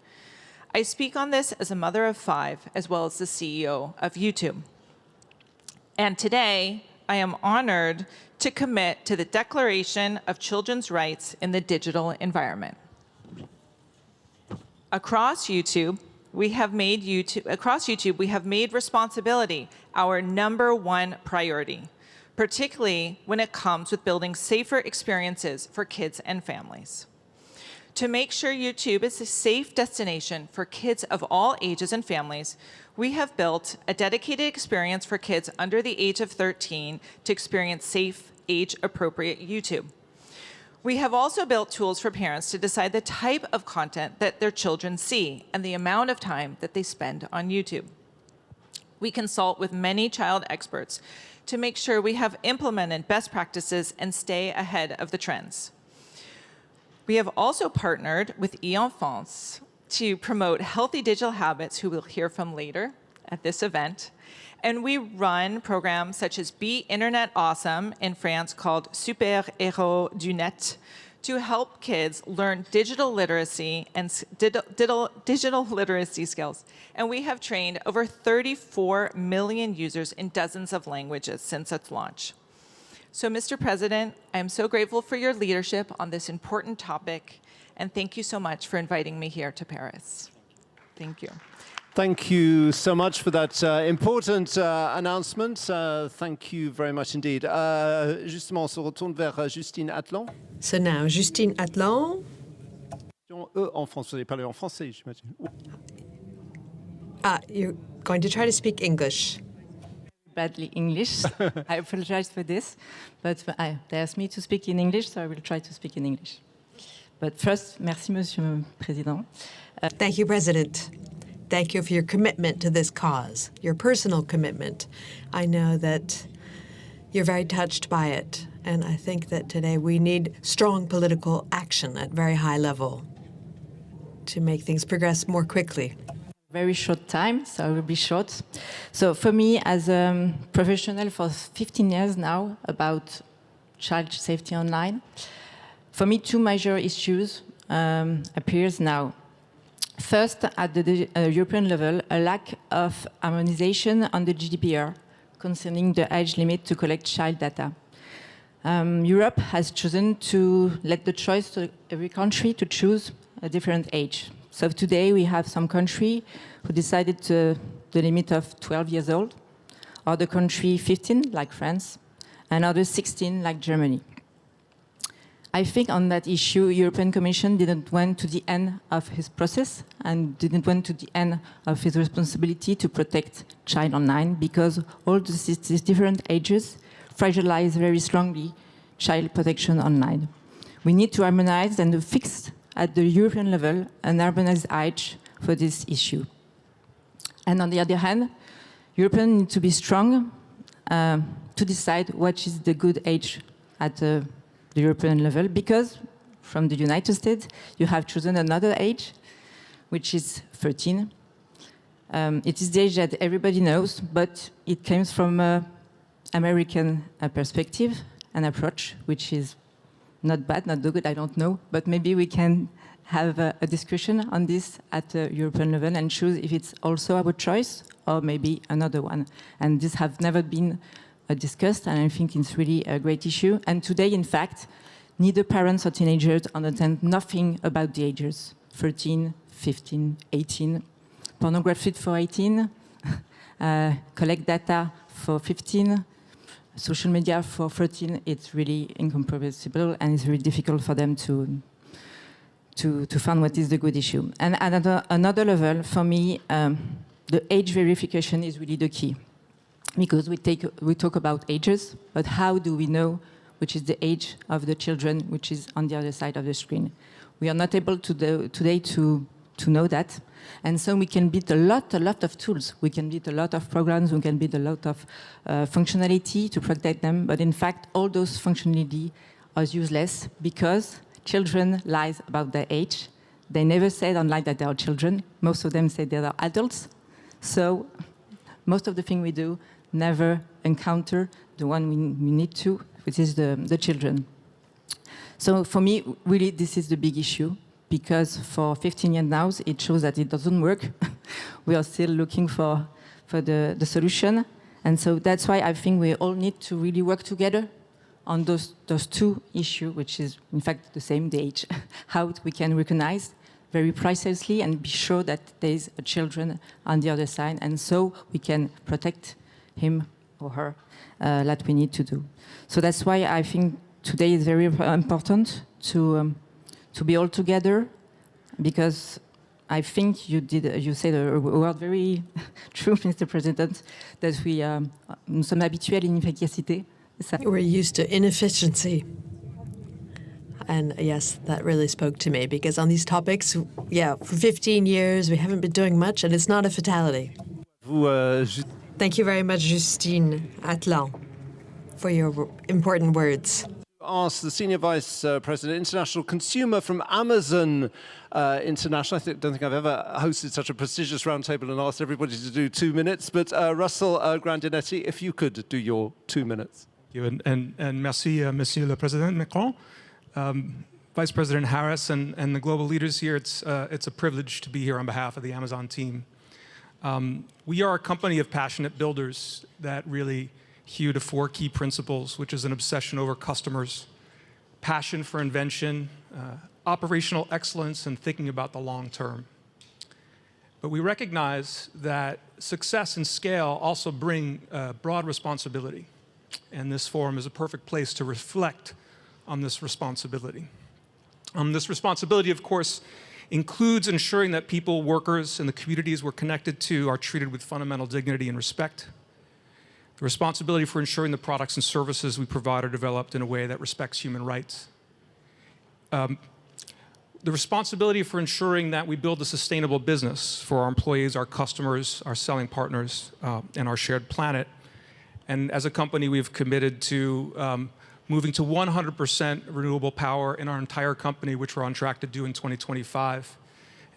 I speak on this as a mother of 5, as well as the CEO of YouTube. And today, I am honored to commit to the Declaration of Children's Rights in the Digital Environment. Across YouTube, we have made responsibility our #1 priority, particularly when it comes with building safer experiences for kids and families. To make sure YouTube is a safe destination for kids of all ages and families, we have built a dedicated experience for kids under the age of 13 to experience safe, age-appropriate YouTube. We have also built tools for parents to decide the type of content that their children see and the amount of time that they spend on YouTube. We consult with many child experts to make sure we have implemented best practices and stay ahead of the trends. We have also partnered with e-Enfance to promote healthy digital habits, who we'll hear from later at this event. And we run programs such as Be Internet Awesome in France, called Super Héros du Net, to help kids learn digital literacy and digital literacy skills. And we have trained over 34 million users in dozens of languages since its launch. So, Mr. President, I am so grateful for your leadership on this important topic, and thank you so much for inviting me here to Paris. Thank you. Thank you so much for that important announcement. Thank you very much indeed. Justement, on se retourne vers Justine Atlan. So now, Justine Atlan. En France, vous allez parler en français, j'imagine. You're going to try to speak English. Badly English. I apologize for this, but they asked me to speak in English, so I will try to speak in English. But first, merci, Monsieur le Président. Thank you, President. Thank you for your commitment to this cause, your personal commitment. I know that you're very touched by it, and I think that today we need strong political action at very high level to make things progress more quickly. Very short time, so I will be short. So for me, as a professional for 15 years now about child safety online, for me, two major issues appears now. First, at the European level, a lack of harmonization on the GDPR concerning the age limit to collect child data. Europe has chosen to let the choice to every country to choose a different age. So today we have some country who decided the limit of 12 years old, other country 15, like France, and others 16, like Germany. I think on that issue, European Commission didn't went to the end of his process and didn't went to the end of his responsibility to protect child online, because all these different ages fragilize very strongly child protection online. We need to harmonize and fix at the European level an harmonized age for this issue. And on the other hand, Europeans need to be strong to decide what is the good age at the European level, because from the United States, you have chosen another age, which is 13. It is the age that everybody knows, but it comes from an American perspective, an approach, which is not bad, not good, I don't know, but maybe we can have a discussion on this at the European level and choose if it's also our choice or maybe another one. And this have never been discussed, and I think it's really a great issue. And today, in fact, neither parents or teenagers understand nothing about the ages, 13, 15, 18, pornography for 18, collect data for 15, social media for 13. It's really incomprehensible, and it's very difficult for them to find what is the good issue. And at another level, for me, the age verification is really the key. Because we talk about ages, but how do we know which is the age of the children which is on the other side of the screen? We are not able today to know that. And so we can build a lot of tools. We can build a lot of programs. We can build a lot of functionality to protect them. But in fact, all those functionality are useless because children lie about their age. They never said online that they are children. Most of them say they are adults. So most of the things we do never encounter the one we need to, which is the children. So for me, really, this is the big issue, because for 15 years now, it shows that it doesn't work. We are still looking for the solution. And so that's why I think we all need to really work together on those two issues, which is, in fact, the same, the age. How we can recognize very precisely and be sure that there is a children on the other side, and so we can protect him or her that we need to do. So that's why I think today is very important to be all together, because I think you said a word very true, Mr. President, that nous sommes habitués à l'inefficacité. We're used to inefficiency. And yes, that really spoke to me, because on these topics, for 15 years, we haven't been doing much, and it's not a fatality. Thank you very much, Justine Atlan, for your important words. ask the Senior Vice President, International Consumer from Amazon International. Don't think I've ever hosted such a prestigious roundtable and asked everybody to do 2 minutes, but Russell Grandinetti, if you could do your 2 minutes. Thank you, and merci, Monsieur le Président Macron. Vice President Harris and the global leaders here, it's a privilege to be here on behalf of the Amazon team. We are a company of passionate builders that really hew to 4 key principles, which is an obsession over customers, passion for invention, operational excellence, and thinking about the long term. But we recognize that success and scale also bring broad responsibility, and this forum is a perfect place to reflect on this responsibility. This responsibility, of course, includes ensuring that people, workers, and the communities we're connected to are treated with fundamental dignity and respect. The responsibility for ensuring the products and services we provide are developed in a way that respects human rights. The responsibility for ensuring that we build a sustainable business for our employees, our customers, our selling partners, and our shared planet. And as a company, we've committed to moving to 100% renewable power in our entire company, which we're on track to do in 2025.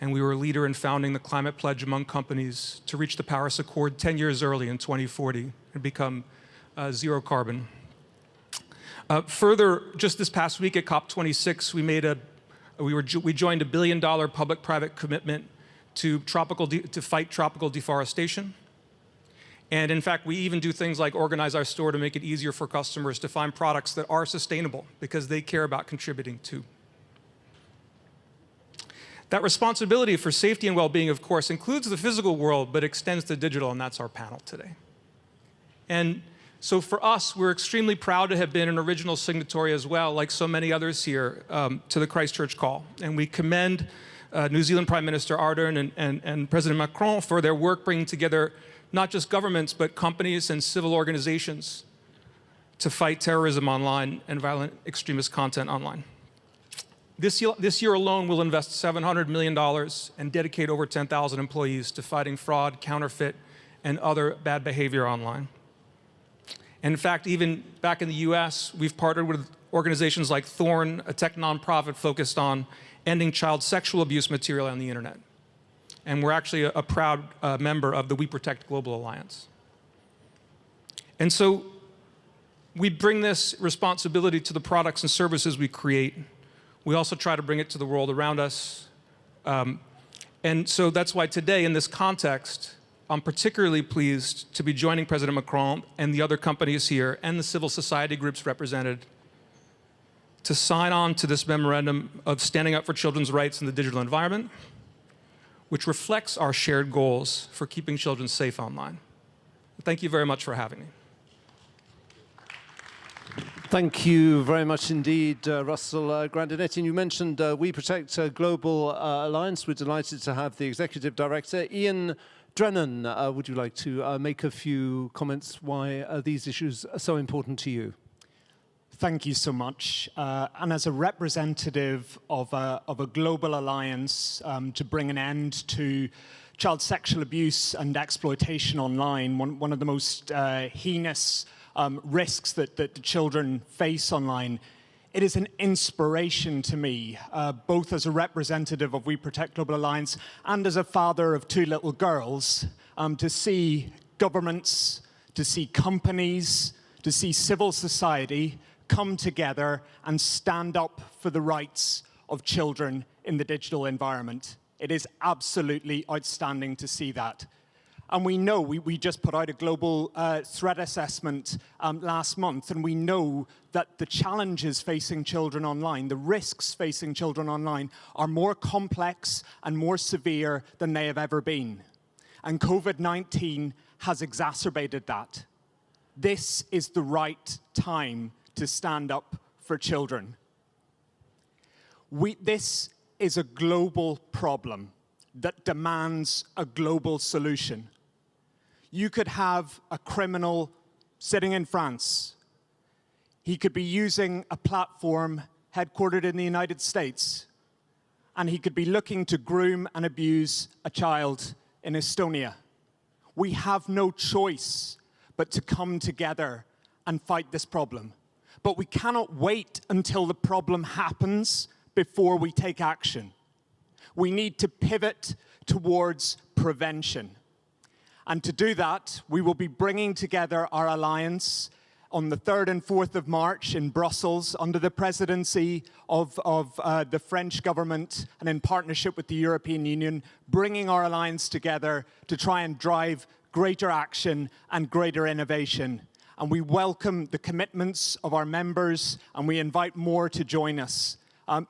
And we were a leader in founding the climate pledge among companies to reach the Paris Accord 10 years early in 2040 and become zero carbon. Further, just this past week at COP26, we joined $1 billion public-private commitment to fight tropical deforestation. And in fact, we even do things like organize our store to make it easier for customers to find products that are sustainable because they care about contributing too. That responsibility for safety and well-being, of course, includes the physical world, but extends to digital, and that's our panel today. And so for us, we're extremely proud to have been an original signatory as well, like so many others here, to the Christchurch call. And we commend New Zealand Prime Minister Ardern and President Macron for their work bringing together not just governments, but companies and civil organizations to fight terrorism online and violent extremist content online. This year alone, we'll invest $700 million and dedicate over 10,000 employees to fighting fraud, counterfeit, and other bad behavior online. And in fact, even back in the US, we've partnered with organizations like Thorn, a tech nonprofit focused on ending child sexual abuse material on the internet. And we're actually a proud member of the We Protect Global Alliance. And so we bring this responsibility to the products and services we create. We also try to bring it to the world around us. And so that's why today, in this context, I'm particularly pleased to be joining President Macron and the other companies here and the civil society groups represented to sign on to this memorandum of standing up for children's rights in the digital environment, which reflects our shared goals for keeping children safe online. Thank you very much for having me. Thank you very much indeed, Russell Grandinetti. And you mentioned We Protect Global Alliance. We're delighted to have the Executive Director, Ian Drennan. Would you like to make a few comments why these issues are so important to you? Thank you so much. And as a representative of a global alliance to bring an end to child sexual abuse and exploitation online, one of the most heinous risks that the children face online, it is an inspiration to me, both as a representative of We Protect Global Alliance and as a father of 2 little girls, to see governments, to see companies, to see civil society come together and stand up for the rights of children in the digital environment. It is absolutely outstanding to see that. And we know, we just put out a global threat assessment last month, and we know that the challenges facing children online, the risks facing children online, are more complex and more severe than they have ever been. And COVID-19 has exacerbated that. This is the right time to stand up for children. This is a global problem that demands a global solution. You could have a criminal sitting in France. He could be using a platform headquartered in the United States, and he could be looking to groom and abuse a child in Estonia. We have no choice but to come together and fight this problem. but we cannot wait until the problem happens before we take action. We need to pivot towards prevention. And to do that, we will be bringing together our alliance on the 3rd and 4th of March in Brussels under the presidency of the French government and in partnership with the European Union, bringing our alliance together to try and drive greater action and greater innovation. And we welcome the commitments of our members and we invite more to join us.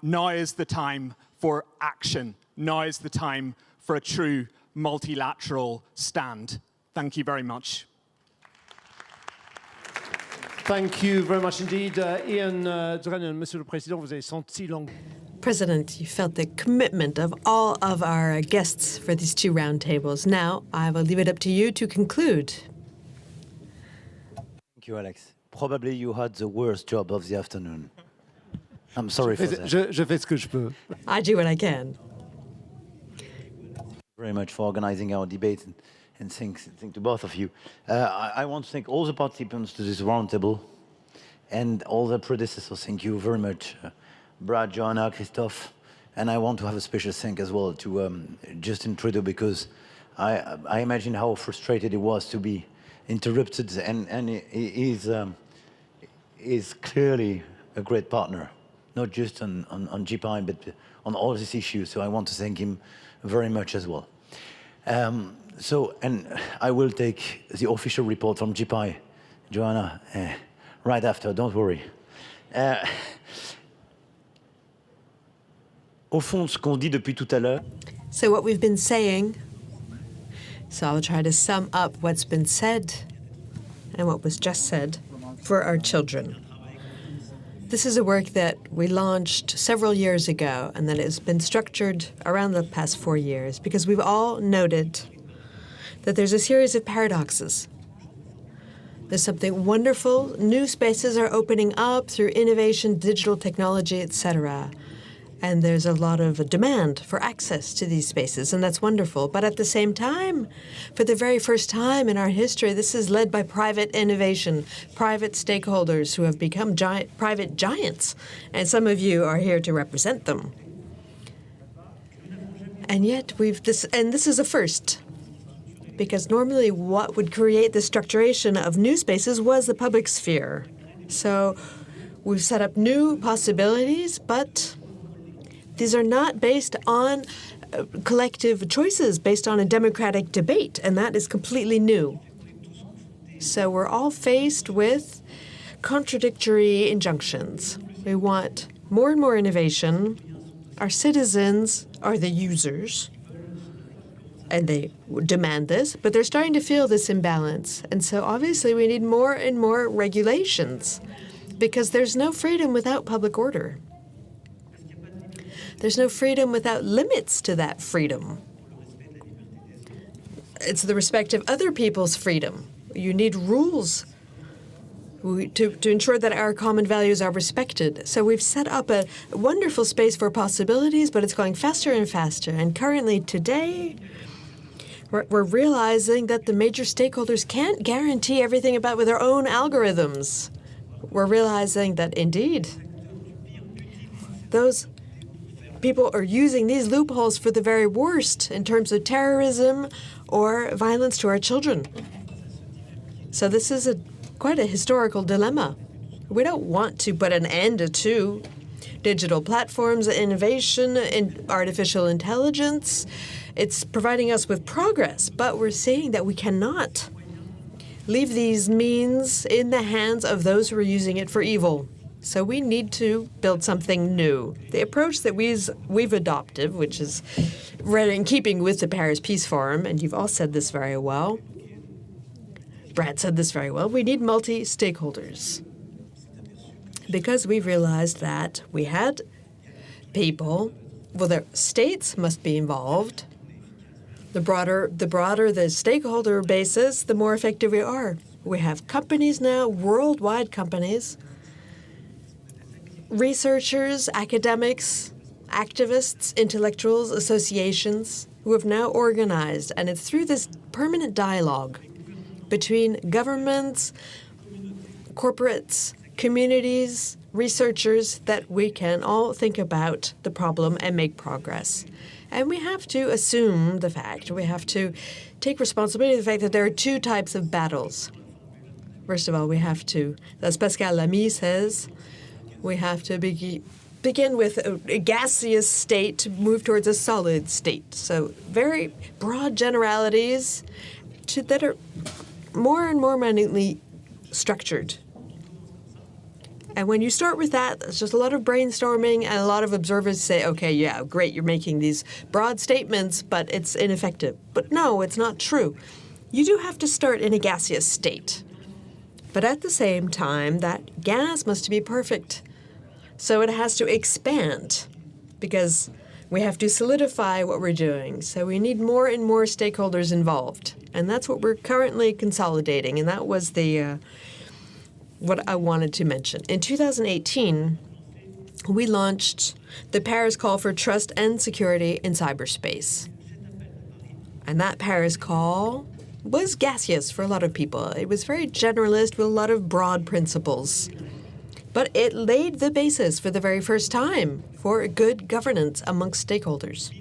Now is the time for action. Now is the time for a true multilateral stand. Thank you very much. Thank you very much indeed. Ian Drennan, Monsieur le Président, vous avez senti l'angle. President, you felt the commitment of all of our guests for these two roundtables. Now, I will leave it up to you to conclude. Thank you, Alex. Probably you had the worst job of the afternoon. I'm sorry for that. Je fais ce que je peux. I do what I can. Very much for organizing our debate and thank to both of you. I want to thank all the participants to this roundtable and all the predecessors. Thank you very much, Brad, Joanna, Christophe, and I want to have a special thank as well to Justin Trudeau because I imagine how frustrated he was to be interrupted, and he is clearly a great partner, not just on GPI, but on all these issues. So I want to thank him very much as well. And I will take the official report from GPI, Joanna, right after, don't worry. Au fond, ce qu'on dit depuis tout à l'heure. So what we've been saying, so I'll try to sum up what's been said and what was just said for our children. This is a work that we launched several years ago and that has been structured around the past 4 years because we've all noted that there's a series of paradoxes. There's something wonderful. New spaces are opening up through innovation, digital technology, etc. And there's a lot of demand for access to these spaces, and that's wonderful. But at the same time, for the very first time in our history, this is led by private innovation, private stakeholders who have become private giants. And some of you are here to represent them. And yet this is a first. Because normally what would create the structuration of new spaces was the public sphere. So we've set up new possibilities, but these are not based on collective choices, based on a democratic debate, and that is completely new. So we're all faced with contradictory injunctions. We want more and more innovation. Our citizens are the users, and they demand this, but they're starting to feel this imbalance. And so obviously we need more and more regulations because there's no freedom without public order. There's no freedom without limits to that freedom. It's the respect of other people's freedom. You need rules to ensure that our common values are respected. So we've set up a wonderful space for possibilities, but it's going faster and faster. And currently today, we're realizing that the major stakeholders can't guarantee everything with their own algorithms. We're realizing that indeed, those people are using these loopholes for the very worst in terms of terrorism or violence to our children. So this is quite a historical dilemma. We don't want to put an end to digital platforms, innovation, and artificial intelligence. It's providing us with progress, but we're seeing that we cannot leave these means in the hands of those who are using it for evil. So we need to build something new. The approach that we've adopted, which is right in keeping with the Paris Peace Forum, and you've all said this very well, Brad said this very well, we need multi-stakeholders. Because we've realized that we had people, well, the states must be involved. The broader the stakeholder basis, the more effective we are. We have companies now, worldwide companies, researchers, academics, activists, intellectuals, associations who have now organized. And it's through this permanent dialogue between governments, corporates, communities, researchers, that we can all think about the problem and make progress. And we have to assume the fact, we have to take responsibility for the fact that there are two types of battles. First of all, we have to, as Pascal Lamy says, we have to begin with a gaseous state to move towards a solid state. So very broad generalities that are more and more minutely structured. And when you start with that, it's just a lot of brainstorming, and a lot of observers say, okay, yeah, great, you're making these broad statements, but it's ineffective. But no, it's not true. You do have to start in a gaseous state. But at the same time, that gas must be perfect. So it has to expand, because we have to solidify what we're doing. So we need more and more stakeholders involved. And that's what we're currently consolidating. And that was what I wanted to mention. In 2018, we launched the Paris Call for Trust and Security in Cyberspace. And that Paris Call was gaseous for a lot of people. It was very generalist with a lot of broad principles. But it laid the basis for the very first time for good governance amongst stakeholders.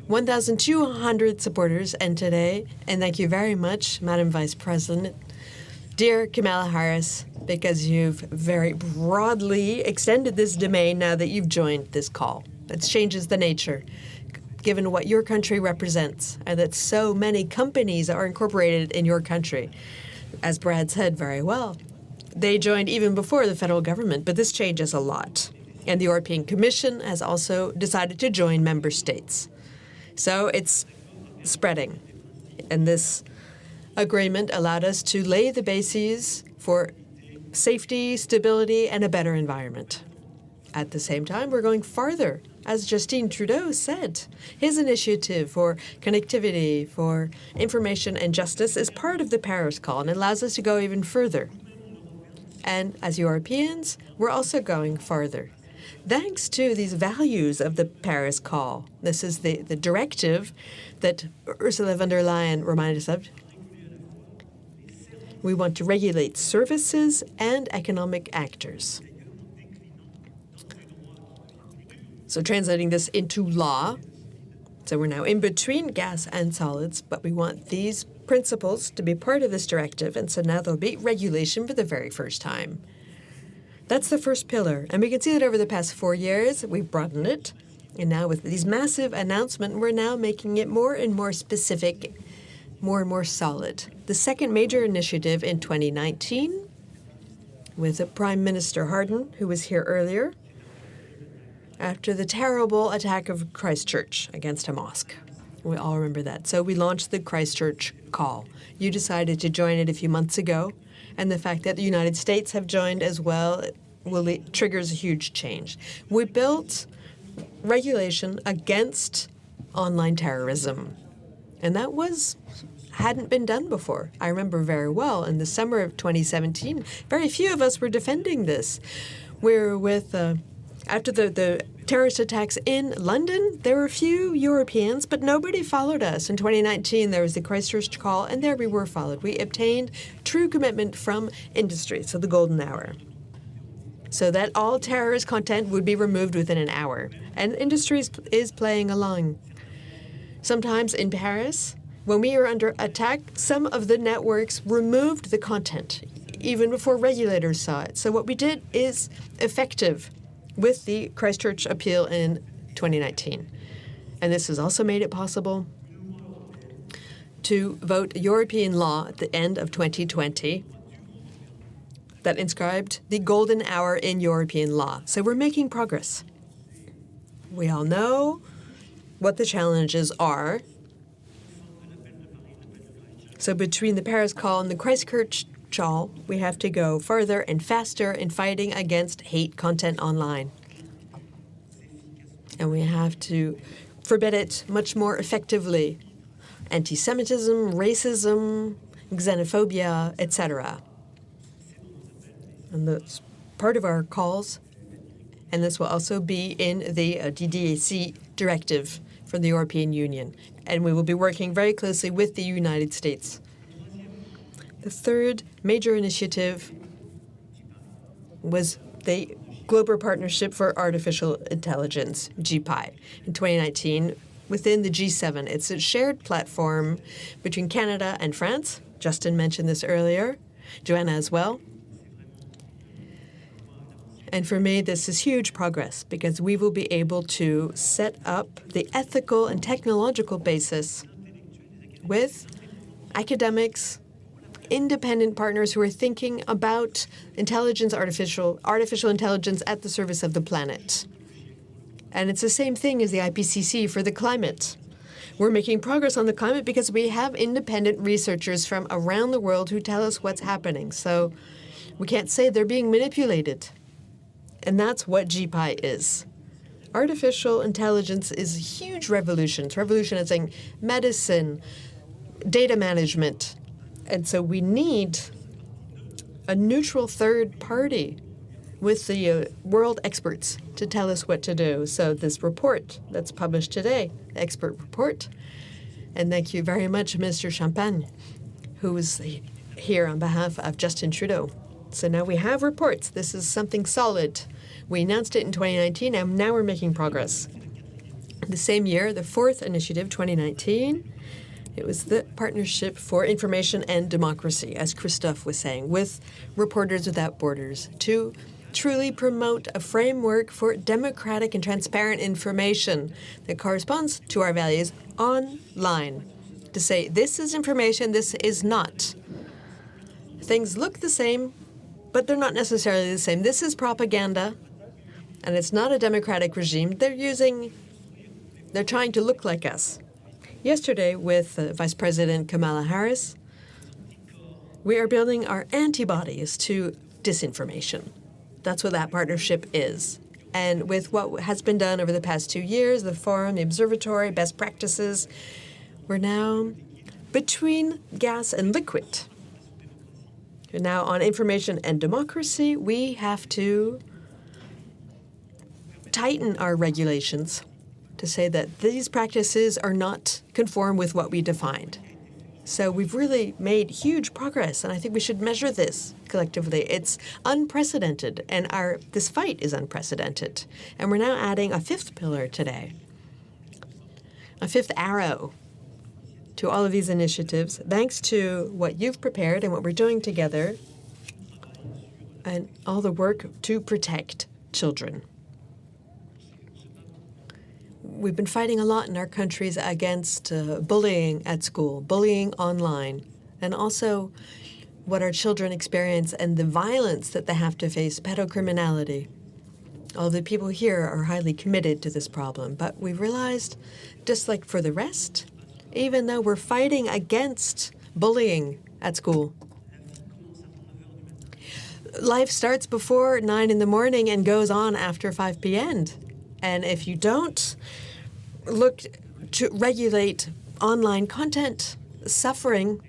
1,200 supporters, and today, and thank you very much, Madam Vice President, dear Kamala Harris, because you've very broadly extended this domain now that you've joined this call. That changes the nature, given what your country represents, and that so many companies are incorporated in your country. As Brad said very well, they joined even before the federal government, but this changes a lot. And the European Commission has also decided to join member states. So it's spreading. And this agreement allowed us to lay the bases for safety, stability, and a better environment. At the same time, we're going farther. As Justin Trudeau said, his initiative for connectivity, for information and justice is part of the Paris Call and allows us to go even further. And as Europeans, we're also going farther. Thanks to these values of the Paris Call, this is the directive that Ursula von der Leyen reminded us of. We want to regulate services and economic actors. So translating this into law, so we're now in between gas and solids, but we want these principles to be part of this directive, and so now there'll be regulation for the very first time. That's the first pillar, and we can see that over the past 4 years, we've broadened it, and now with these massive announcements, we're now making it more and more specific, more and more solid. The second major initiative in 2019, with Prime Minister Harden, who was here earlier, after the terrible attack of Christchurch against a mosque. We all remember that. So we launched the Christchurch Call. You decided to join it a few months ago, and the fact that the United States have joined as well triggers a huge change. We built regulation against online terrorism, and that hadn't been done before. I remember very well in the summer of 2017, very few of us were defending this. We were with, after the terrorist attacks in London, there were a few Europeans, but nobody followed us. In 2019, there was the Christchurch Call, and there we were followed. We obtained true commitment from industry, so the golden hour, so that all terrorist content would be removed within an hour. And industry is playing along. Sometimes in Paris, when we were under attack, some of the networks removed the content, even before regulators saw it. So what we did is effective with the Christchurch appeal in 2019. And this has also made it possible to vote European law at the end of 2020 that inscribed the golden hour in European law. So we're making progress. We all know what the challenges are. So between the Paris Call and the Christchurch Call, we have to go further and faster in fighting against hate content online. And we have to forbid it much more effectively. Anti-Semitism, racism, xenophobia, etc. And that's part of our calls. And this will also be in the DDAC directive from the European Union. And we will be working very closely with the United States. The third major initiative was the Global Partnership for Artificial Intelligence, GPI. In 2019, within the G7, it's a shared platform between Canada and France. Justin mentioned this earlier, Joanna as well. And for me, this is huge progress because we will be able to set up the ethical and technological basis with academics, independent partners who are thinking about artificial intelligence at the service of the planet. And it's the same thing as the IPCC for the climate. We're making progress on the climate because we have independent researchers from around the world who tell us what's happening. So we can't say they're being manipulated. And that's what GPI is. Artificial intelligence is a huge revolution. It's revolutionizing medicine, data management. And so we need a neutral third party with the world experts to tell us what to do. So this report that's published today, the expert report, and thank you very much, Mr. Champagne, who is here on behalf of Justin Trudeau. So now we have reports. This is something solid. We announced it in 2019, and now we're making progress. The same year, the fourth initiative, 2019, it was the Partnership for Information and Democracy, as Christophe was saying, with Reporters Without Borders, to truly promote a framework for democratic and transparent information that corresponds to our values online. To say, this is information, this is not. Things look the same, but they're not necessarily the same. This is propaganda, and it's not a democratic regime. They're trying to look like us. Yesterday, with Vice President Kamala Harris, we are building our antibodies to disinformation. That's what that partnership is. And with what has been done over the past 2 years, the forum, the observatory, best practices, we're now between gas and liquid. Now, on information and democracy, we have to tighten our regulations to say that these practices are not conform with what we defined. So we've really made huge progress, and I think we should measure this collectively. It's unprecedented, and this fight is unprecedented. And we're now adding a fifth pillar today, a fifth arrow to all of these initiatives, thanks to what you've prepared and what we're doing together, and all the work to protect children. We've been fighting a lot in our countries against bullying at school, bullying online, and also what our children experience and the violence that they have to face, pedocriminality. All the people here are highly committed to this problem, but we realized, just like for the rest, even though we're fighting against bullying at school, life starts before 9 in the morning and goes on after 5 p.m. And if you don't look to regulate online content, suffering,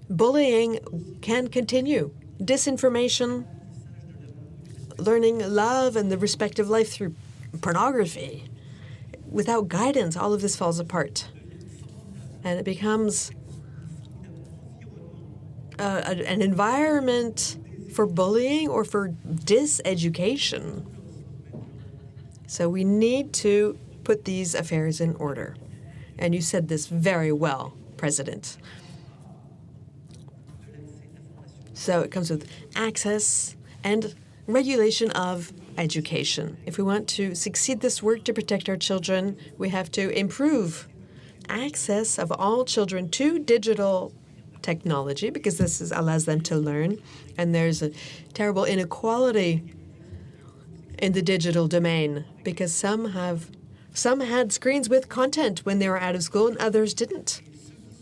bullying can continue. Disinformation, learning love and the respect of life through pornography. Without guidance, all of this falls apart. And it becomes an environment for bullying or for diseducation. So we need to put these affairs in order. And you said this very well, President. So it comes with access and regulation of education. If we want to succeed this work to protect our children, we have to improve access of all children to digital technology, because this allows them to learn. And there's a terrible inequality in the digital domain, because some had screens with content when they were out of school and others didn't.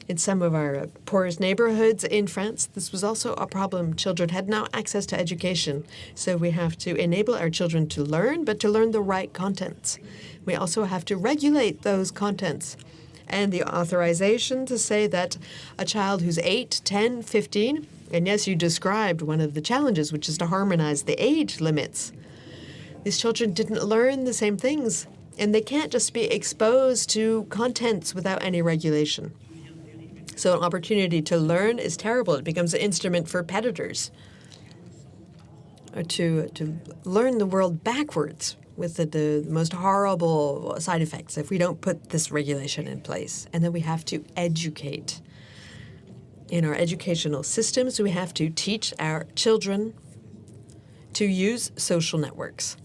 In some of our poorest neighborhoods in France, this was also a problem. Children had no access to education. So we have to enable our children to learn, but to learn the right contents. We also have to regulate those contents. And the authorization to say that a child who's 8, 10, 15, and yes, you described one of the challenges, which is to harmonize the age limits. These children didn't learn the same things, and they can't just be exposed to contents without any regulation. So an opportunity to learn is terrible. It becomes an instrument for predators. to learn the world backwards with the most horrible side effects if we don't put this regulation in place. And then we have to educate. In our educational systems, we have to teach our children to use social networks.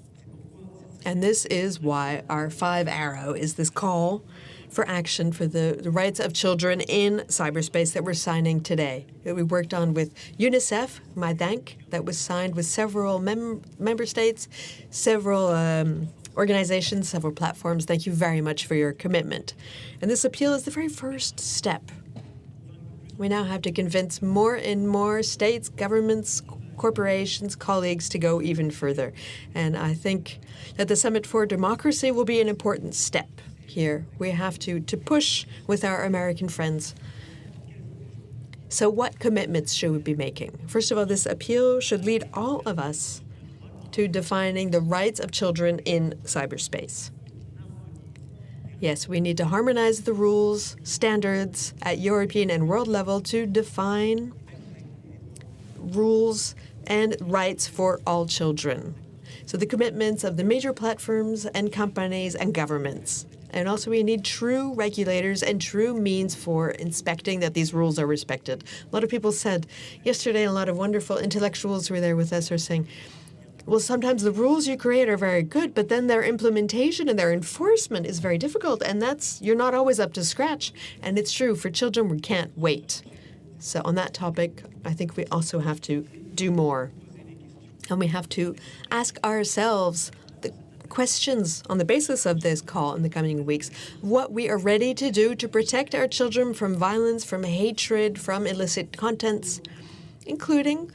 And this is why our 5 arrow is this call for action for the rights of children in cyberspace that we're signing today. That we worked on with UNICEF, my thank, that was signed with several member states, several organizations, several platforms. Thank you very much for your commitment. And this appeal is the very first step. We now have to convince more and more states, governments, corporations, colleagues to go even further. And I think that the Summit for Democracy will be an important step here. We have to push with our American friends. So what commitments should we be making? First of all, this appeal should lead all of us to defining the rights of children in cyberspace. Yes, we need to harmonize the rules, standards at European and world level to define rules and rights for all children. So the commitments of the major platforms and companies and governments. And also we need true regulators and true means for inspecting that these rules are respected. A lot of people said yesterday, a lot of wonderful intellectuals who were there with us are saying, well, sometimes the rules you create are very good, but then their implementation and their enforcement is very difficult, and you're not always up to scratch. And it's true, for children, we can't wait. So on that topic, I think we also have to do more. And we have to ask ourselves the questions on the basis of this call in the coming weeks, what we are ready to do to protect our children from violence, from hatred, from illicit contents, including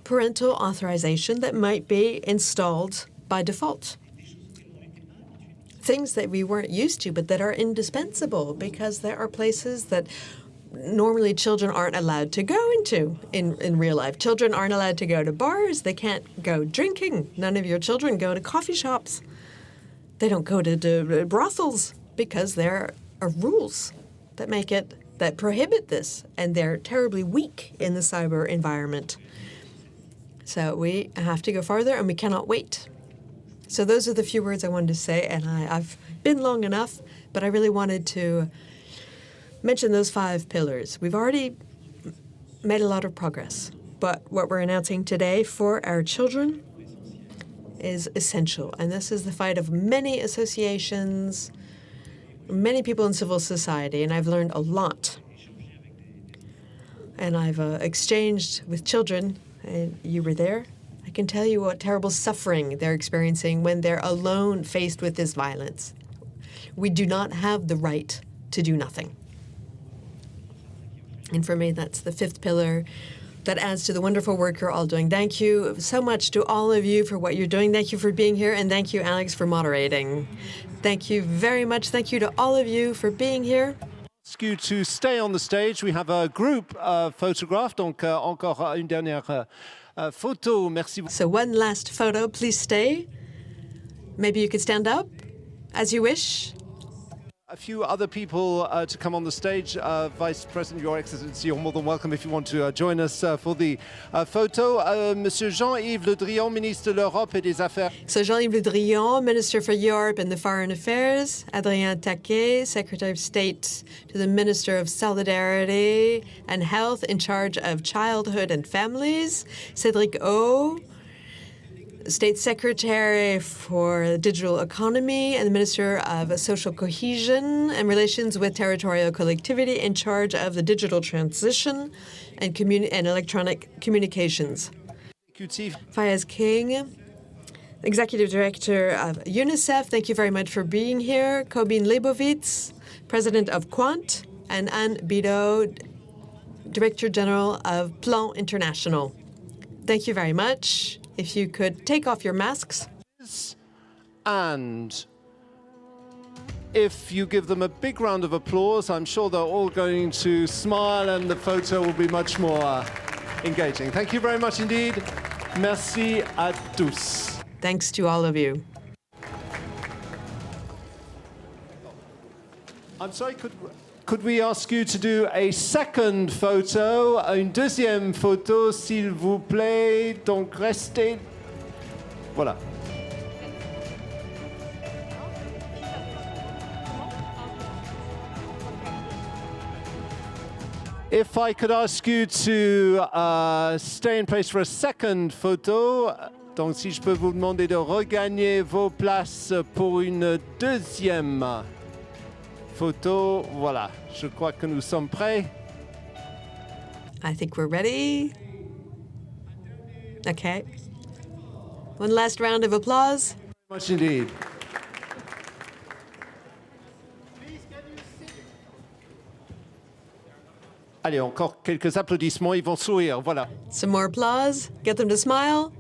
parental authorization that might be installed by default. Things that we weren't used to, but that are indispensable because there are places that normally children aren't allowed to go into in real life. Children aren't allowed to go to bars. They can't go drinking. None of your children go to coffee shops. They don't go to brothels because there are rules that prohibit this, and they're terribly weak in the cyber environment. So we have to go farther, and we cannot wait. So those are the few words I wanted to say, and I've been long enough, but I really wanted to mention those 5 pillars. We've already made a lot of progress, but what we're announcing today for our children is essential. And this is the fight of many associations, many people in civil society, and I've learned a lot. And I've exchanged with children, and you were there. I can tell you what terrible suffering they're experiencing when they're alone faced with this violence. We do not have the right to do nothing. And for me, that's the 5th pillar that adds to the wonderful work you're all doing. Thank you so much to all of you for what you're doing. Thank you for being here, and thank you, Alex, for moderating. Thank you very much. Thank you to all of you for being here. Ask you to stay on the stage. We have a group photograph, donc encore une dernière photo. Merci. So one last photo, please stay. Maybe you could stand up as you wish. A few other people to come on the stage. Vice President, Your Excellency, you're more than welcome if you want to join us for the photo. Monsieur Jean-Yves Le Drian, Ministre de l'Europe et des Affaires. So Jean-Yves Le Drian, Minister for Europe and the Foreign Affairs. Adrien Taquet, Secretary of State to the Minister of Solidarity and Health in charge of Childhood and Families. Cédric O, State Secretary for Digital Economy and the Minister of Social Cohesion and Relations with Territorial Collectivity in charge of the digital transition and electronic communications. Fayez King, Executive Director of UNICEF, thank you very much for being here. Kobin Leibovitz, President of Quant, and Anne Bidot, Director General of Plan International. Thank you very much. If you could take off your masks. And if you give them a big round of applause, I'm sure they're all going to smile and the photo will be much more engaging. Thank you very much indeed. Merci à tous. Thanks to all of you. I'm sorry, could we ask you to do a second photo, une deuxième photo, s'il vous plaît. Donc, restez. Voilà. If I could ask you to stay in place for a second photo. Donc, si je peux vous demander de regagner vos places pour une deuxième photo. Voilà, je crois que nous sommes prêts. I think we're ready. Okay. One last round of applause. Much indeed. Allez, encore quelques applaudissements, ils vont sourire, voilà. Some more applause. Get them to smile.